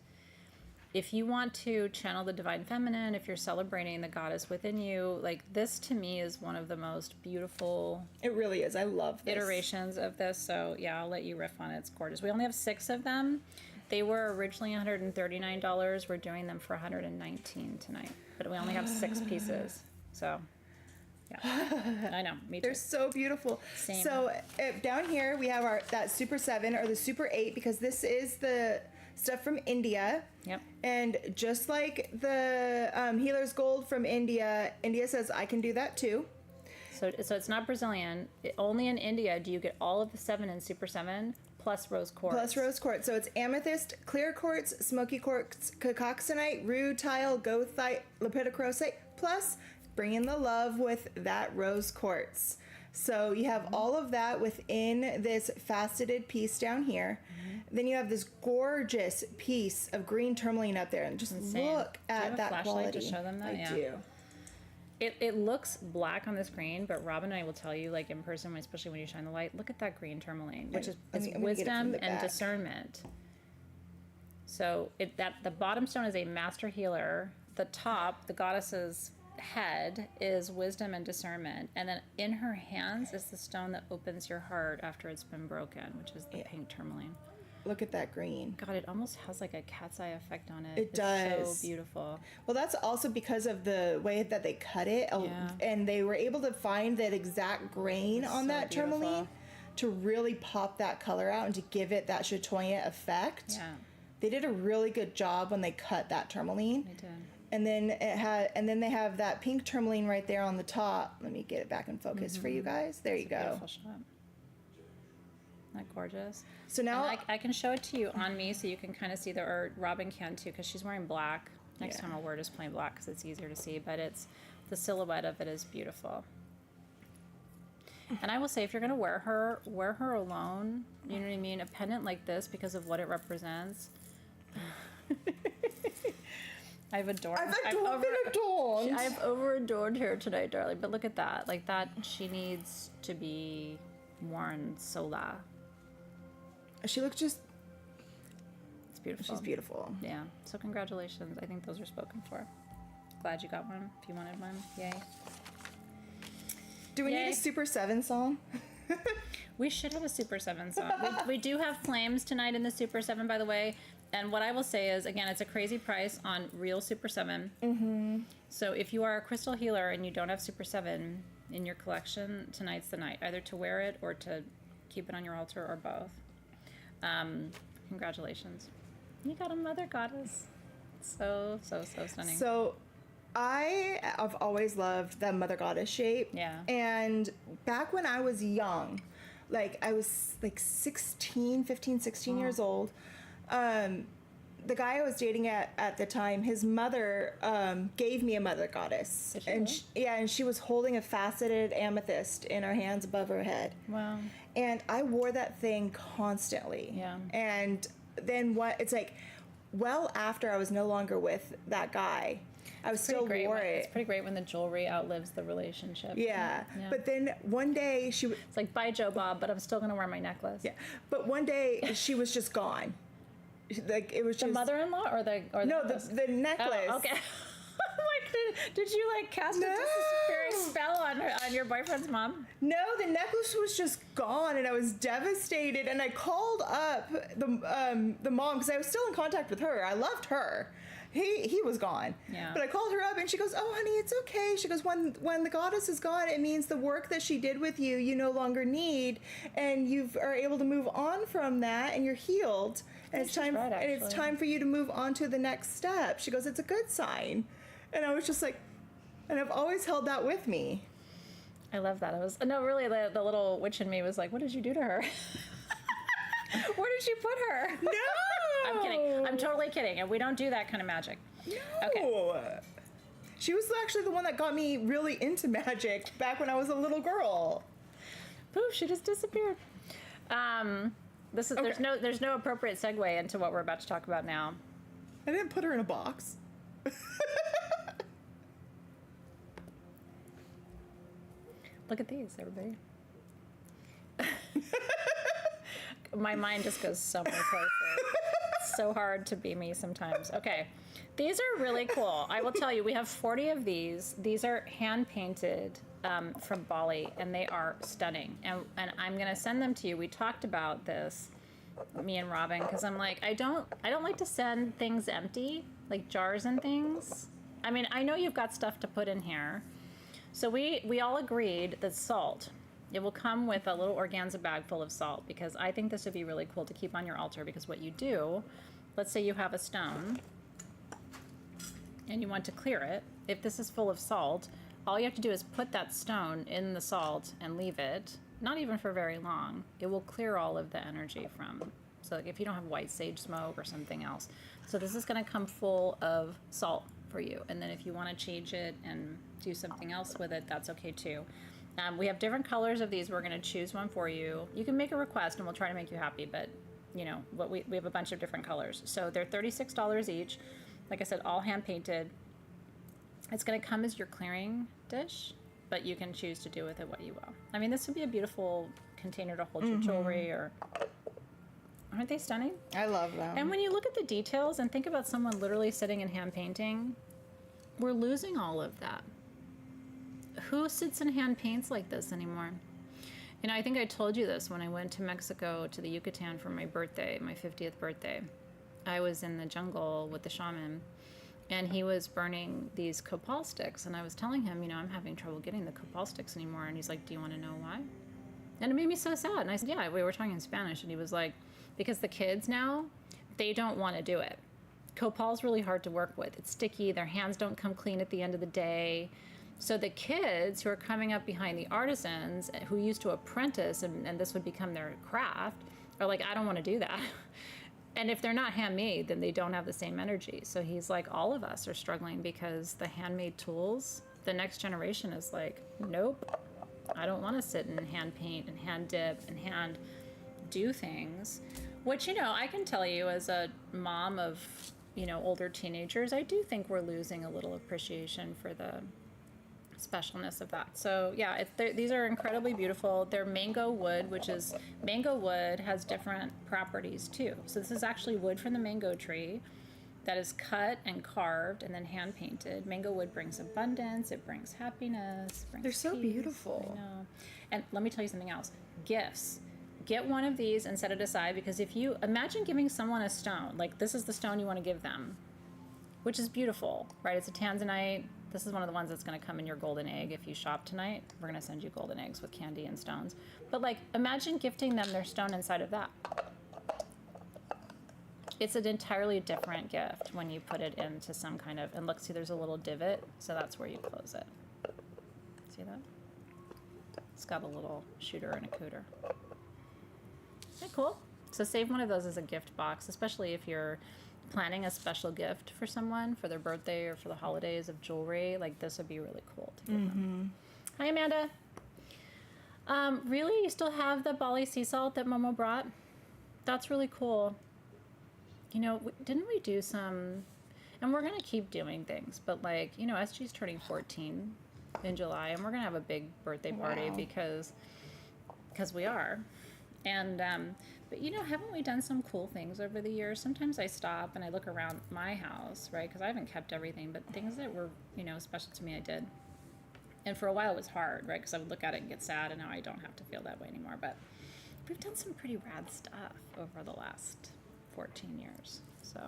If you want to channel the divine feminine, if you're celebrating the goddess within you, like this to me is one of the most beautiful. It really is. I love this. Iterations of this. So yeah, I'll let you riff on it. It's gorgeous. We only have 6 of them. They were originally $139. We're doing them for $119 tonight, but we only have 6 pieces. So yeah, I know. Me too. They're so beautiful. Same. So down here we have that Super 7 or the Super 8 because this is the stuff from India. Yep. And just like the Healer's Gold from India, India says I can do that too. So it's not Brazilian. Only in India do you get all of the 7 in Super 7 plus rose quartz. Plus rose quartz. So it's amethyst, clear quartz, smoky quartz, cacoxenite, rutile, goethite, lepidocrosite, plus bring in the love with that rose quartz. So you have all of that within this faceted piece down here. Then you have this gorgeous piece of green tourmaline up there, and just look at that quality. To show them that? I do. It looks black on the screen, but Robin and I will tell you, like in person, especially when you shine the light, look at that green tourmaline, which is wisdom and discernment. So the bottom stone is a master healer. The top, the goddess's head, is wisdom and discernment, and then in her hands is the stone that opens your heart after it's been broken, which is the pink tourmaline. Look at that green. God, it almost has like a cat's eye effect on it. It does. So beautiful. Well, that's also because of the way that they cut it, and they were able to find that exact grain on that tourmaline to really pop that color out and to give it that chatoyant effect. Yeah. They did a really good job when they cut that tourmaline. They did. And then they have that pink tourmaline right there on the top. Let me get it back in focus for you guys. There you go. Beautiful shot. Isn't that gorgeous? So now I can show it to you on me so you can kind of see or Robin can too, because she's wearing black. Next time I'll wear just plain black because it's easier to see, but the silhouette of it is beautiful. And I will say, if you're going to wear her alone, you know what I mean? A pendant like this, because of what it represents. I've been adored her tonight, darling. But look at that. Like that, she needs to be worn sola. She looks just... It's beautiful. She's beautiful. Yeah. So congratulations. I think those are spoken for. Glad you got one. If you wanted one, yay. Do we need a Super 7 song? We should have a Super 7 song. We do have flames tonight in the Super 7, by the way. And what I will say is, again, it's a crazy price on real Super 7. Mm-hmm. So if you are a crystal healer and you don't have Super 7 in your collection, tonight's the night. Either to wear it or to keep it on your altar or both. Congratulations. You got a mother goddess. So stunning. So I've always loved the Mother Goddess shape. Yeah. And back when I was young, like I was like 16, 15, 16 years old, the guy I was dating at the time, his mother gave me a Mother Goddess. Did she And really? and she was holding a faceted amethyst in her hands above her head. Wow. And I wore that thing constantly. Yeah. And then it's like, well, after I was no longer with that guy, I was still wore it. It's pretty great when the jewelry outlives the relationship. Yeah. Yeah. But then one day It's like, bye, Joe Bob, but I'm still going to wear my necklace. yeah. But one day she was just gone. Like it was The just mother-in-law or the no, necklace? the necklace. Oh, okay. Like, did you like cast a No. disappearing spell on your boyfriend's mom? No, the necklace was just gone, and I was devastated. And I called up the mom because I was still in contact with her. I loved her. He was gone. Yeah. But I called her up, and she goes, "Oh, honey, it's okay." She goes, "When the goddess is gone, it means the work that she did with you, you no longer need, and you are able to move on from that, and you're healed. And it's she's time. right, and it's actually. time for you to move on to the next step." She goes, "It's a good sign." And I was just like, and I've always held that with me. I love that. No, really, the little witch in me was like, what did you do to her? Where did you put her? No, I'm kidding. I'm totally kidding. And we don't do that kind of magic. No. Okay. She was actually the one that got me really into magic back when I was a little girl. Poof, she just disappeared. This is Okay. there's no appropriate segue into what we're about to talk about now. I didn't put her in a box. Look at these, everybody. My mind just goes somewhere places. It's so hard to be me sometimes. Okay. These are really cool. I will tell you, we have 40 of these. These are hand painted from Bali, and they are stunning. And I'm going to send them to you. We talked about this, me and Robin, because I'm like, I don't like to send things empty, like jars and things. I mean, I know you've got stuff to put in here. So we all agreed that salt, it will come with a little organza bag full of salt, because I think this would be really cool to keep on your altar, because what you do, let's say you have a stone and you want to clear it. If this is full of salt, all you have to do is put that stone in the salt and leave it, not even for very long. It will clear all of the energy from, so like if you don't have white sage smoke or something else. So this is going to come full of salt for you. And then if you want to change it and do something else with it, that's okay too. We have different colors of these. We're going to choose one for you. You can make a request and we'll try to make you happy, but you know, we have a bunch of different colors. So they're $36 each. Like I said, all hand painted. It's going to come as your clearing dish, but you can choose to do with it what you will. I mean, this would be a beautiful container to hold your jewelry, or aren't they stunning? I love them. And when you look at the details and think about someone literally sitting and hand painting, we're losing all of that. Who sits and hand paints like this anymore? You know, I think I told you this when I went to Mexico, to the Yucatan for my birthday, my 50th birthday. I was in the jungle with the shaman, and he was burning these copal sticks, and I was telling him, you know, I'm having trouble getting the copal sticks anymore, and he's like, do you want to know why? And it made me so sad. And I said, yeah, we were talking in Spanish, and he was like, because the kids now, they don't want to do it. Copal's really hard to work with. It's sticky. Their hands don't come clean at the end of the day. So the kids who are coming up behind the artisans who used to apprentice, and this would become their craft, are like, I don't want to do that. And if they're not handmade, then they don't have the same energy. So he's like, all of us are struggling because the handmade tools, the next generation is like, nope, I don't want to sit and hand paint and hand dip and hand do things. Which, you know, I can tell you as a mom of, you know, older teenagers, I do think we're losing a little appreciation for the specialness of that. So yeah, these are incredibly beautiful. They're mango wood, which is, mango wood has different properties too. So this is actually wood from the mango tree that is cut and carved and then hand painted. Mango wood brings abundance, it brings happiness, brings They're so peace. beautiful. I know. And let me tell you something else. Gifts. Get one of these and set it aside, because if you imagine giving someone a stone, like this is the stone you want to give them, which is beautiful, right? It's a tanzanite. This is one of the ones that's going to come in your golden egg. If you shop tonight, we're going to send you golden eggs with candy and stones. But like, imagine gifting them their stone inside of that. it's an entirely different gift when you put it into some kind of, and look, see, there's a little divot, so that's where you close it. See that? It's got a little shooter and a cooter. Isn't that cool? So save one of those as a gift box, especially if you're planning a special gift for someone for their birthday or for the holidays of jewelry. Like, this would be really cool to give them. Hi, Amanda. Really? You still have the Bali sea salt that Momo brought? That's really cool. You know, didn't we do some, and we're going to keep doing things, but like, you know, SG's turning 14 in July, and we're going to have a big birthday party because we are. And, but you know, haven't we done some cool things over the years? Sometimes I stop and I look around my house, right? Because I haven't kept everything, but things that were, you know, special to me, I did. And for a while it was hard, right? Because I would look at it and get sad, and now I don't have to feel that way anymore. But we've done some pretty rad stuff over the last 14 years. So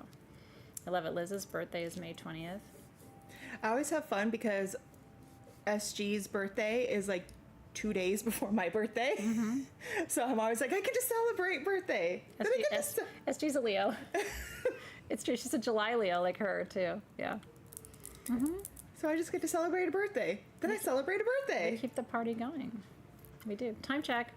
I love it. Liz's birthday is May 20th. I always have fun because SG's birthday is like 2 days before my birthday. So I'm always like, I can just celebrate birthday. SG's a Leo. It's true. She's a July Leo like her too. Yeah. So I just get to celebrate a birthday. Then I celebrate a birthday. We keep the party going. We do. Time check.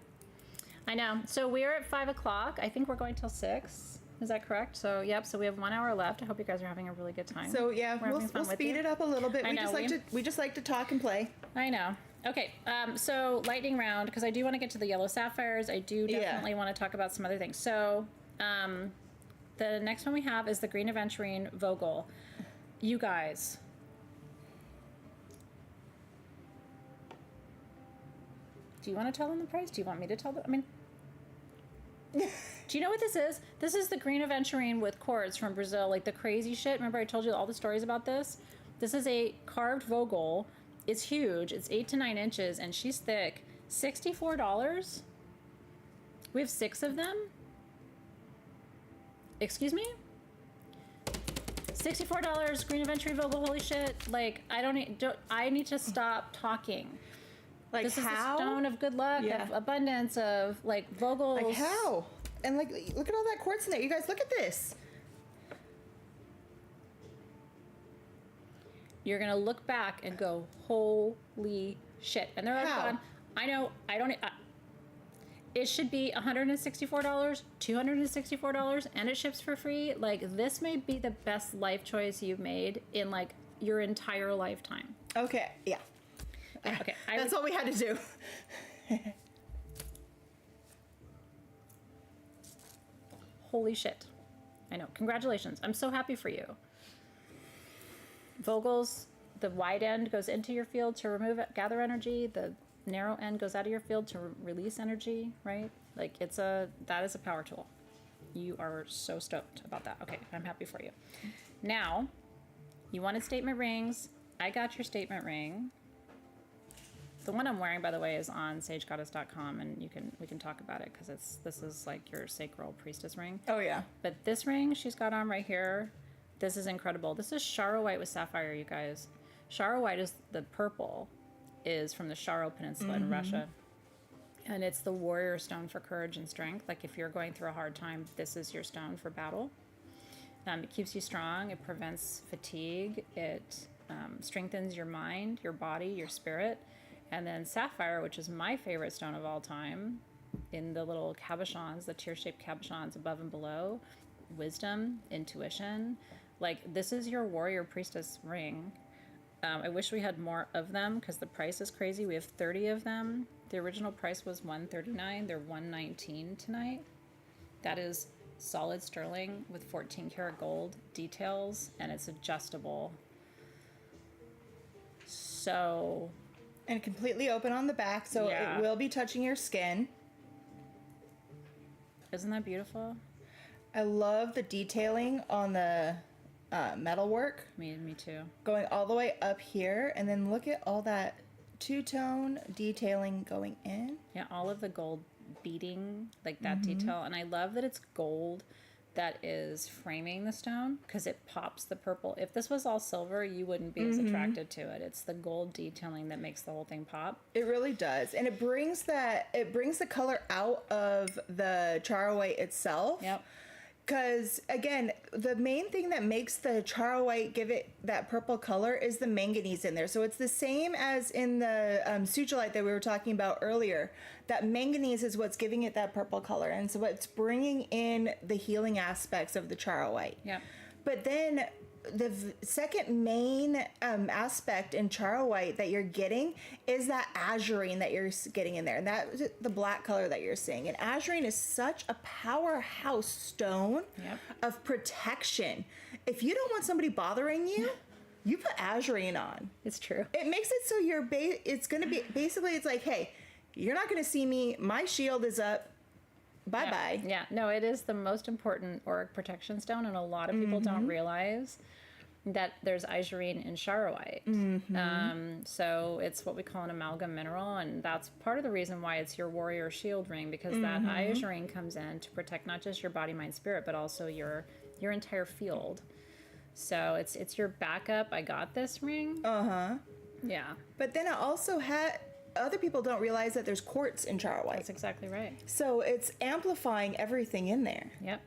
I know. So we are at 5 o'clock. I think we're going till 6. Is that correct? So, yep. So we have 1 hour left. I hope you guys are having a really good time. So yeah, we'll speed it up a little bit. We just like to talk and play. I know. Okay. So lightning round, because I do want to get to the yellow sapphires. I do definitely want to talk about some other things. So, the next one we have is the green aventurine Vogel. You guys. Do you want to tell them the price? Do you want me to tell them? I mean, do you know what this is? This is the green aventurine with cords from Brazil, like the crazy shit. Remember I told you all the stories about this? This is a carved Vogel. It's huge. It's 8 to 9 inches, and she's thick. $64? We have 6 of them? Excuse me? $64 green aventurine Vogel. Holy shit. Like, I need to stop talking. Like, this how? Is the stone of good luck, of abundance, of like Vogels. Like how? And like, look at all that quartz in there. You guys, look at this. You're gonna look back and go, holy shit! And they're like, gone. I know. I don't. It should be $164, $264, and it ships for free. Like, this may be the best life choice you've made in like your entire lifetime. Okay. Yeah. Okay, that's what we had to do. Holy shit. I know. Congratulations. I'm so happy for you. Vogels, the wide end goes into your field to gather energy. The narrow end goes out of your field to release energy, right? Like, that is a power tool. You are so stoked about that. Okay, I'm happy for you. Now, you wanted statement rings. I got your statement ring. The one I'm wearing, by the way, is on sagegoddess.com, and we can talk about it because this is like your sacral priestess ring. Oh yeah. But this ring she's got on right here, this is incredible. This is Sharo White with sapphire, you guys. Sharo White is the purple, is from the Sharo Peninsula in Russia, and it's the warrior stone for courage and strength. Like, if you're going through a hard time, this is your stone for battle. It keeps you strong. It prevents fatigue. It strengthens your mind, your body, your spirit. And then sapphire, which is my favorite stone of all time, in the little cabochons, the tear-shaped cabochons above and below, wisdom, intuition. Like, this is your warrior priestess ring. I wish we had more of them because the price is crazy. We have 30 of them. The original price was $139. They're $119 tonight. That is solid sterling with 14 karat gold details, and it's adjustable. So... And completely open on the back, so it will be touching your skin. Isn't that beautiful? I love the detailing on the metal work. Me too. Going all the way up here, and then look at all that two-tone detailing going in. Yeah, all of the gold beading, like that detail. And I love that it's gold that is framing the stone because it pops the purple. If this was all silver, you wouldn't be as attracted to it. It's the gold detailing that makes the whole thing pop. It really does. And it brings the color out of the Charo White itself. Yep. Because, again, the main thing that makes the charoite give it that purple color is the manganese in there. So it's the same as in the sutulite that we were talking about earlier. That manganese is what's giving it that purple color. And so it's bringing in the healing aspects of the charoite. Yeah. But then the second main aspect in charoite that you're getting is that azurine that you're getting in there, and that's the black color that you're seeing. And azurine is such a powerhouse stone of protection. If you don't want somebody bothering you, you put azurine on. It's true. It makes it so it's going to be basically, it's like, hey, you're not going to see me. My shield is up. Bye-bye. Yeah, no, it is the most important auric protection stone, and a lot of people don't realize that there's azurine in charoite. So it's what we call an amalgam mineral, and that's part of the reason why it's your warrior shield ring, because that azurine comes in to protect not just your body, mind, spirit, but also your entire field. So it's your backup, I got this ring. Yeah. But then I also had... Other people don't realize that there's quartz in charoite. That's exactly right. So it's amplifying everything in there. Yep.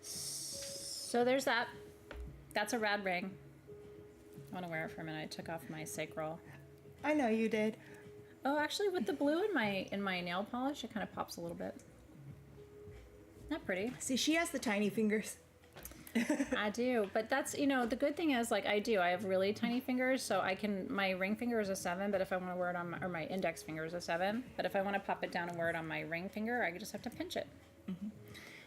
So there's that. That's a rad ring. I want to wear it for a minute. I took off my sacral. I know you did. Oh, actually, with the blue in my nail polish, it kind of pops a little bit. Not pretty. See, she has the tiny fingers. I do, but that's, the good thing is, like, I have really tiny fingers, so my ring finger is a 7, but if I want to wear it on my index finger is a 7, but if I want to pop it down and wear it on my ring finger, I just have to pinch it.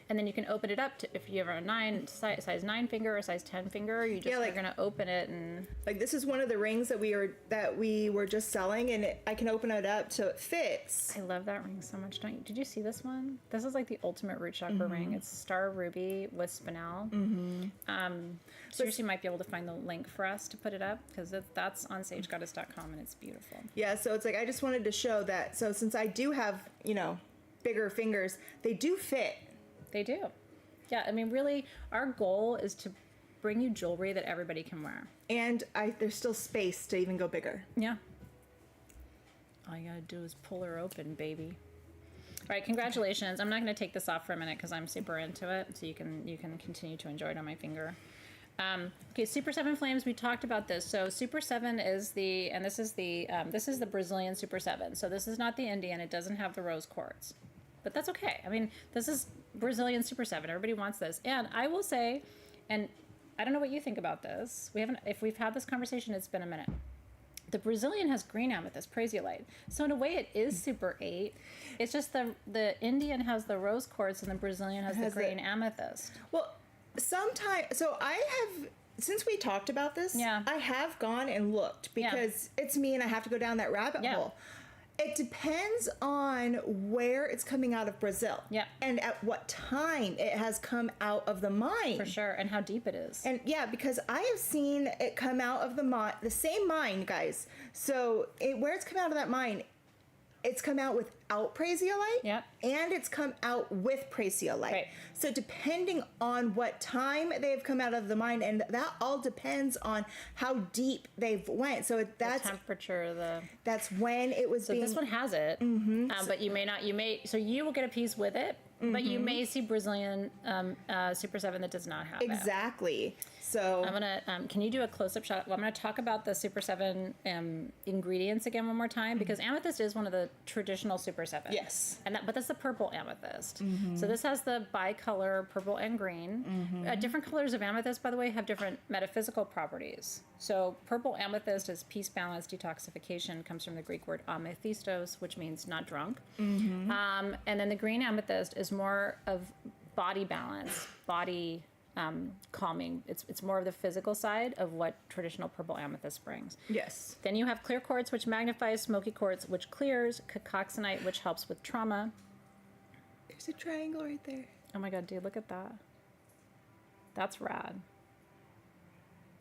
And then you can open it up to, if you have a size 9 finger or size 10 finger, you're going to open it and... Like, this is one of the rings that we were just selling, and I can open it up so it fits. I love that ring so much, don't you? Did you see this one? This is like the ultimate root chakra ring. It's star ruby with spinel. Seriously, you might be able to find the link for us to put it up, because that's on sagegoddess.com, and it's beautiful. Yeah, so it's like, I just wanted to show that. So since I do have, bigger fingers, they do fit. They do. Yeah, I mean, really, our goal is to bring you jewelry that everybody can wear. And there's still space to even go bigger. Yeah. All you gotta do is pull her open, baby. All right, congratulations. I'm not gonna take this off for a minute because I'm super into it, so you can continue to enjoy it on my finger. Okay, Super 7 Flames, we talked about this. So Super 7 is this is the Brazilian Super 7. So this is not the Indian, it doesn't have the rose quartz. But that's okay. I mean, this is Brazilian Super 7. Everybody wants this. And I will say, and I don't know what you think about this. If we've had this conversation, it's been a minute. The Brazilian has green amethyst, prasiolite. So in a way, it is Super 8. It's just the Indian has the rose quartz and the Brazilian has the green amethyst. Well, since we talked about this, I have gone and looked, because it's me and I have to go down that rabbit hole. It depends on where it's coming out of Brazil. Yeah. And at what time it has come out of the mine. For sure. And how deep it is. And because I have seen it come out of the same mine, guys. So where it's come out of that mine, it's come out without prasiolite. Yep. And it's come out with prasiolite. Right. So depending on what time they've come out of the mine, and that all depends on how deep they've went. So that's the temperature, that's when it was. So this one has it, but you may not. So you will get a piece with it, but you may see Brazilian Super 7 that does not have it. Exactly. So I'm gonna. Can you do a close-up shot? Well, I'm gonna talk about the Super 7 ingredients again one more time, because amethyst is one of the traditional Super 7. Yes. But that's the purple amethyst. So this has the bicolor purple and green. Different colors of amethyst, by the way, have different metaphysical properties. So purple amethyst is peace, balance, detoxification. Comes from the Greek word amethistos, which means not drunk. And then the green amethyst is more of body balance, body calming. It's more of the physical side of what traditional purple amethyst brings. Yes. Then you have clear quartz, which magnifies, smoky quartz, which clears, cacoxenite, which helps with trauma. There's a triangle right there. Oh my god, dude, look at that. That's rad.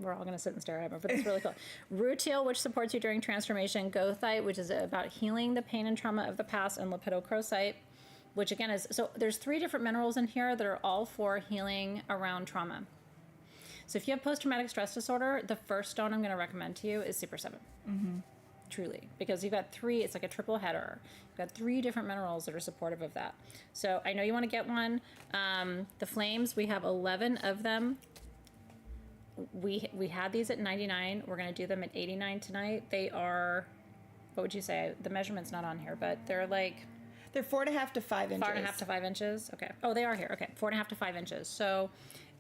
We're all going to sit and stare at it, but it's really cool. Rutile, which supports you during transformation. Goethite, which is about healing the pain and trauma of the past. And lepidocrosite, which again is, so there's 3 different minerals in here that are all for healing around trauma. So if you have post-traumatic stress disorder, the first stone I'm going to recommend to you is Super 7. truly, because you've got three, it's like a triple header. You've got three different minerals that are supportive of that. So I know you want to get one. The flames, we have 11 of them. We had these at 99. We're going to do them at 89 tonight. They are, what would you say? The measurement's not on here, but they're like... They're 4.5 to 5 inches. 4.5 to 5 inches. Okay. Oh, they are here. Okay. 4.5 to 5 inches. So,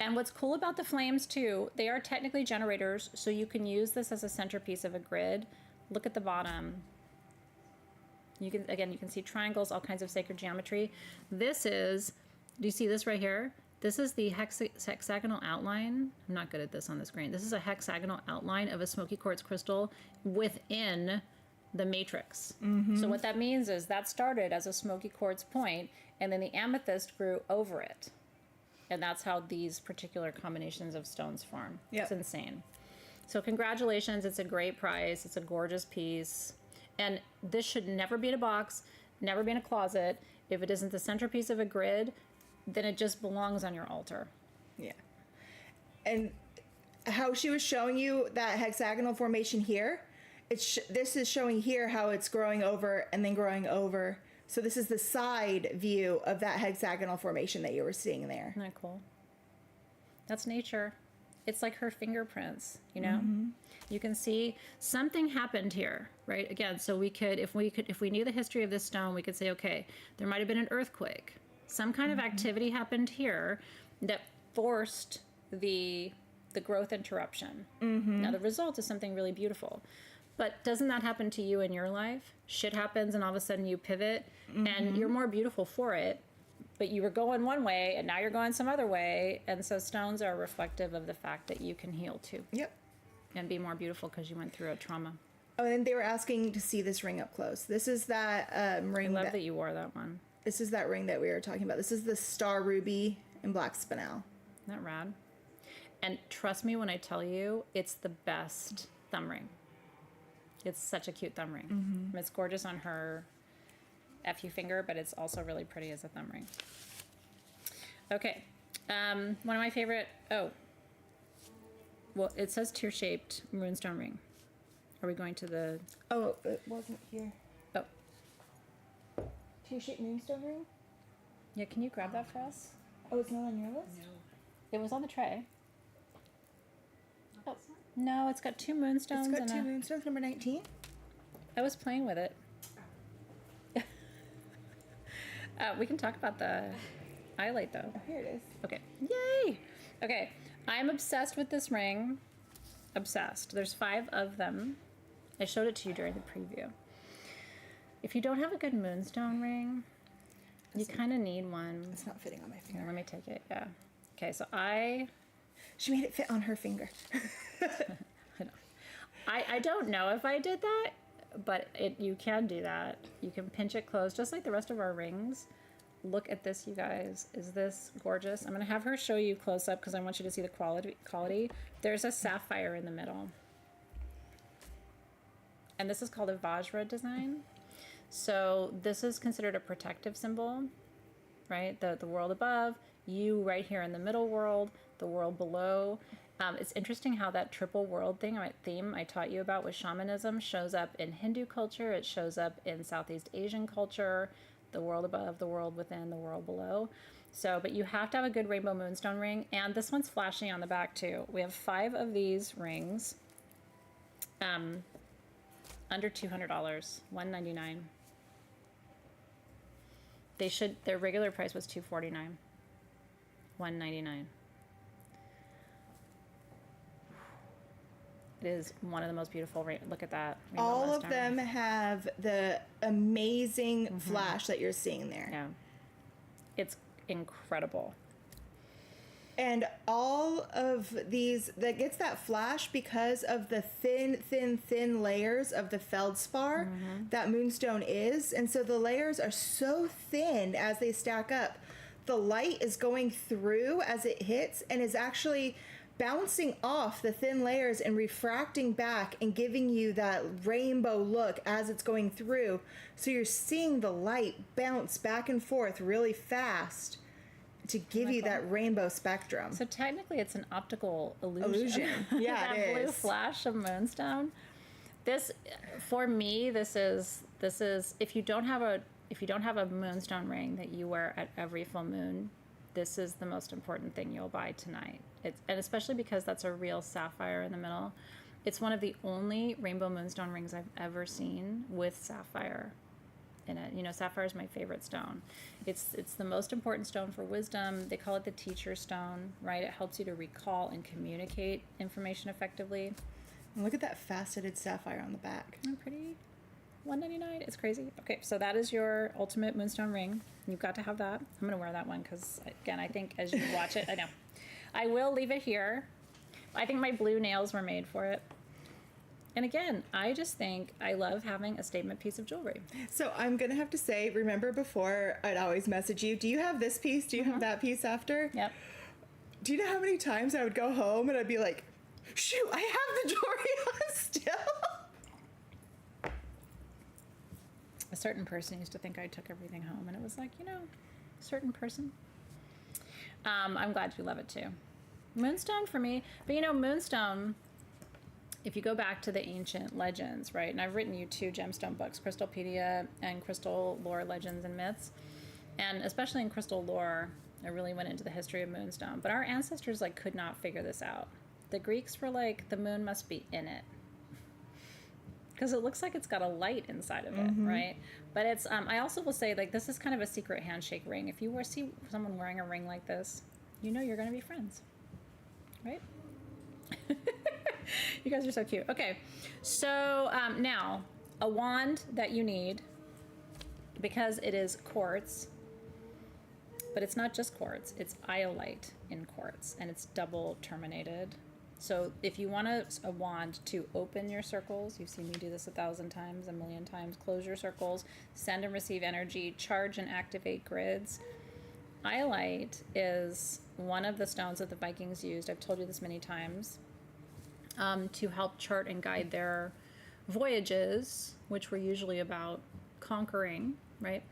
and what's cool about the flames too, they are technically generators. So you can use this as a centerpiece of a grid. Look at the bottom. You can, again, you can see triangles, all kinds of sacred geometry. This is, do you see this right here? This is the hexagonal outline. I'm not good at this on the screen. This is a hexagonal outline of a smoky quartz crystal within the matrix. So what that means is that started as a smoky quartz point, and then the amethyst grew over it. And that's how these particular combinations of stones form. Yep. It's insane. So congratulations, it's a great price. It's a gorgeous piece. And this should never be in a box, never be in a closet. If it isn't the centerpiece of a grid, then it just belongs on your altar. Yeah. And how she was showing you that hexagonal formation here, this is showing here how it's growing over and then growing over. So this is the side view of that hexagonal formation that you were seeing there. Isn't that cool? That's nature. It's like her fingerprints, you know? You can see something happened here, right? Again, so we could, if we knew the history of this stone, we could say, okay, there might have been an earthquake. Some kind of activity happened here that forced the growth interruption. Now the result is something really beautiful. But doesn't that happen to you in your life? Shit happens and all of a sudden you pivot and you're more beautiful for it, but you were going one way and now you're going some other way. And so stones are reflective of the fact that you can heal too. Yep. And be more beautiful because you went through a trauma. Oh, and they were asking to see this ring up close. This is that ring. I love that you wore that one. This is that ring that we were talking about. This is the star ruby in black spinel. Isn't that rad? And trust me when I tell you, it's the best thumb ring. It's such a cute thumb ring. It's gorgeous on her FU finger, but it's also really pretty as a thumb ring. Okay. One of my favorite, well, it says tear-shaped moonstone ring. Are we going to the... Oh, it wasn't here. Oh. Tear-shaped moonstone ring? Yeah, can you grab that for us? Oh, it's not on your list? It was on the tray. Oh, no, it's got two moonstones. It's got two moonstones, number 19. I was playing with it. We can talk about the highlight though. Oh, here it is. Okay. Yay! Okay. I'm obsessed with this ring. Obsessed. There's 5 of them. I showed it to you during the preview. If you don't have a good moonstone ring, you kind of need one. It's not fitting on my finger. Here, let me take it. Yeah. Okay, so She made it fit on her finger. I don't know if I did that, but you can do that. You can pinch it closed, just like the rest of our rings. Look at this, you guys. Is this gorgeous? I'm going to have her show you close up because I want you to see the quality. There's a sapphire in the middle. And this is called a Vajra design. So this is considered a protective symbol, right? The world above, you right here in the middle world, the world below. It's interesting how that triple world theme I taught you about with shamanism shows up in Hindu culture. It shows up in Southeast Asian culture, the world above, the world within, the world below. So, but you have to have a good rainbow moonstone ring. And this one's flashy on the back too. We have 5 of these rings, under $200, $199. Their regular price was $249, $199. It is one of the most beautiful. Look at that. All of them have the amazing flash that you're seeing there. Yeah. It's incredible. And all of these, that gets that flash because of the thin layers of the feldspar that moonstone is. And so the layers are so thin as they stack up. The light is going through as it hits and is actually bouncing off the thin layers and refracting back and giving you that rainbow look as it's going through. So you're seeing the light bounce back and forth really fast to give you that rainbow spectrum. So technically it's an optical illusion. Yeah, that it blue is. flash of moonstone. This, for me, this is if you don't have a moonstone ring that you wear at every full moon, this is the most important thing you'll buy tonight. And especially because that's a real sapphire in the middle. It's one of the only rainbow moonstone rings I've ever seen with sapphire in it. You know, sapphire is my favorite stone. It's the most important stone for wisdom. They call it the teacher stone, right? It helps you to recall and communicate information effectively. And look at that faceted sapphire on the back. Oh, pretty. $199. It's crazy. Okay, so that is your ultimate moonstone ring. You've got to have that. I'm going to wear that one because, again, I think as you watch it, I know. I will leave it here. I think my blue nails were made for it. And again, I just think I love having a statement piece of jewelry. So I'm going to have to say, remember before I'd always message you, do you have this piece? Do you have that piece after? Yep. Do you know how many times I would go home and I'd be like, shoot, I have the jewelry on still? A certain person used to think I took everything home, and it was like, a certain person. I'm glad you love it too. Moonstone for me, but moonstone, if you go back to the ancient legends, right? And I've written you 2 gemstone books, Crystalpedia and Crystal Lore Legends and Myths. And especially in Crystal Lore, I really went into the history of moonstone. But our ancestors could not figure this out. The Greeks were like, the moon must be in it. Because it looks like it's got a light inside of it, right? But it's, I also will say, this is kind of a secret handshake ring. If you see someone wearing a ring like this, you're going to be friends, right? You guys are so cute. Okay, so now, a wand that you need, because it is quartz, but it's not just quartz, it's iolite in quartz, and it's double terminated. So if you want a wand to open your circles, you've seen me do this 1,000 times, a million times, close your circles, send and receive energy, charge and activate grids. Iolite is one of the stones that the Vikings used, I've told you this many times, to help chart and guide their voyages, which were usually about conquering, right?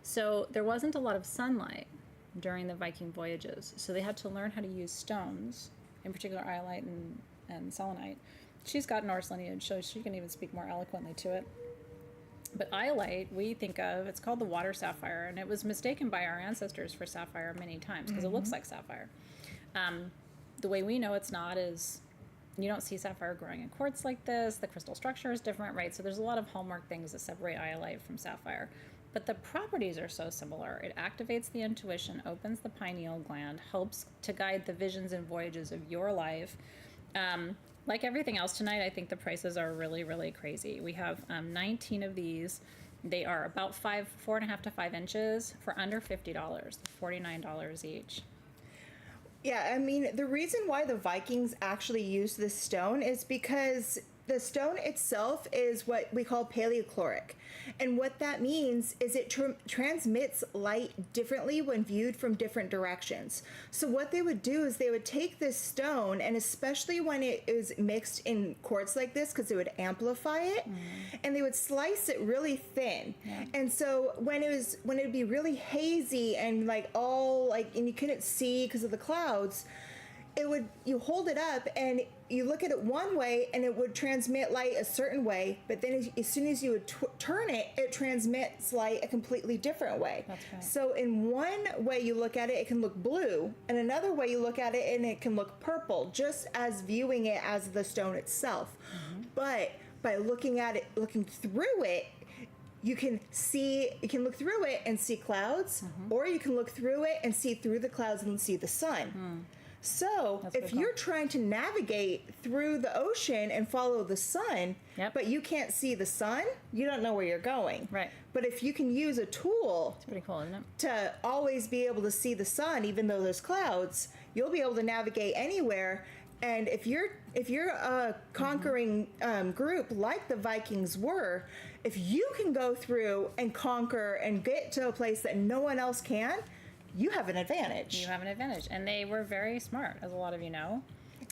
So there wasn't a lot of sunlight during the Viking voyages, so they had to learn how to use stones, in particular iolite and selenite. She's got Norse lineage, so she can even speak more eloquently to it. But iolite, we think of, it's called the water sapphire, and it was mistaken by our ancestors for sapphire many times because it looks like sapphire. The way we know it's not is you don't see sapphire growing in quartz like this. The crystal structure is different, right? So there's a lot of hallmark things that separate iolite from sapphire. But the properties are so similar. It activates the intuition, opens the pineal gland, helps to guide the visions and voyages of your life. Like everything else tonight, I think the prices are really, really crazy. We have 19 of these. They are about 4.5 to 5 inches for under $50, $49 each. Yeah, I mean, the reason why the Vikings actually used this stone is because the stone itself is what we call paleochloric. And what that means is it transmits light differently when viewed from different directions. So what they would do is they would take this stone, and especially when it is mixed in quartz like this, because it would amplify it, and they would slice it really thin. Yeah. And so when it would be really hazy and and you couldn't see because of the clouds, you hold it up and you look at it one way and it would transmit light a certain way, but then as soon as you would turn it, it transmits light a completely different way. That's right. So in one way you look at it, it can look blue, and another way you look at it and it can look purple, just as viewing it as the stone itself. But by looking through it, you can look through it and see clouds, or you can look through it and see through the clouds and see the sun. So if you're trying to navigate through the ocean and follow the sun, but you can't see the sun, you don't know where you're going. Right. But if you can use a tool, it's pretty cool, isn't it? To always be able to see the sun, even though there's clouds, you'll be able to navigate anywhere. And if you're a conquering group like the Vikings were, if you can go through and conquer and get to a place that no one else can, you have an advantage. You have an advantage. And they were very smart, as a lot of you know.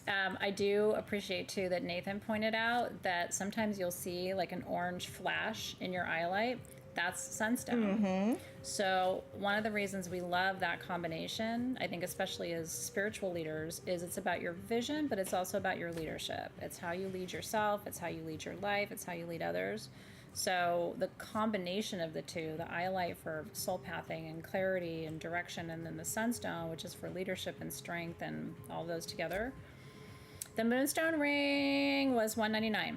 I do appreciate, too, that Nathan pointed out that sometimes you'll see an orange flash in your iolite. That's sunstone. So one of the reasons we love that combination, I think especially as spiritual leaders, is it's about your vision, but it's also about your leadership. It's how you lead yourself, it's how you lead your life, it's how you lead others. So the combination of the two, the iolite for soul pathing and clarity and direction, and then the sunstone, which is for leadership and strength and all those together. The moonstone ring was $199.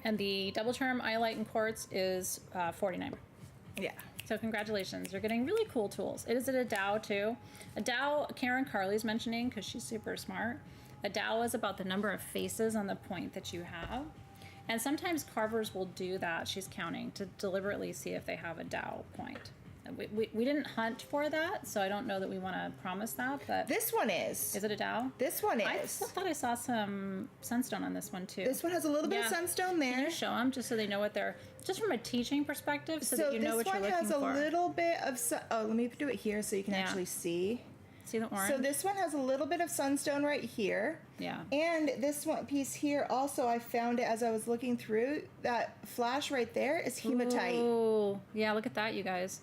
And the double term iolite and quartz is $49. Yeah. So congratulations, you're getting really cool tools. It is a Tao too. A Tao, Karen Carley's mentioning, because she's super smart. A Tao is about the number of faces on the point that you have. And sometimes carvers will do that, she's counting, to deliberately see if they have a Tao point. We didn't hunt for that, so I don't know that we want to promise that, but... This one is. Is it a Tao? This one is. I thought I saw some sunstone on this one, too. This one has a little bit of sunstone there. Can you show them, just so they know what they're... Just from a teaching perspective, so that you know what you're looking for. So this one has a little bit of... Oh, let me do it here so you can actually see. See the orange? So this one has a little bit of sunstone right here. Yeah. And this one piece here also, I found it as I was looking through. That flash right there is hematite. Oh, yeah, look at that, you guys.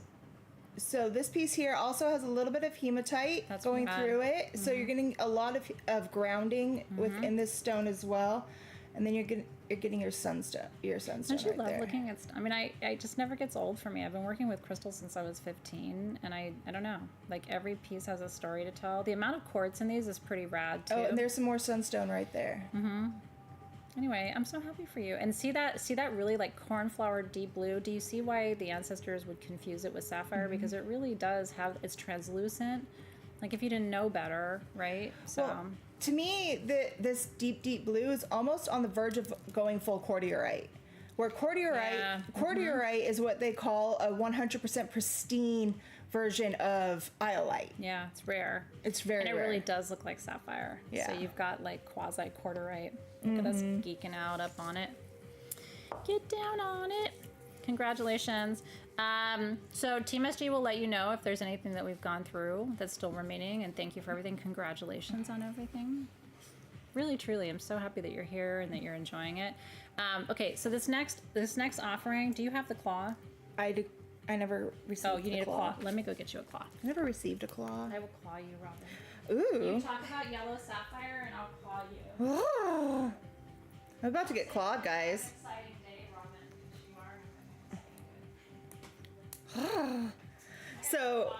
So this piece here also has a little bit of hematite going through it. So you're getting a lot of grounding within this stone as well. And then you're getting your sunstone. Don't you love looking at? I mean, I just never gets old for me. I've been working with crystals since I was 15, and I don't know. Like every piece has a story to tell. The amount of quartz in these is pretty rad too. Oh, and there's some more sunstone right there. Anyway, I'm so happy for you. And see that really like cornflower deep blue. Do you see why the ancestors would confuse it with sapphire? Because it really does have, it's translucent. Like if you didn't know better, right? So well, to me, this deep blue is almost on the verge of going full cordiorite. Where cordiorite is what they call a 100% pristine version of iolite. Yeah, it's rare. It's very rare. And it really does look like sapphire. Yeah. So you've got like quasi cordiorite. Look at us geeking out up on it. Get down on it. Congratulations. So Team SG will let you know if there's anything that we've gone through that's still remaining, and thank you for everything. Congratulations on everything. Really, truly, I'm so happy that you're here and that you're enjoying it. Okay, so this next offering, do you have the claw? I do. I never received. Oh, you need a claw. Let me go get you a claw. I never received a claw. I will claw you, Robin. Ooh. You talk about yellow sapphire, and I'll claw you. Oh, I'm about to get clawed, guys. Exciting day, Robin. You are. So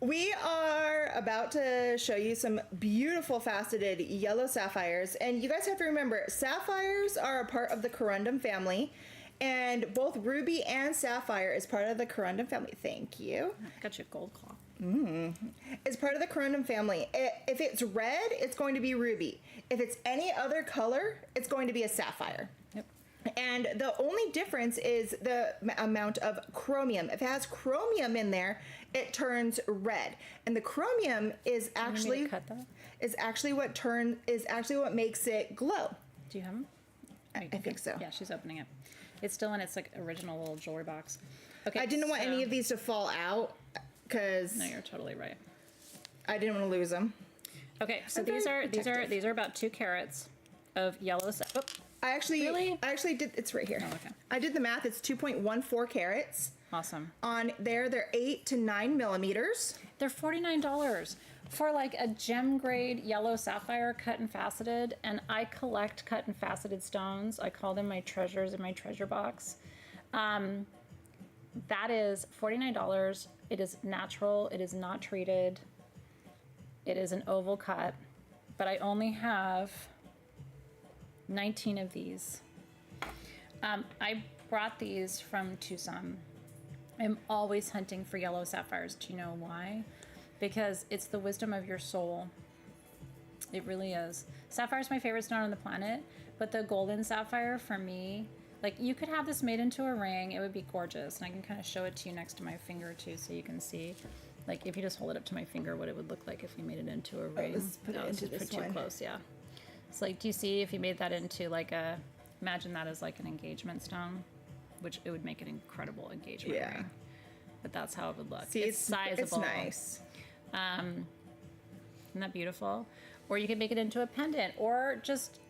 we are about to show you some beautiful faceted yellow sapphires, and you guys have to remember sapphires are a part of the corundum family, and both ruby and sapphire is part of the corundum family. Thank you. I got you a gold claw. It's part of the corundum family. If it's red, it's going to be ruby. If it's any other color, it's going to be a sapphire. Yep. And the only difference is the amount of chromium. If it has chromium in there, it turns red. And the chromium is actually what makes it glow. Do you have them? I think so. Yeah, she's opening it. It's still in its like original little jewelry box. Okay. I didn't want any of these to fall out because No, you're totally right. I didn't want to lose them. Okay, so these are about 2 carats of yellow sapphire. I actually did. It's right here. Oh, okay. I did the math. It's 2.14 carats. Awesome. On there, they're 8 to 9 millimeters. They're $49 for like a gem grade yellow sapphire cut and faceted. And I collect cut and faceted stones. I call them my treasures in my treasure box. That is $49. It is natural. It is not treated. It is an oval cut, but I only have 19 of these. I brought these from Tucson. I'm always hunting for yellow sapphires. Do you know why? Because it's the wisdom of your soul. It really is. Sapphire is my favorite stone on the planet, but the golden sapphire for me, like you could have this made into a ring. It would be gorgeous. And I can kind of show it to you next to my finger too, so you can see. Like if you just hold it up to my finger, what it would look like if you made it into a ring. Let's put it into this one. Too close, yeah. It's like, do you see if you made that into like imagine that as like an engagement stone, which it would make an incredible engagement ring. But that's how it would look. See, it's sizable. It's nice. Isn't that beautiful? Or you could make it into a pendant, or just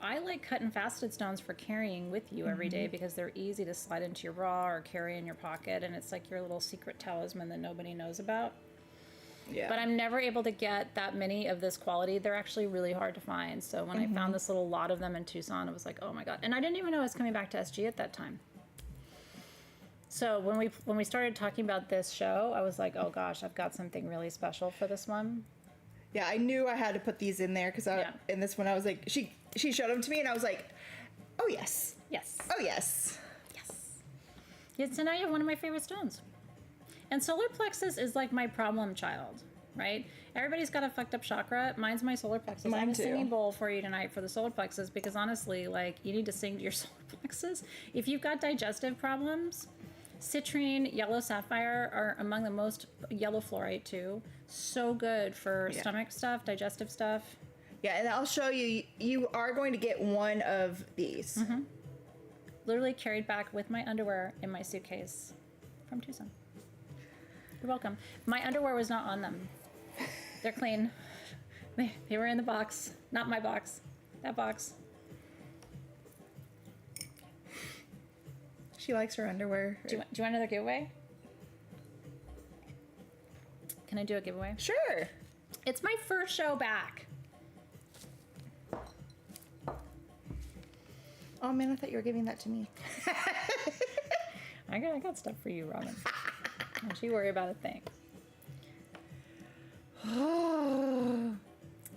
I like cut and faceted stones for carrying with you every day because they're easy to slide into your bra or carry in your pocket, and it's like your little secret talisman that nobody knows about. Yeah. But I'm never able to get that many of this quality. They're actually really hard to find. So when I found this little lot of them in Tucson, it was like, oh my God. And I didn't even know I was coming back to SG at that time. So when we started talking about this show, I was like, oh gosh, I've got something really special for this one. Yeah, I knew I had to put these in there because in this one I was like, she showed them to me and I was like, oh yes. Yes. Oh yes. Yes. Yeah, so now you have one of my favorite stones. And solar plexus is like my problem child, right? Everybody's got a fucked up chakra. Mine's my solar plexus. I have a singing bowl for you tonight for the solar plexus because honestly, like, you need to sing to your solar plexus. If you've got digestive problems, citrine, yellow sapphire are among the most, yellow fluorite too. So good for stomach stuff, digestive stuff. Yeah, and I'll show you. You are going to get one of these. Literally carried back with my underwear in my suitcase from Tucson. You're welcome. My underwear was not on them. They're clean. They were in the box. Not my box. That box. She likes her underwear. Do you want another giveaway? Can I do a giveaway? Sure. It's my first show back. Oh man, I thought you were giving that to me. I got stuff for you, Robin. Don't you worry about a thing.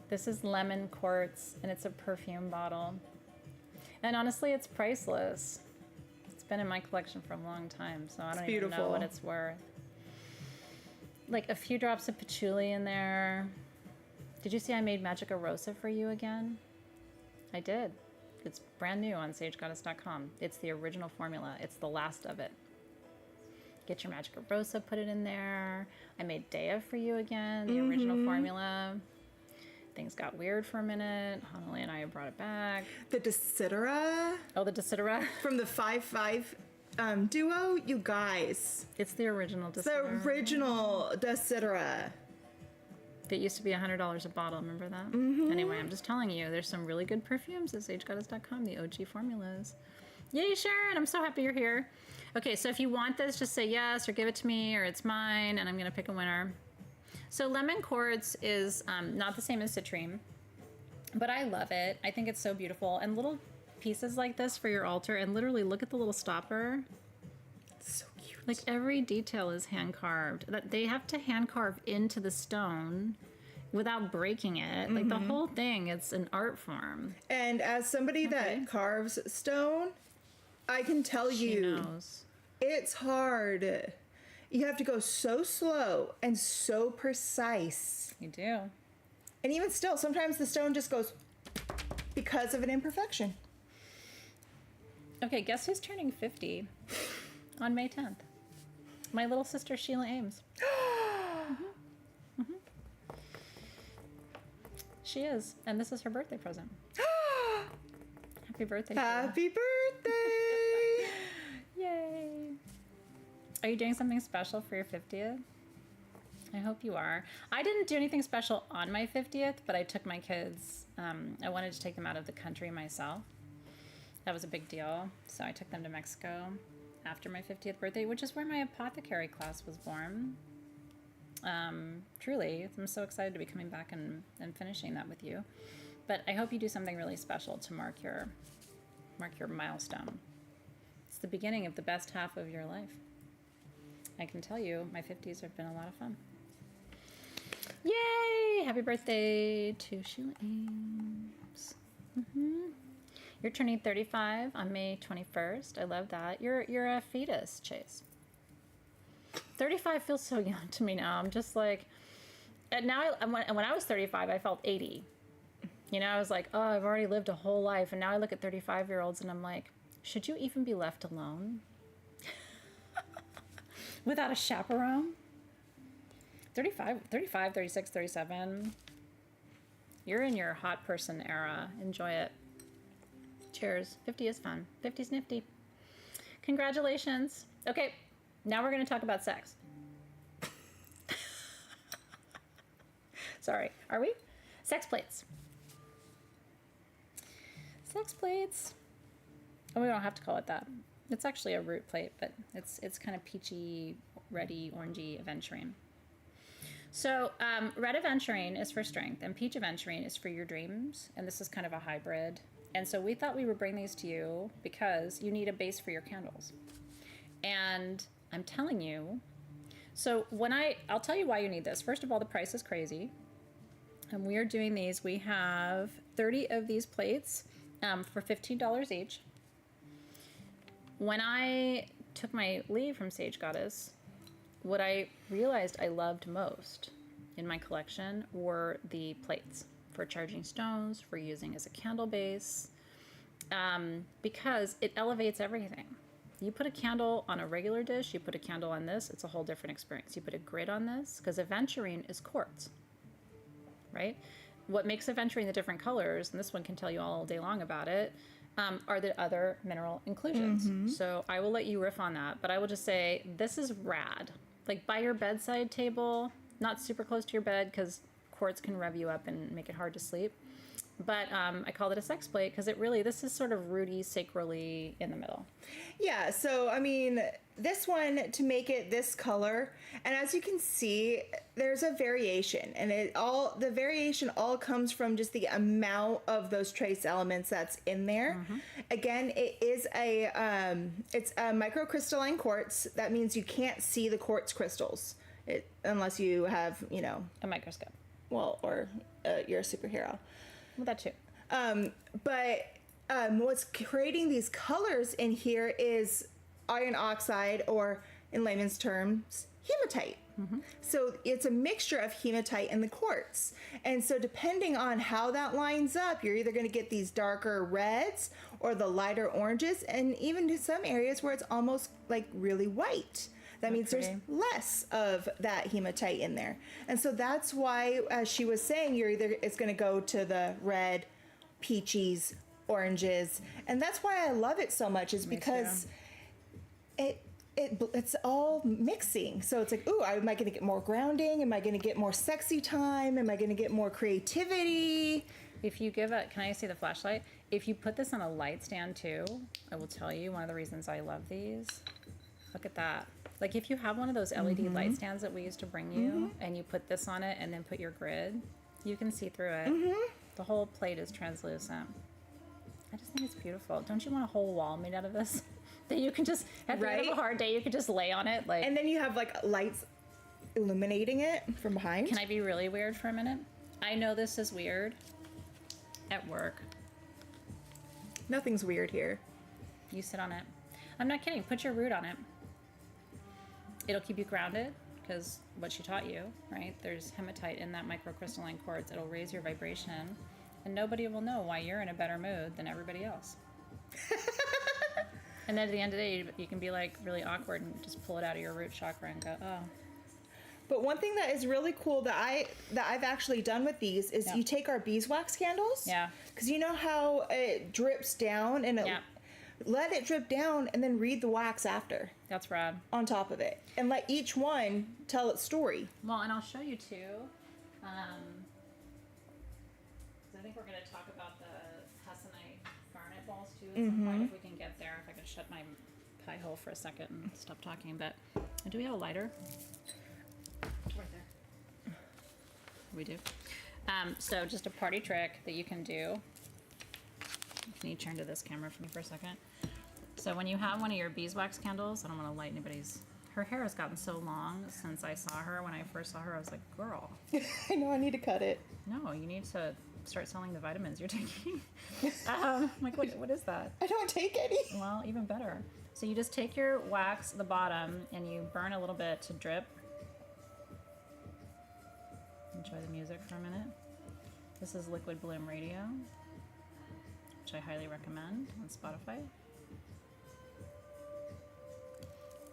This is lemon quartz, and it's a perfume bottle. And honestly, it's priceless. It's been in my collection for a long time, so I don't even know what it's worth. Like a few drops of patchouli in there. Did you see I made Magica Rosa for you again? I did. It's brand new on sagegoddess.com. It's the original formula. It's the last of it. Get your Magica Rosa, put it in there. I made Dea for you again, the original formula. Things got weird for a minute. Hanali and I brought it back. The Desidera. Oh, the Desidera. From the 5-5 duo, you guys. It's the original Desidera. The original Desidera. It used to be $100 a bottle, remember that? Anyway, I'm just telling you, there's some really good perfumes at sagegoddess.com, the OG formulas. Yay, Sharon, I'm so happy you're here. Okay, so if you want this, just say yes or give it to me or it's mine, and I'm gonna pick a winner. So lemon quartz is not the same as citrine, but I love it. I think it's so beautiful. And little pieces like this for your altar, and literally look at the little stopper. So cute. Like every detail is hand carved. That they have to hand carve into the stone without breaking it. Like the whole thing, it's an art form. And as somebody that carves stone, I can tell you, knows. It's hard. You have to go so slow and so precise. You do. And even still, sometimes the stone just goes because of an imperfection. Okay, guess who's turning 50 on May 10th? My little sister, Sheila Ames. She is, and this is her birthday present. Happy birthday, Sheila. Happy birthday! Yay! Are you doing something special for your 50th? I hope you are. I didn't do anything special on my 50th, but I took my kids. I wanted to take them out of the country myself. That was a big deal. So I took them to Mexico after my 50th birthday, which is where my apothecary class was born. Truly, I'm so excited to be coming back and finishing that with you. But I hope you do something really special to mark your milestone. It's the beginning of the best half of your life. I can tell you, my 50s have been a lot of fun. Yay! Happy birthday to Sheila Ames. You're turning 35 on May 21st. I love that. You're a fetus, Chase. 35 feels so young to me now. I'm just like, and now when I was 35, I felt 80. You know, I was like, oh, I've already lived a whole life. And now I look at 35-year-olds and I'm like, should you even be left alone? Without a chaperone? 35, 36, 37. You're in your hot person era. Enjoy it. Cheers. 50 is fun. 50's nifty. Congratulations. Okay, now we're going to talk about sex. Sorry. Are we? Sex plates. sex plates. Oh, we don't have to call it that. It's actually a root plate, but it's kind of peachy, reddy, orangey aventurine. So red aventurine is for strength, and peach aventurine is for your dreams, and this is kind of a hybrid. And so we thought we would bring these to you because you need a base for your candles. And I'm telling you, so I'll tell you why you need this. First of all, the price is crazy. And we are doing these. We have 30 of these plates for $15 each. When I took my leave from Sage Goddess, what I realized I loved most in my collection were the plates for charging stones, for using as a candle base, because it elevates everything. You put a candle on a regular dish, you put a candle on this, it's a whole different experience. You put a grid on this, because aventurine is quartz, right? What makes aventurine the different colors, and this one can tell you all day long about it, are the other mineral inclusions. So I will let you riff on that, but I will just say, this is rad. Like by your bedside table, not super close to your bed, because quartz can rev you up and make it hard to sleep. But I called it a sex plate because this is sort of rooty, sacrally in the middle. Yeah, so I mean, this one, to make it this color, and as you can see, there's a variation, and the variation all comes from just the amount of those trace elements that's in there. Again, it is it's a microcrystalline quartz. That means you can't see the quartz crystals unless you have, A microscope. well, or you're a superhero. Well, that too. But what's creating these colors in here is iron oxide, or in layman's terms, hematite. So it's a mixture of hematite and the quartz. And so depending on how that lines up, you're either going to get these darker reds or the lighter oranges, and even to some areas where it's almost like really white. That means there's less of that hematite in there. And so that's why, as she was saying, it's going to go to the red, peaches, oranges. And that's why I love it so much, is because it's all mixing. So it's like, ooh, am I going to get more grounding? Am I going to get more sexy time? Am I going to get more creativity? If you can I see the flashlight? If you put this on a light stand too, I will tell you one of the reasons I love these. Look at that. Like if you have one of those LED light stands that we used to bring you, and you put this on it and then put your grid, you can see through it. The whole plate is translucent. I just think it's beautiful. Don't you want a whole wall made out of this? That you can just, at the end of a hard day, you can just lay on it. And then you have like lights illuminating it from behind. Can I be really weird for a minute? I know this is weird at work. Nothing's weird here. You sit on it. I'm not kidding. Put your root on it. It'll keep you grounded, because what she taught you, right? There's hematite in that microcrystalline quartz. It'll raise your vibration, and nobody will know why you're in a better mood than everybody else. And then at the end of the day, you can be like really awkward and just pull it out of your root chakra and go, oh. But one thing that is really cool that I've actually done with these is you take our beeswax candles. Yeah. Because you know how it drips down, and let it drip down and then read the wax after. That's rad. On top of it. And let each one tell its story. Well, and I'll show you too. I think we're going to talk about the Hassanite garnet balls too at some point, if we can get there. If I could shut my pie hole for a second and stop talking. But do we have a lighter? Right there. We do. So just a party trick that you can do. Can you turn to this camera for me for a second? So when you have one of your beeswax candles, I don't want to light anybody's. Her hair has gotten so long since I saw her. When I first saw her, I was like, girl. I know, I need to cut it. No, you need to start selling the vitamins you're taking. I'm like, what is that? I don't take any. Well, even better. So you just take your wax, the bottom, and you burn a little bit to drip. Enjoy the music for a minute. This is Liquid Bloom Radio, which I highly recommend on Spotify.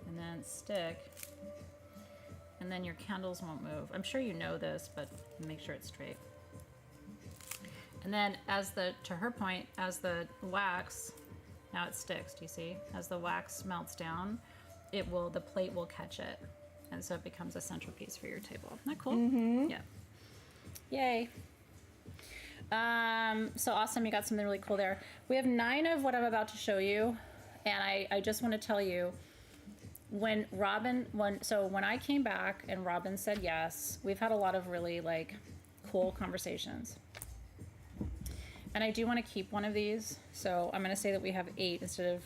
And then stick, and then your candles won't move. I'm sure you know this, but make sure it's straight. And then to her point, as the wax, now it sticks, do you see? As the wax melts down, the plate will catch it. And so it becomes a centerpiece for your table. Isn't that cool? Yeah. Yay. So awesome, you got something really cool there. We have 9 of what I'm about to show you, and I just want to tell you, when I came back and Robin said yes, we've had a lot of really like cool conversations. And I do want to keep one of these, so I'm going to say that we have 8 instead of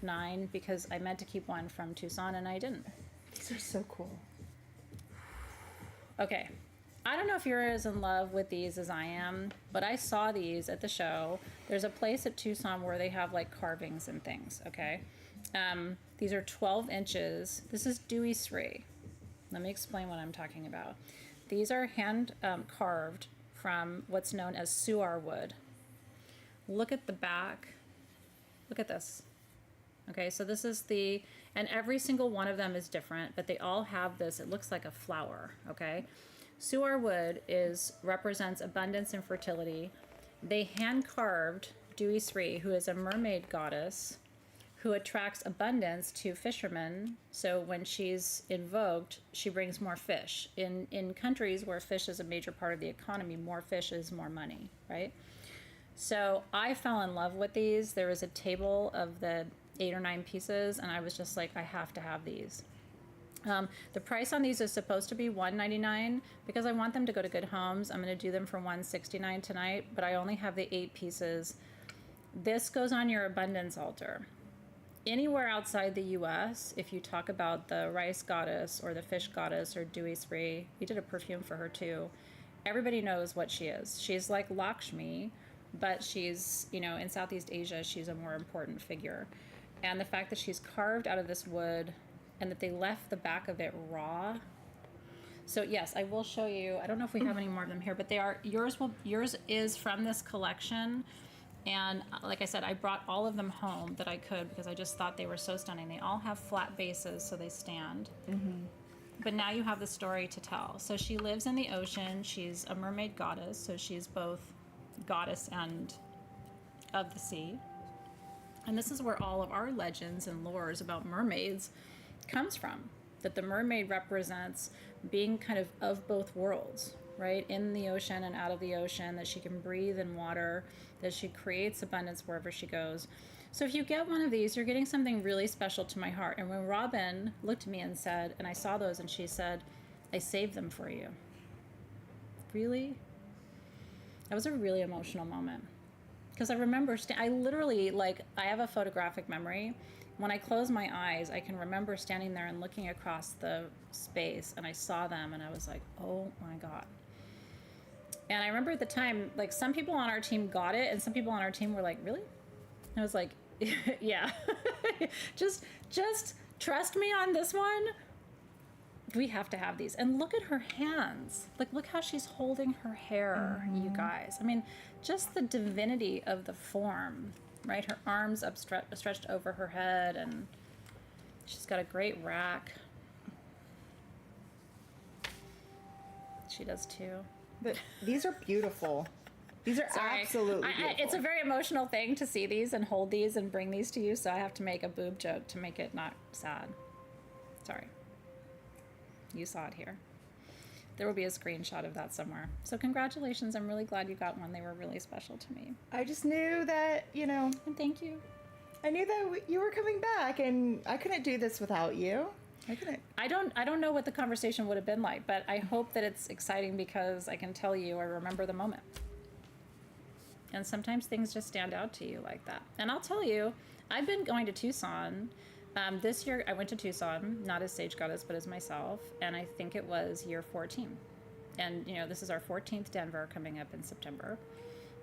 9, because I meant to keep one from Tucson and I didn't. These are so cool. Okay. I don't know if you're as in love with these as I am, but I saw these at the show. There's a place at Tucson where they have like carvings and things, okay? These are 12 inches. This is Dewy Sri. Let me explain what I'm talking about. These are hand carved from what's known as suar wood. Look at the back. Look at this. Okay, so this is and every single one of them is different, but they all have this, it looks like a flower, okay? Suar wood represents abundance and fertility. They hand carved Dewy Sri, who is a mermaid goddess who attracts abundance to fishermen. So when she's invoked, she brings more fish. In countries where fish is a major part of the economy, more fish is more money, right? So I fell in love with these. There was a table of the 8 or 9 pieces, and I was just like, I have to have these. The price on these is supposed to be $199 because I want them to go to good homes. I'm going to do them for $169 tonight, but I only have the 8 pieces. This goes on your abundance altar. Anywhere outside the US, if you talk about the rice goddess or the fish goddess or Dewy Sri, we did a perfume for her too. Everybody knows what she is. She's like Lakshmi, but she's, in Southeast Asia, she's a more important figure. And the fact that she's carved out of this wood and that they left the back of it raw. So yes, I will show you. I don't know if we have any more of them here, but yours is from this collection. And like I said, I brought all of them home that I could because I just thought they were so stunning. They all have flat bases, so they stand. Mm-hmm. But now you have the story to tell. So she lives in the ocean. She's a mermaid goddess, so she's both goddess and of the sea. And this is where all of our legends and lores about mermaids comes from, that the mermaid represents being kind of both worlds, right? In the ocean and out of the ocean, that she can breathe in water, that she creates abundance wherever she goes. So if you get one of these, you're getting something really special to my heart. And when Robin looked at me and said, and I saw those, and she said, I saved them for you. Really? That was a really emotional moment. Because I remember, I literally, I have a photographic memory. When I close my eyes, I can remember standing there and looking across the space, and I saw them, and I was like, oh my God. And I remember at the time, some people on our team got it, and some people on our team were like, really? And I was like, yeah. just trust me on this one. We have to have these. And look at her hands. Look how she's holding her hair, you guys. I mean, just the divinity of the form. Right, her arms stretched over her head, and she's got a great rack. She does too. But these are beautiful. These are absolutely beautiful. It's a very emotional thing to see these and hold these and bring these to you, so I have to make a boob joke to make it not sad. Sorry. You saw it here. There will be a screenshot of that somewhere. So congratulations. I'm really glad you got one. They were really special to me. I just knew that, And thank you. I knew that you were coming back, and I couldn't do this without you. I couldn't. I don't know what the conversation would have been like, but I hope that it's exciting because I can tell you I remember the moment. And sometimes things just stand out to you like that. And I'll tell you, I've been going to Tucson. This year I went to Tucson, not as Sage Goddess, but as myself, and I think it was year 14. And, this is our 14th Denver coming up in September.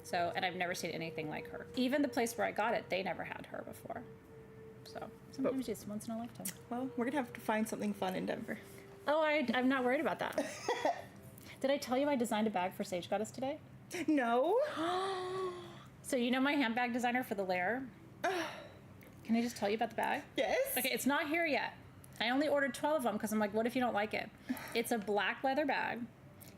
So, and I've never seen anything like her. Even the place where I got it, they never had her before. So, sometimes just once in a lifetime. Well, we're going to have to find something fun in Denver. Oh, I'm not worried about that. Did I tell you I designed a bag for Sage Goddess today? No. So, my handbag designer for the lair? Can I just tell you about the bag? Yes. Okay, it's not here yet. I only ordered 12 of them because I'm like, what if you don't like it? It's a black leather bag.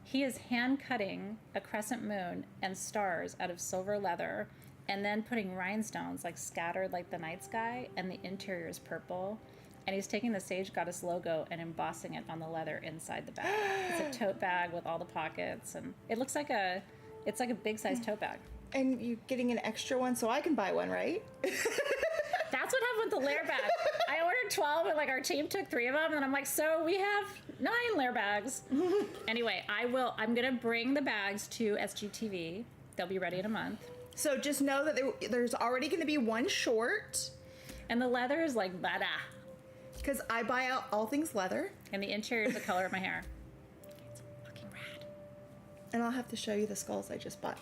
He is hand cutting a crescent moon and stars out of silver leather and then putting rhinestones scattered like the night sky, and the interior is purple. And he's taking the Sage Goddess logo and embossing it on the leather inside the bag. It's a tote bag with all the pockets, and it looks like a It's like a big size tote bag. And you getting an extra one so I can buy one, right? That's what happened with the layer bag. I ordered 12, and like our team took 3 of them, and I'm like, so we have 9 layer bags. Anyway, I'm gonna bring the bags to SGTV. They'll be ready in a month. So just know that there's already going to be one short. And the leather is like bada. Because I buy out all things leather. And the interior is the color of my hair. It's fucking rad. And I'll have to show you the skulls I just bought.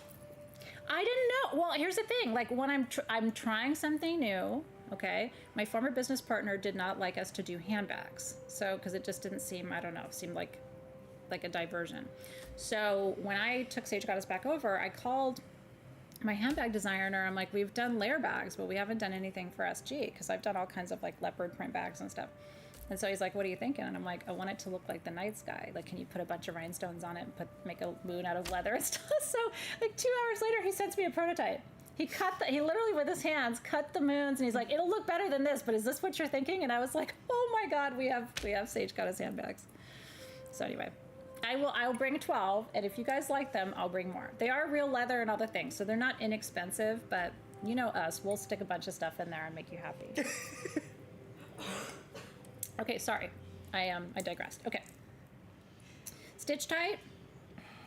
I didn't know. Well, here's the thing. Like when I'm trying something new, okay? My former business partner did not like us to do handbags. So, because it just didn't seem, I don't know, seemed like a diversion. So when I took Sage Goddess back over, I called my handbag designer. I'm like, we've done layer bags, but we haven't done anything for SG because I've done all kinds of like leopard print bags and stuff. And so he's like, what are you thinking? And I'm like, I want it to look like the night sky. Like, can you put a bunch of rhinestones on it and make a moon out of leather and stuff? So like 2 hours later, he sends me a prototype. He literally with his hands cut the moons, and he's like, it'll look better than this, but is this what you're thinking? And I was like, oh my God, we have Sage Goddess handbags. So anyway, I will bring 12, and if you guys like them, I'll bring more. They are real leather and other things, so they're not inexpensive, but you know us, we'll stick a bunch of stuff in there and make you happy. Okay, sorry, I digressed. Okay, stitch tight.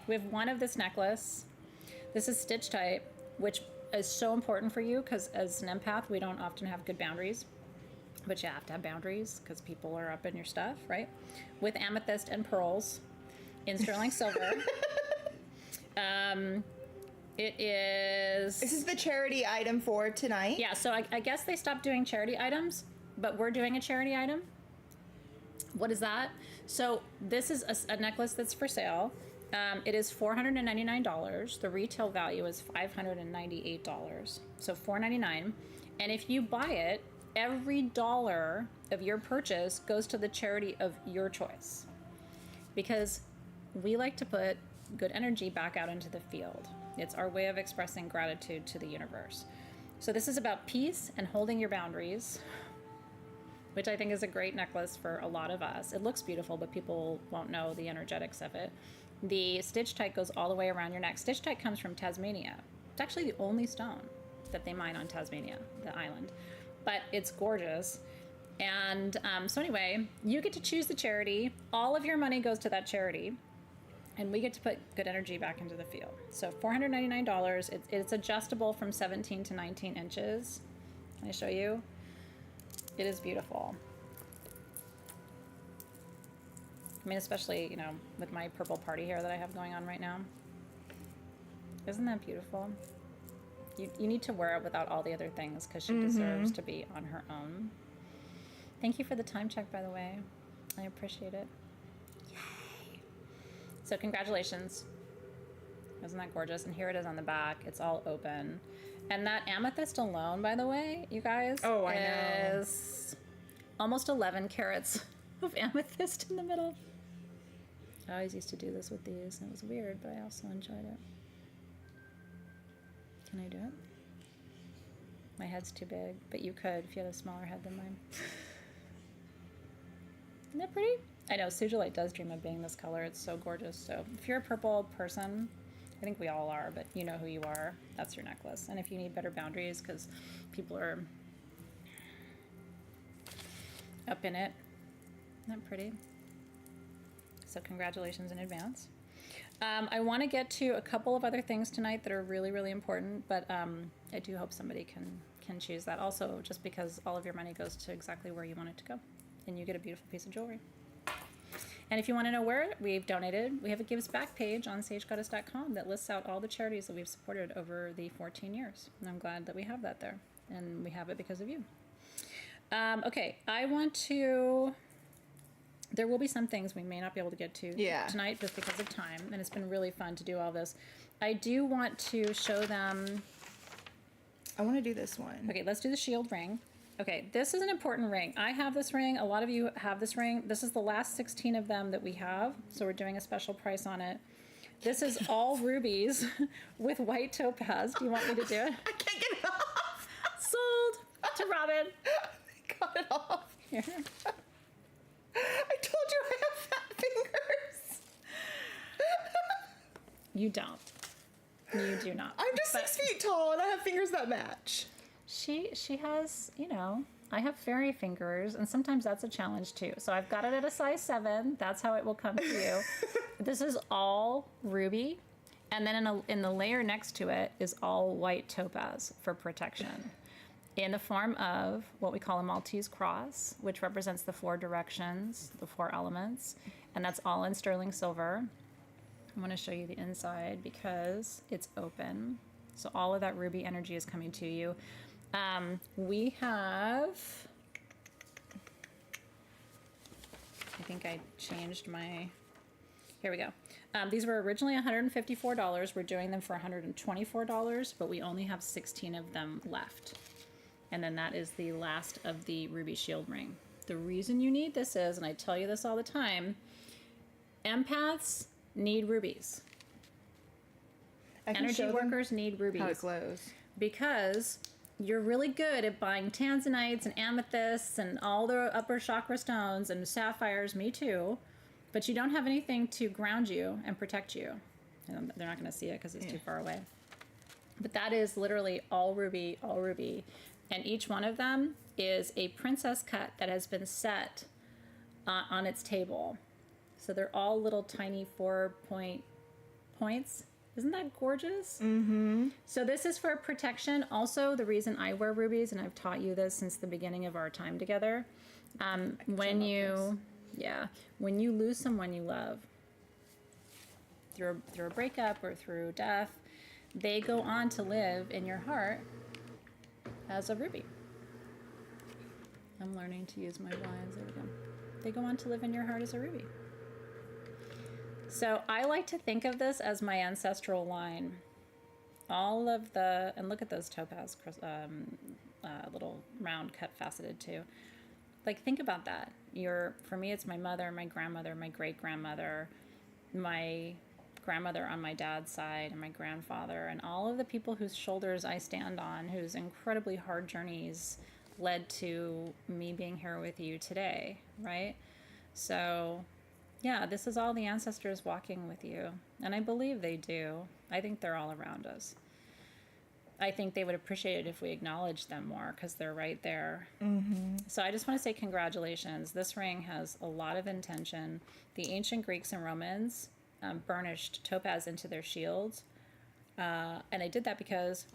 We have one of this necklace. This is stitch tight, which is so important for you because as an empath, we don't often have good boundaries. But you have to have boundaries because people are up in your stuff, right? With amethyst and pearls in sterling silver. It is... This is the charity item for tonight. Yeah, so I guess they stopped doing charity items, but we're doing a charity item. What is that? So this is a necklace that's for sale. It is $499. The retail value is $598. So $499. And if you buy it, every dollar of your purchase goes to the charity of your choice. Because we like to put good energy back out into the field. It's our way of expressing gratitude to the universe. So this is about peace and holding your boundaries, which I think is a great necklace for a lot of us. It looks beautiful, but people won't know the energetics of it. The stitch tight goes all the way around your neck. Stitch tight comes from Tasmania. It's actually the only stone that they mine on Tasmania, the island. But it's gorgeous. And so anyway, you get to choose the charity. All of your money goes to that charity. And we get to put good energy back into the field. So $499. It's adjustable from 17 to 19 inches. Can I show you? It is beautiful. I mean, especially, you know, with my purple party hair that I have going on right now. Isn't that beautiful? You need to wear it without all the other things because she deserves to be on her own. Thank you for the time check, by the way. I appreciate it. Yay! So congratulations. Isn't that gorgeous? And here it is on the back. It's all open. And that amethyst alone, by the way, you guys, is almost 11 carats of amethyst in the middle. I always used to do this with these, and it was weird, but I also enjoyed it. Can I do it? My head's too big, but you could if you had a smaller head than mine. Isn't that pretty? I know, Sujolite does dream of being this color. It's so gorgeous. So if you're a purple person, I think we all are, but you know who you are. That's your necklace. And if you need better boundaries because people are up in it, isn't that pretty? So congratulations in advance. I want to get to a couple of other things tonight that are really, really important, but I do hope somebody can choose that. Also, just because all of your money goes to exactly where you want it to go, and you get a beautiful piece of jewelry. And if you want to know where we've donated, we have a Gives Back page on sagegoddess.com that lists out all the charities that we've supported over the 14 years. And I'm glad that we have that there, and we have it because of you. Okay, I want to... There will be some things we may not be able to get to tonight just because of time, and it's been really fun to do all this. I do want to show them... I want to do this one. Okay, let's do the shield ring. Okay, this is an important ring. I have this ring. A lot of you have this ring. This is the last 16 of them that we have, so we're doing a special price on it. This is all rubies with white topaz. Do you want me to do it? I can't get it off. Sold to Robin. I got it off. Here. I told you I have fat fingers. You don't. You do not. I'm just 6 feet tall and I have fingers that match. She has, you know, I have fairy fingers, and sometimes that's a challenge too. So I've got it at a size 7. That's how it will come to you. This is all ruby, and then in the layer next to it is all white topaz for protection, in the form of what we call a Maltese cross, which represents the 4 directions, the 4 elements, and that's all in sterling silver. I want to show you the inside because it's open. So all of that ruby energy is coming to you. We have, I think I changed my, here we go. These were originally $154. We're doing them for $124, but we only have 16 of them left. And then that is the last of the ruby shield ring. The reason you need this is, and I tell you this all the time, empaths need rubies. Energy workers need rubies. How it glows. Because you're really good at buying tanzanites and amethysts and all the upper chakra stones and sapphires, me too, but you don't have anything to ground you and protect you. And they're not going to see it because it's too far away. But that is literally all ruby, all ruby. And each one of them is a princess cut that has been set on its table. So they're all little tiny 4-point points. Isn't that gorgeous? Mm-hmm. So this is for protection. Also, the reason I wear rubies, and I've taught you this since the beginning of our time together, when you lose someone you love through a breakup or through death, they go on to live in your heart as a ruby. I'm learning to use my blinds. There we go. They go on to live in your heart as a ruby. So I like to think of this as my ancestral line. All of the, and look at those topaz, little round cut faceted too. Like, think about that. For me, it's my mother, my grandmother, my great-grandmother, my grandmother on my dad's side, and my grandfather, and all of the people whose shoulders I stand on, whose incredibly hard journeys led to me being here with you today, right? So yeah, this is all the ancestors walking with you. And I believe they do. I think they're all around us. I think they would appreciate it if we acknowledged them more because they're right there. Mm-hmm. So I just want to say congratulations. This ring has a lot of intention. The ancient Greeks and Romans burnished topaz into their shields. And they did that because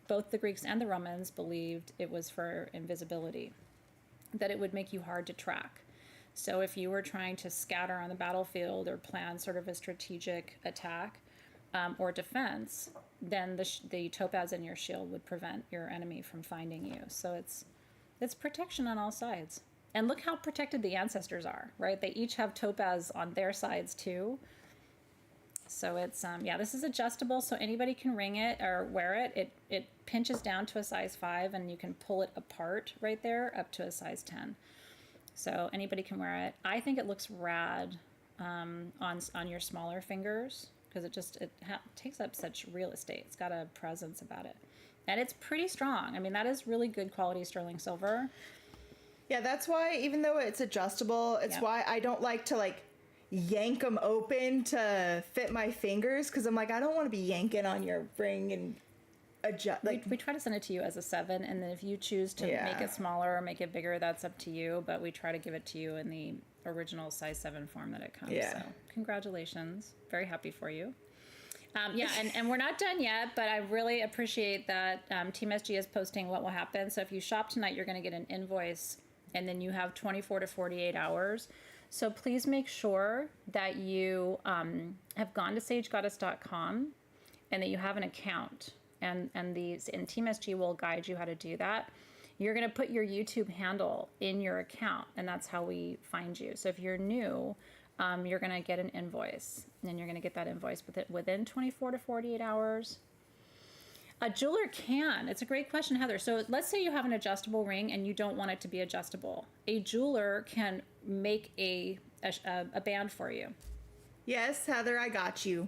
both the Greeks and the Romans believed it was for invisibility, that it would make you hard to track. So if you were trying to scatter on the battlefield or plan sort of a strategic attack or defense, then the topaz in your shield would prevent your enemy from finding you. So it's protection on all sides. And look how protected the ancestors are, right? They each have topaz on their sides too. So it's, this is adjustable, so anybody can ring it or wear it. It pinches down to a size 5, and you can pull it apart right there up to a size 10. So anybody can wear it. I think it looks rad on your smaller fingers because it takes up such real estate. It's got a presence about it. And it's pretty strong. I mean, that is really good quality sterling silver. Yeah, that's why, even though it's adjustable, it's why I don't like to yank them open to fit my fingers, because I'm like, I don't want to be yanking on your ring and adjust. We try to send it to you as a 7, and then if you choose to make it smaller or make it bigger, that's up to you. But we try to give it to you in the original size 7 form that it comes. Yeah. So congratulations. Very happy for you. And we're not done yet, but I really appreciate that Team SG is posting what will happen. So if you shop tonight, you're going to get an invoice, and then you have 24 to 48 hours. So please make sure that you have gone to sagegoddess.com and that you have an account. And Team SG will guide you how to do that. You're going to put your YouTube handle in your account, and that's how we find you. So if you're new, you're going to get an invoice, and you're going to get that invoice within 24 to 48 hours. A jeweler can. It's a great question, Heather. So let's say you have an adjustable ring and you don't want it to be adjustable. A jeweler can make a band for you. Yes, Heather, I got you.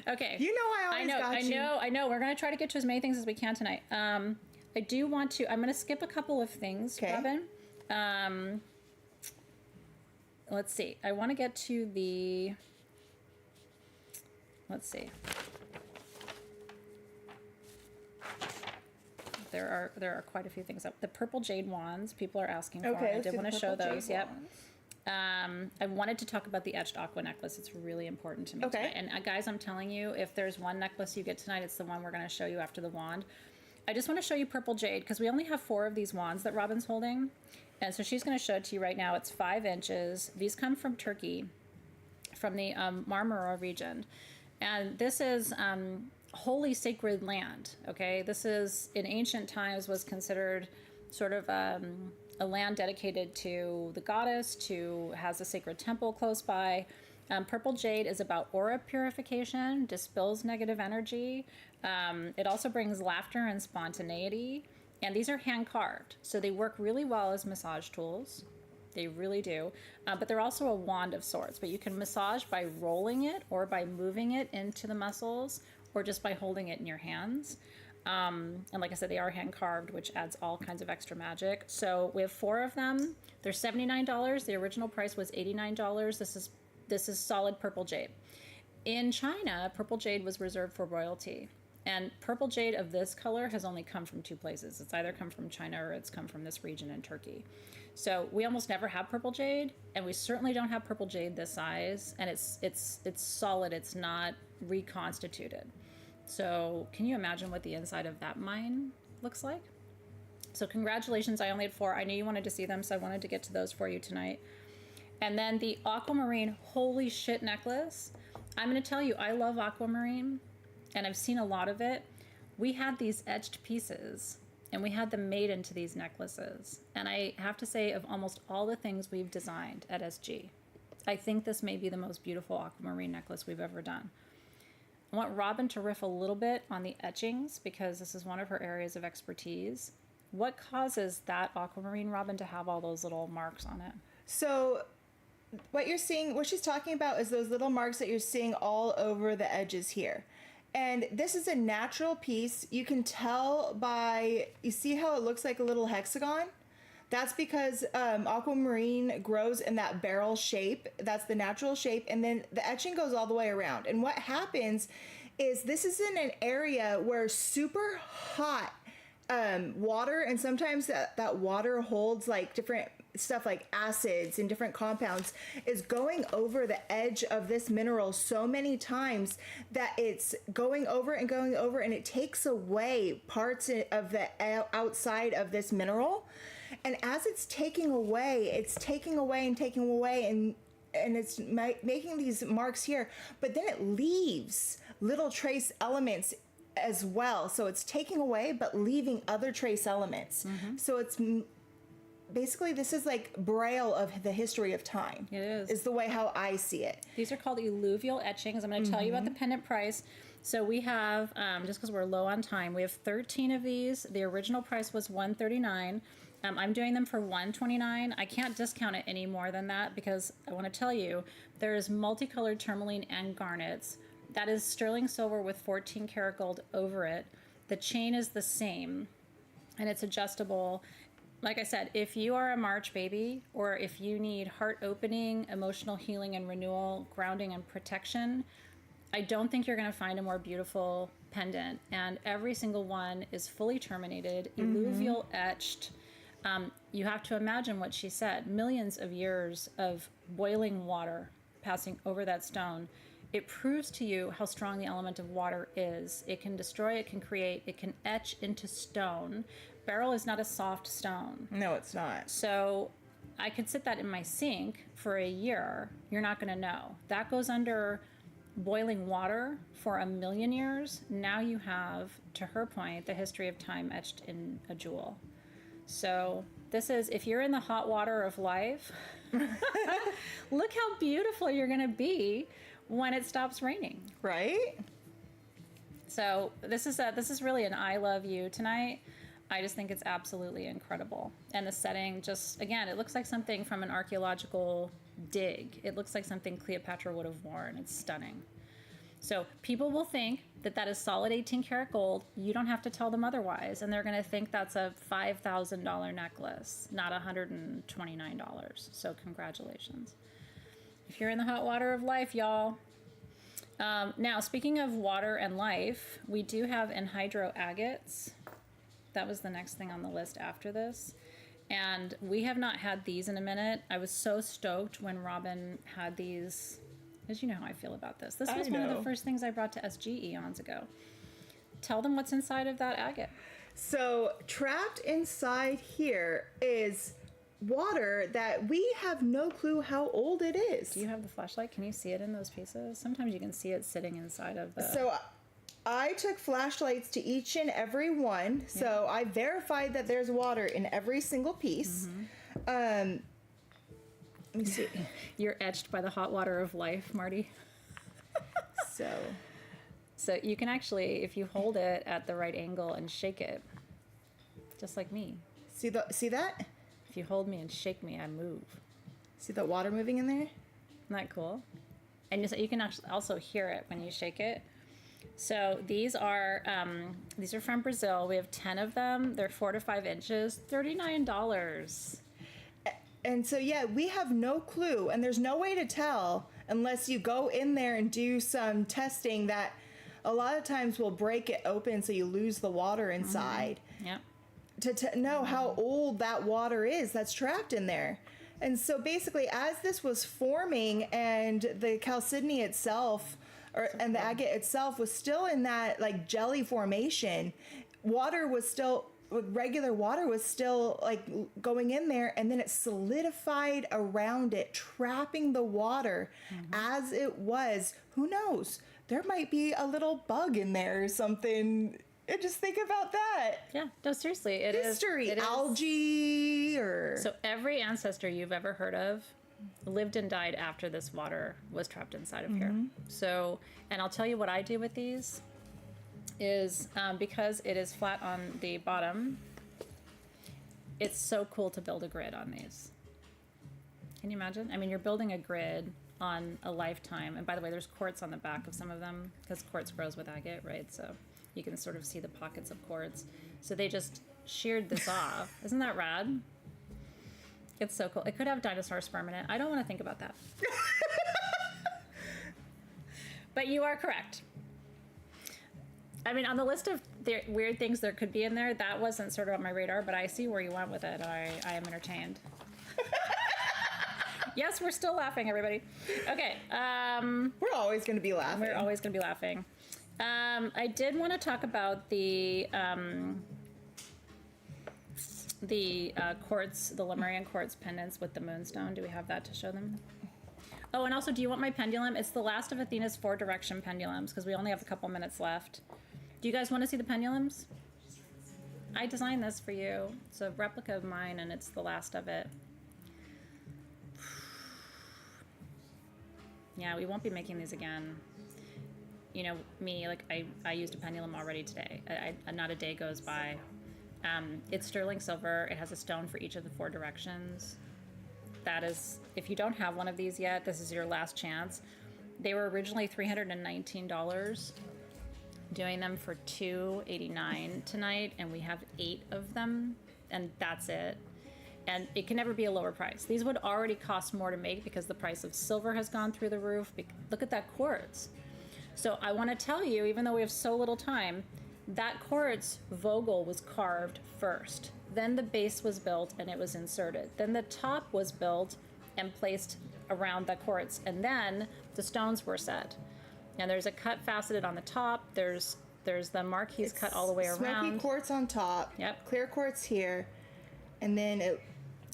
Okay. You know I always got you. I know. We're going to try to get to as many things as we can tonight. I do want to, I'm going to skip a couple of things, Robin. Let's see. I want to get to let's see. there are quite a few things up. The purple jade wands people are asking for. Okay, I did want to show those. Yep. Wands. I wanted to talk about the etched aqua necklace. It's really important to me Okay. tonight. And guys, I'm telling you, if there's one necklace you get tonight, it's the one we're going to show you after the wand. I just want to show you purple jade because we only have 4 of these wands that Robin's holding. And so she's going to show it to you right now. It's 5 inches. These come from Turkey, from the Marmara region. And this is holy sacred land, okay? This is, in ancient times, was considered sort of a land dedicated to the goddess, has a sacred temple close by. Purple jade is about aura purification, dispels negative energy. It also brings laughter and spontaneity. And these are hand carved, so they work really well as massage tools. They really do. But they're also a wand of sorts. But you can massage by rolling it or by moving it into the muscles or just by holding it in your hands. And like I said, they are hand carved, which adds all kinds of extra magic. So we have 4 of them. They're $79. The original price was $89. This is solid purple jade. In China, purple jade was reserved for royalty. And purple jade of this color has only come from 2 places. It's either come from China or it's come from this region in Turkey. So we almost never have purple jade, and we certainly don't have purple jade this size. And it's solid. It's not reconstituted. So can you imagine what the inside of that mine looks like? So congratulations. I only had 4. I knew you wanted to see them, so I wanted to get to those for you tonight. And then the aquamarine holy shit necklace. I'm going to tell you, I love aquamarine, and I've seen a lot of it. We had these etched pieces, and we had them made into these necklaces. And I have to say, of almost all the things we've designed at SG, I think this may be the most beautiful aquamarine necklace we've ever done. I want Robin to riff a little bit on the etchings because this is one of her areas of expertise. What causes that aquamarine, Robin, to have all those little marks on it? So what you're seeing, what she's talking about is those little marks that you're seeing all over the edges here. And this is a natural piece. You can tell by, you see how it looks like a little hexagon? That's because aquamarine grows in that barrel shape. That's the natural shape. And then the etching goes all the way around. And what happens is this is in an area where super hot water, and sometimes that water holds like different stuff like acids and different compounds, is going over the edge of this mineral so many times that it's going over and going over, and it takes away parts of the outside of this mineral. And as it's taking away and taking away, and it's making these marks here, but then it leaves little trace elements as well. So it's taking away but leaving other trace elements. Mm-hmm. So it's basically, this is like Braille of the history of time. It is the way how I see it. These are called alluvial etchings. I'm going to tell you about the pendant price. So we have, just because we're low on time, we have 13 of these. The original price was $139. I'm doing them for $129. I can't discount it any more than that because I want to tell you there's multicolored tourmaline and garnets. That is sterling silver with 14 karat gold over it. The chain is the same and it's adjustable. Like I said, if you are a March baby or if you need heart opening, emotional healing and renewal, grounding and protection, I don't think you're going to find a more beautiful pendant. And every single one is fully terminated, alluvial etched. You have to imagine what she said, millions of years of boiling water passing over that stone. It proves to you how strong the element of water is. It can destroy, it can create, it can etch into stone. Beryl is not a soft stone. No, it's not. So I could sit that in my sink for a year. You're not going to know. That goes under boiling water for 1,000,000 years. Now you have, to her point, the history of time etched in a jewel. So this is, if you're in the hot water of life, look how beautiful you're going to be when it stops raining. Right? So this is really an I love you tonight. I just think it's absolutely incredible. And the setting just, again, it looks like something from an archaeological dig. It looks like something Cleopatra would have worn. It's stunning. So people will think that that is solid 18 karat gold. You don't have to tell them otherwise. And they're going to think that's a $5,000 necklace, not $129. So congratulations. If you're in the hot water of life, y'all. Now, speaking of water and life, we do have anhydro agates. That was the next thing on the list after this. And we have not had these in a minute. I was so stoked when Robin had these, as you know how I feel about this. This was one of the first things I brought to SG eons ago. Tell them what's inside of that agate. So trapped inside here is water that we have no clue how old it is. Do you have the flashlight? Can you see it in those pieces? Sometimes you can see it sitting inside of the... So I took flashlights to each and every one. Yeah. So I verified that there's water in every single piece. Let me see. You're etched by the hot water of life, Marty. So you can actually, if you hold it at the right angle and shake it, just like me. See that? If you hold me and shake me, I move. See the water moving in there? Isn't that cool? And you can actually also hear it when you shake it. So these are from Brazil. We have 10 of them. They're 4 to 5 inches, $39. And so, yeah, we have no clue. And there's no way to tell unless you go in there and do some testing that a lot of times will break it open so you lose the water inside. Yeah. To know how old that water is that's trapped in there. And so basically, as this was forming and the chalcedony itself and the agate itself was still in that like jelly formation, regular water was still like going in there, and then it solidified around it, trapping the water as it was. Who knows? There might be a little bug in there or something. And just think about that. Yeah, no, seriously. History, algae, or... So every ancestor you've ever heard of lived and died after this water was trapped inside of here. So, and I'll tell you what I do with these is because it is flat on the bottom, it's so cool to build a grid on these. Can you imagine? I mean, you're building a grid on a lifetime. And by the way, there's quartz on the back of some of them because quartz grows with agate, right? So you can sort of see the pockets of quartz. So they just sheared this off. Isn't that rad? It's so cool. It could have dinosaur sperm in it. I don't want to think about that. But you are correct. I mean, on the list of the weird things there could be in there, that wasn't sort of on my radar, but I see where you went with it. I am entertained. Yes, we're still laughing, everybody. Okay. We're always going to be laughing. We're always going to be laughing. I did want to talk about the quartz, the Lemurian quartz pendants with the moonstone. Do we have that to show them? Oh, and also, do you want my pendulum? It's the last of Athena's 4-direction pendulums because we only have a couple minutes left. Do you guys want to see the pendulums? I designed this for you. It's a replica of mine, and it's the last of it. Yeah, we won't be making these again. You know, me, like, I used a pendulum already today. Not a day goes by. It's sterling silver. It has a stone for each of the 4 directions. That is, if you don't have one of these yet, this is your last chance. They were originally $319. Doing them for $289 tonight, and we have 8 of them, and that's it. And it can never be a lower price. These would already cost more to make because the price of silver has gone through the roof. Look at that quartz. So I want to tell you, even though we have so little time, that quartz vogel was carved first. Then the base was built and it was inserted. Then the top was built and placed around the quartz. And then the stones were set. Now there's a cut faceted on the top. There's the marquise cut all the way around. Smoky quartz on top. Yep. Clear quartz here. And then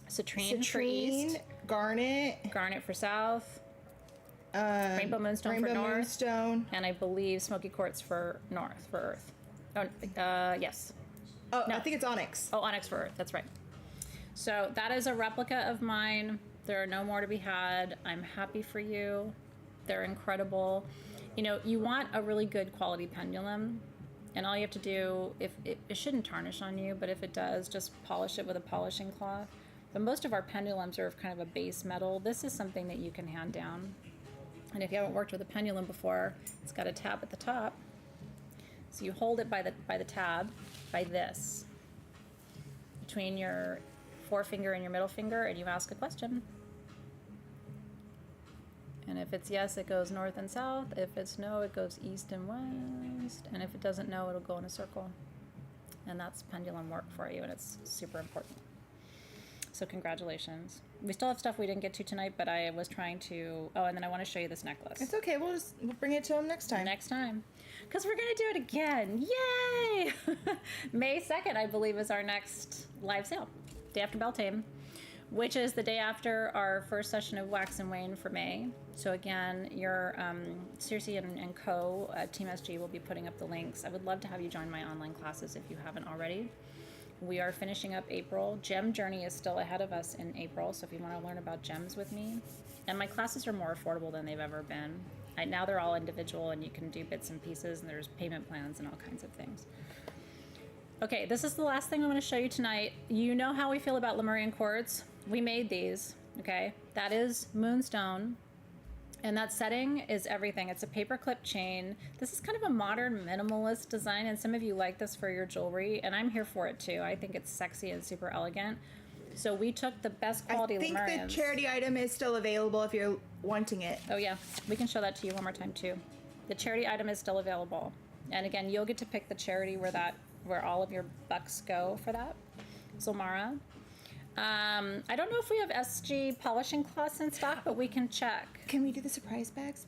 citrine for east. Garnet for south. Rainbow moonstone for north. Moonstone. And I believe smoky quartz for north, for earth. Oh, yes. Oh, no. I think it's onyx. Oh, onyx for earth. That's right. So that is a replica of mine. There are no more to be had. I'm happy for you. They're incredible. You know, you want a really good quality pendulum, and all you have to do, if it shouldn't tarnish on you, but if it does, just polish it with a polishing cloth. But most of our pendulums are of kind of a base metal. This is something that you can hand down. And if you haven't worked with a pendulum before, it's got a tab at the top. So you hold it by the tab, by this, between your forefinger and your middle finger, and you ask a question. And if it's yes, it goes north and south. If it's no, it goes east and west. And if it doesn't know, it'll go in a circle. and that's pendulum work for you, and it's super important. So congratulations. We still have stuff we didn't get to tonight, but I was trying to... Oh, and then I want to show you this necklace. It's okay. We'll bring it to him next time. Next time. Because we're going to do it again. Yay! May 2nd, I believe, is our next live sale. Day after Beltane, which is the day after our first session of Wax and Wane for May. So again, your Circe and Co. Team SG will be putting up the links. I would love to have you join my online classes if you haven't already. We are finishing up April. Gem Journey is still ahead of us in April, so if you want to learn about gems with me. And my classes are more affordable than they've ever been. Now they're all individual, and you can do bits and pieces, and there's payment plans and all kinds of things. Okay, this is the last thing I'm going to show you tonight. You know how we feel about Lemurian quartz. We made these, okay? That is Moonstone. And that setting is everything. It's a paperclip chain. This is kind of a modern minimalist design, and some of you like this for your jewelry, and I'm here for it too. I think it's sexy and super elegant. So we took the best quality Lemurians. I think the charity item is still available if you're wanting it. Oh yeah, we can show that to you one more time too. The charity item is still available. And again, you'll get to pick the charity where all of your bucks go for that. Zolmara. I don't know if we have SG polishing cloths in stock, but we can check. Can we do the surprise bags?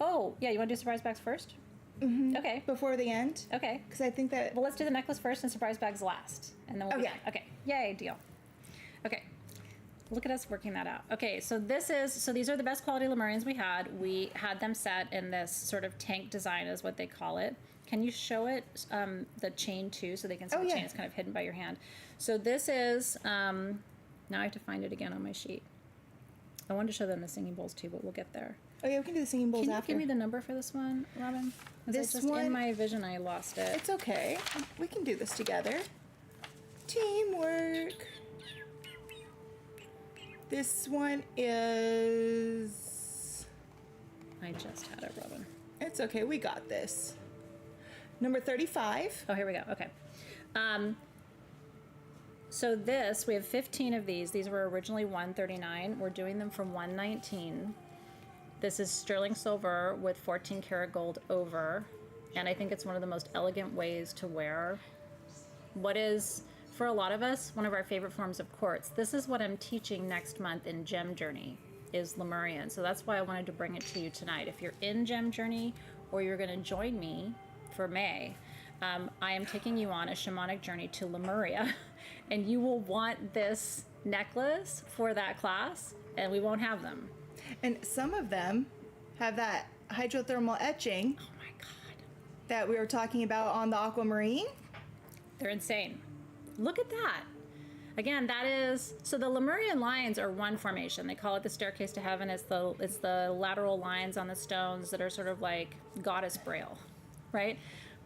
Oh, yeah, you want to do surprise bags first? Mm-hmm. Okay. Before the end? Okay. Because I think that... Well, let's do the necklace first and surprise bags last. And then we'll yeah. Okay. Yay, deal. Okay. Look at us working that out. Okay, so these are the best quality Lemurians we had. We had them set in this sort of tank design is what they call it. Can you show it, the chain too, so they can see the chain is kind of hidden by your hand. So this is, now I have to find it again on my sheet. I wanted to show them the singing bowls too, but we'll get there. Oh yeah, we can do the singing bowls after. Can you give me the number for this one, Robin? This one? In my vision, I lost it. It's okay. We can do this together. Teamwork. This one is... I just had it, Robin. It's okay. We got this. Number 35. Oh, here we go. Okay. So we have 15 of these. These were originally $139. We're doing them for $119. This is sterling silver with 14 karat gold over. And I think it's one of the most elegant ways to wear what is, for a lot of us, one of our favorite forms of quartz. This is what I'm teaching next month in Gem Journey, is Lemurian. So that's why I wanted to bring it to you tonight. If you're in Gem Journey or you're going to join me for May, I am taking you on a shamanic journey to Lemuria, and you will want this necklace for that class, and we won't have them. And some of them have that hydrothermal etching. Oh my God. That we were talking about on the aquamarine. They're insane. Look at that. Again, that is, so the Lemurian lines are one formation. They call it the staircase to heaven. It's the lateral lines on the stones that are sort of like goddess braille, right?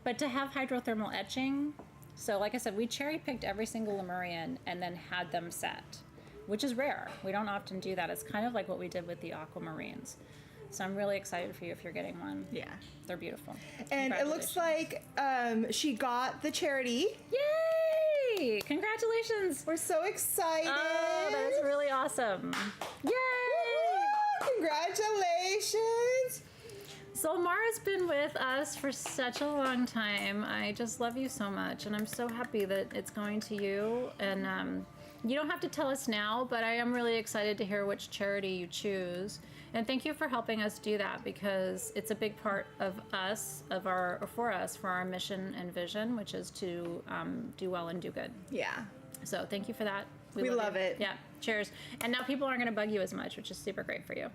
But to have hydrothermal etching, so like I said, we cherry picked every single Lemurian and then had them set, which is rare. We don't often do that. It's kind of like what we did with the aquamarines. So I'm really excited for you if you're getting one. Yeah. They're beautiful. And it looks like she got the charity. Yay! Congratulations. We're so excited. Oh, that is really awesome. Yay! Woo-hoo! Congratulations. Zolmara's been with us for such a long time. I just love you so much, and I'm so happy that it's going to you. And you don't have to tell us now, but I am really excited to hear which charity you choose. And thank you for helping us do that, because it's a big part of us, for our mission and vision, which is to do well and do good. Yeah. So thank you for that. We love it. Yeah. Cheers. And now people aren't going to bug you as much, which is super great for you.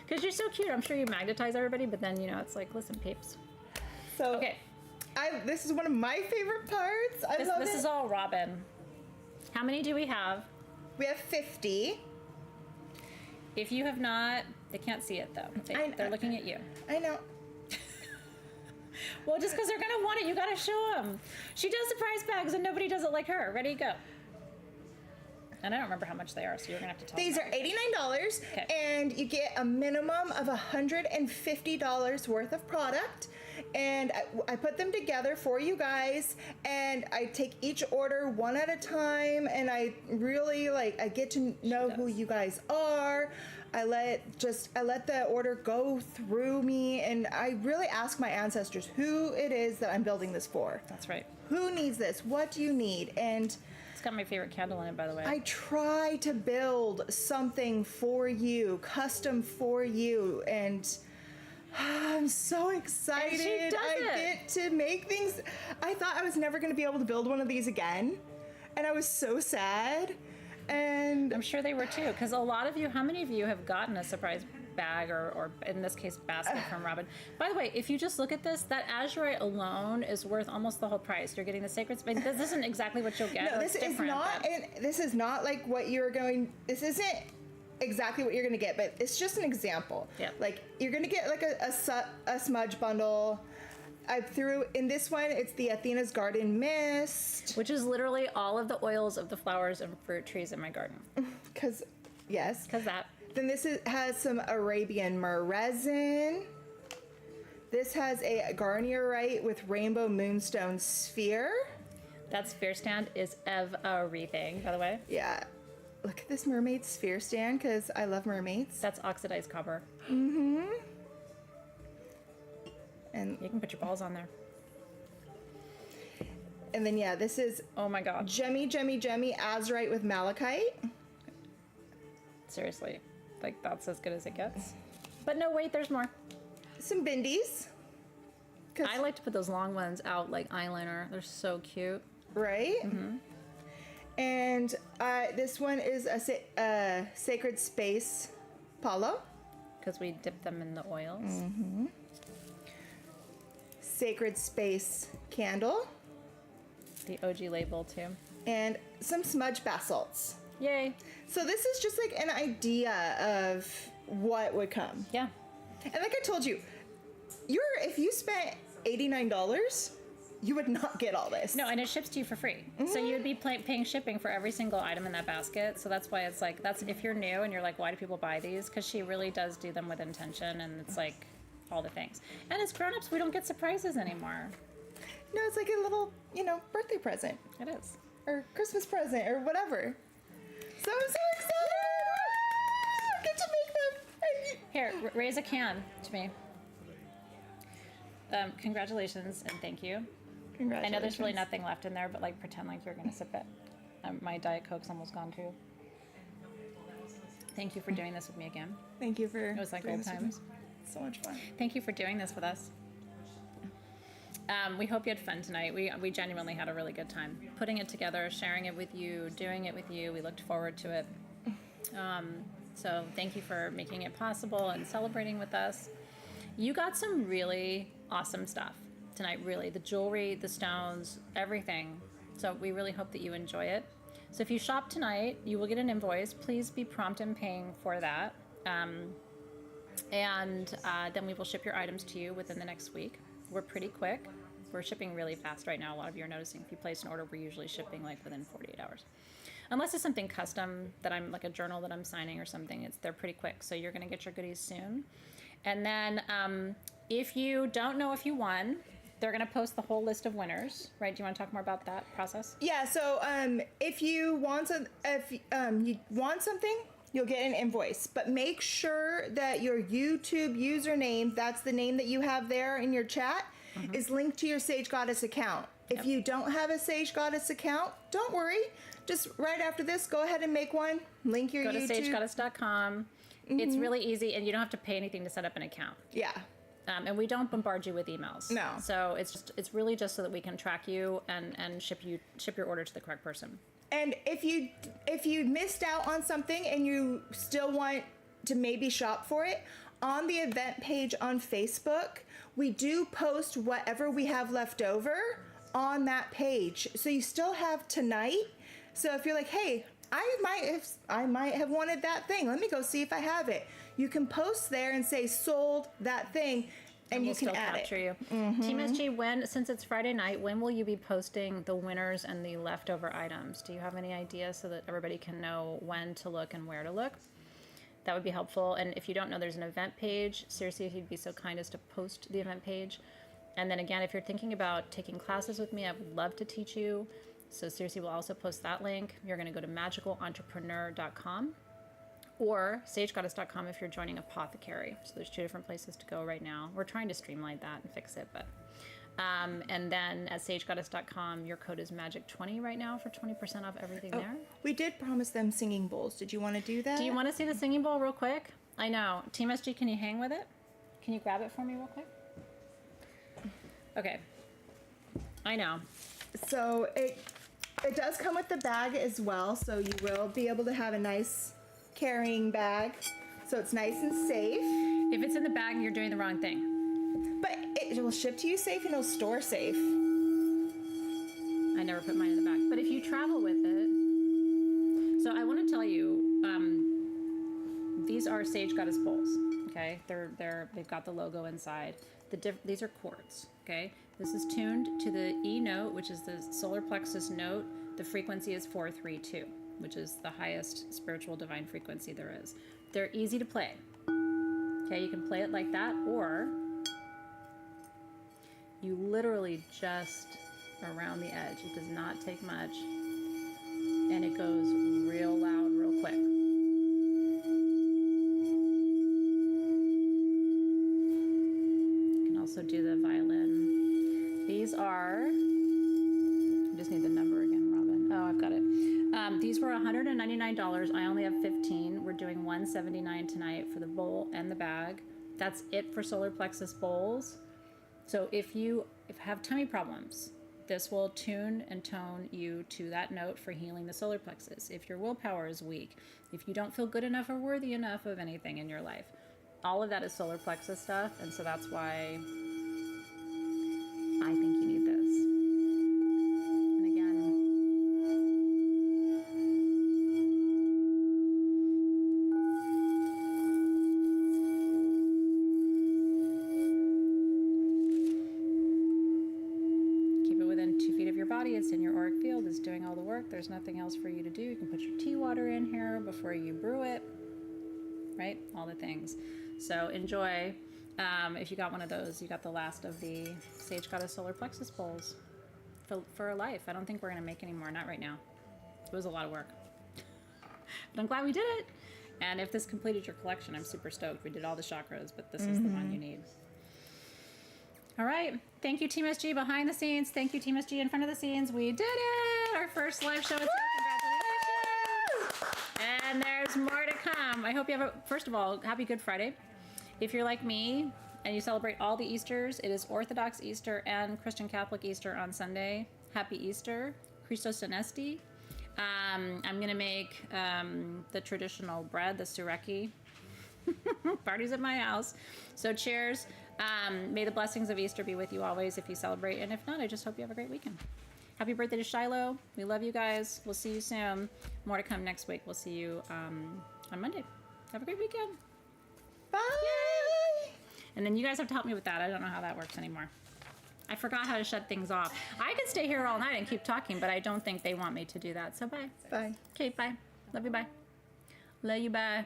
Because you're so cute. I'm sure you magnetize everybody, but then, it's like, listen, peeps. So, okay. This is one of my favorite parts. I love it. This is all Robin. How many do we have? We have 50. If you have not, they can't see it, though. They're looking at you. I know. Well, just because they're going to want it, you got to show them. She does surprise bags, and nobody does it like her. Ready, go. And I don't remember how much they are, so you're going to have to tell me. These are $89, okay. And you get a minimum of $150 worth of product. And I put them together for you guys, and I take each order one at a time, and I really, I get to know who you guys are. I let the order go through me, and I really ask my ancestors who it is that I'm building this for. That's right. who needs this? What do you need? And It's got my favorite candle in it, by the way. I try to build something for you, custom for you, and I'm so excited. And she does I it. get to make things. I thought I was never going to be able to build one of these again, and I was so sad. And I'm sure they were too, because a lot of you, how many of you have gotten a surprise bag or in this case basket from Robin? By the way, if you just look at this, that azurite alone is worth almost the whole price. You're getting the sacred space. This isn't exactly what you'll get. no, this is not. And this is not like what you're going. This isn't exactly what you're going to get, but it's just an example. Yeah. Like you're going to get like a smudge bundle. I threw in this one. It's the Athena's Garden Mist. Which is literally all of the oils of the flowers and fruit trees in my garden. Because yes. Because that. Then this has some Arabian myrrh resin. This has a garnierite with rainbow moonstone sphere. That sphere stand is everything, by the way. Yeah. Look at this mermaid sphere stand because I love mermaids. That's oxidized copper. Mm-hmm. And You can put your balls on there. then yeah, this is Oh my god. Gemmy azurite with malachite. Seriously. Like, that's as good as it gets. But no, wait, there's more. Some bindies. I like to put those long ones out like eyeliner. They're so cute. Right? Mm-hmm. And this one is a Sacred Space Palo. Because we dip them in the oils. Mm-hmm. Sacred Space Candle. The OG label, too. And some smudge basalts. Yay. So this is just like an idea of what would come. Yeah. And like I told you, if you spent $89, you would not get all this. No, and it ships to you for free. Mm-hmm. So you would be paying shipping for every single item in that basket. So that's why it's like, that's if you're new and you're like, why do people buy these? Because she really does do them with intention, and it's like all the things. And as grown-ups, we don't get surprises anymore. No, it's like a little, birthday present. It is. Or Christmas present or whatever. So I'm so excited! I get to make them! Here, raise a can to me. Congratulations and thank you. I Congratulations. know there's really nothing left in there, but like pretend like you're gonna sip it. My Diet Coke's almost gone too. Thank you for doing this with me again. Thank you for It was like doing old this with times. me. So much fun. Thank you for doing this with us. We hope you had fun tonight. We genuinely had a really good time putting it together, sharing it with you, doing it with you. We looked forward to it. So thank you for making it possible and celebrating with us. You got some really awesome stuff tonight, really. The jewelry, the stones, everything. So we really hope that you enjoy it. So if you shop tonight, you will get an invoice. Please be prompt in paying for that. And then we will ship your items to you within the next week. We're pretty quick. We're shipping really fast right now. A lot of you are noticing if you place an order, we're usually shipping like within 48 hours. Unless it's something custom that I'm like a journal that I'm signing or something, they're pretty quick. So you're going to get your goodies soon. And then if you don't know if you won, they're going to post the whole list of winners, right? Do you want to talk more about that process? Yeah, so if you want something, you'll get an invoice. But make sure that your YouTube username, that's the name that you have there in your chat, is linked to your Sage Goddess account. If you don't have a Sage Goddess account, don't worry. Just right after this, go ahead and make one. Link your YouTube. Go to sagegoddess.com. It's really easy, and you don't have to pay anything to set up an account. Yeah. And we don't bombard you with emails. No. So it's really just so that we can track you and ship your order to the correct person. And if you missed out on something and you still want to maybe shop for it, on the event page on Facebook, we do post whatever we have left over on that page. So you still have tonight. So if you're like, hey, I might have wanted that thing. Let me go see if I have it. You can post there and say sold that thing, and you we'll can still add capture it. you. Team SG, since it's Friday night, when will you be posting the winners and the leftover items? Do you have any ideas so that everybody can know when to look and where to look? That would be helpful. And if you don't know, there's an event page. Seriously, if you'd be so kind as to post the event page. And then again, if you're thinking about taking classes with me, I would love to teach you. So seriously, we'll also post that link. You're going to go to magicalentrepreneur.com or sagegoddess.com if you're joining Apothecary. So there's two different places to go right now. We're trying to streamline that and fix it, but And then at sagegoddess.com, your code is magic20 right now for 20% off everything there. We did promise them singing bowls. Did you want to do that? Do you want to see the singing bowl real quick? I know. Team SG, can you hang with it? Can you grab it for me real quick? Okay. I know. So it does come with the bag as well, so you will be able to have a nice carrying bag, so it's nice and safe. If it's in the bag, you're doing the wrong thing. But it will ship to you safe and it'll store safe. I never put mine in the bag. But if you travel with it, so I want to tell you, these are Sage Goddess bowls. Okay, they've got the logo inside. These are quartz. Okay, this is tuned to the E note, which is the solar plexus note. The frequency is 432, which is the highest spiritual divine frequency there is. They're easy to play. Okay, you can play it like that, or you literally just around the edge. It does not take much, and it goes real loud, real quick. You can also do the violin. These are, I just need the number again, Robin. Oh, I've got it. These were $199. I only have 15. We're doing $179 tonight for the bowl and the bag. That's it for solar plexus bowls. So if you have tummy problems, this will tune and tone you to that note for healing the solar plexus. If your willpower is weak, if you don't feel good enough or worthy enough of anything in your life, all of that is solar plexus stuff. And so that's why I think you need this. And again, keep it within 2 feet of your body. It's in your auric field. It's doing all the work. There's nothing else for you to do. You can put your tea water in here before you brew it, right? All the things. So enjoy. If you got one of those, you got the last of the Sage Goddess Solar Plexus bowls for life. I don't think we're going to make any more. Not right now. It was a lot of work. But I'm glad we did it. And if this completed your collection, I'm super stoked. We did all the chakras, but this is the one you need. All right. Thank you, Team SG behind the scenes. Thank you, Team SG in front of the scenes. We did it! Our first live show. Congratulations! And there's more to come. I hope you have first of all, happy Good Friday. If you're like me and you celebrate all the Easters, it is Orthodox Easter and Christian Catholic Easter on Sunday. Happy Easter. Christos Anesti. I'm going to make the traditional bread, the sureki. Parties at my house. So cheers. May the blessings of Easter be with you always if you celebrate. And if not, I just hope you have a great weekend. Happy birthday to Shiloh. We love you guys. We'll see you soon. More to come next week. We'll see you on Monday. Have a great weekend. Bye. Yay. And then you guys have to help me with that. I don't know how that works anymore. I forgot how to shut things off. I could stay here all night and keep talking, but I don't think they want me to do that. So bye. Bye. Okay, bye. Love you, bye. Love you, bye.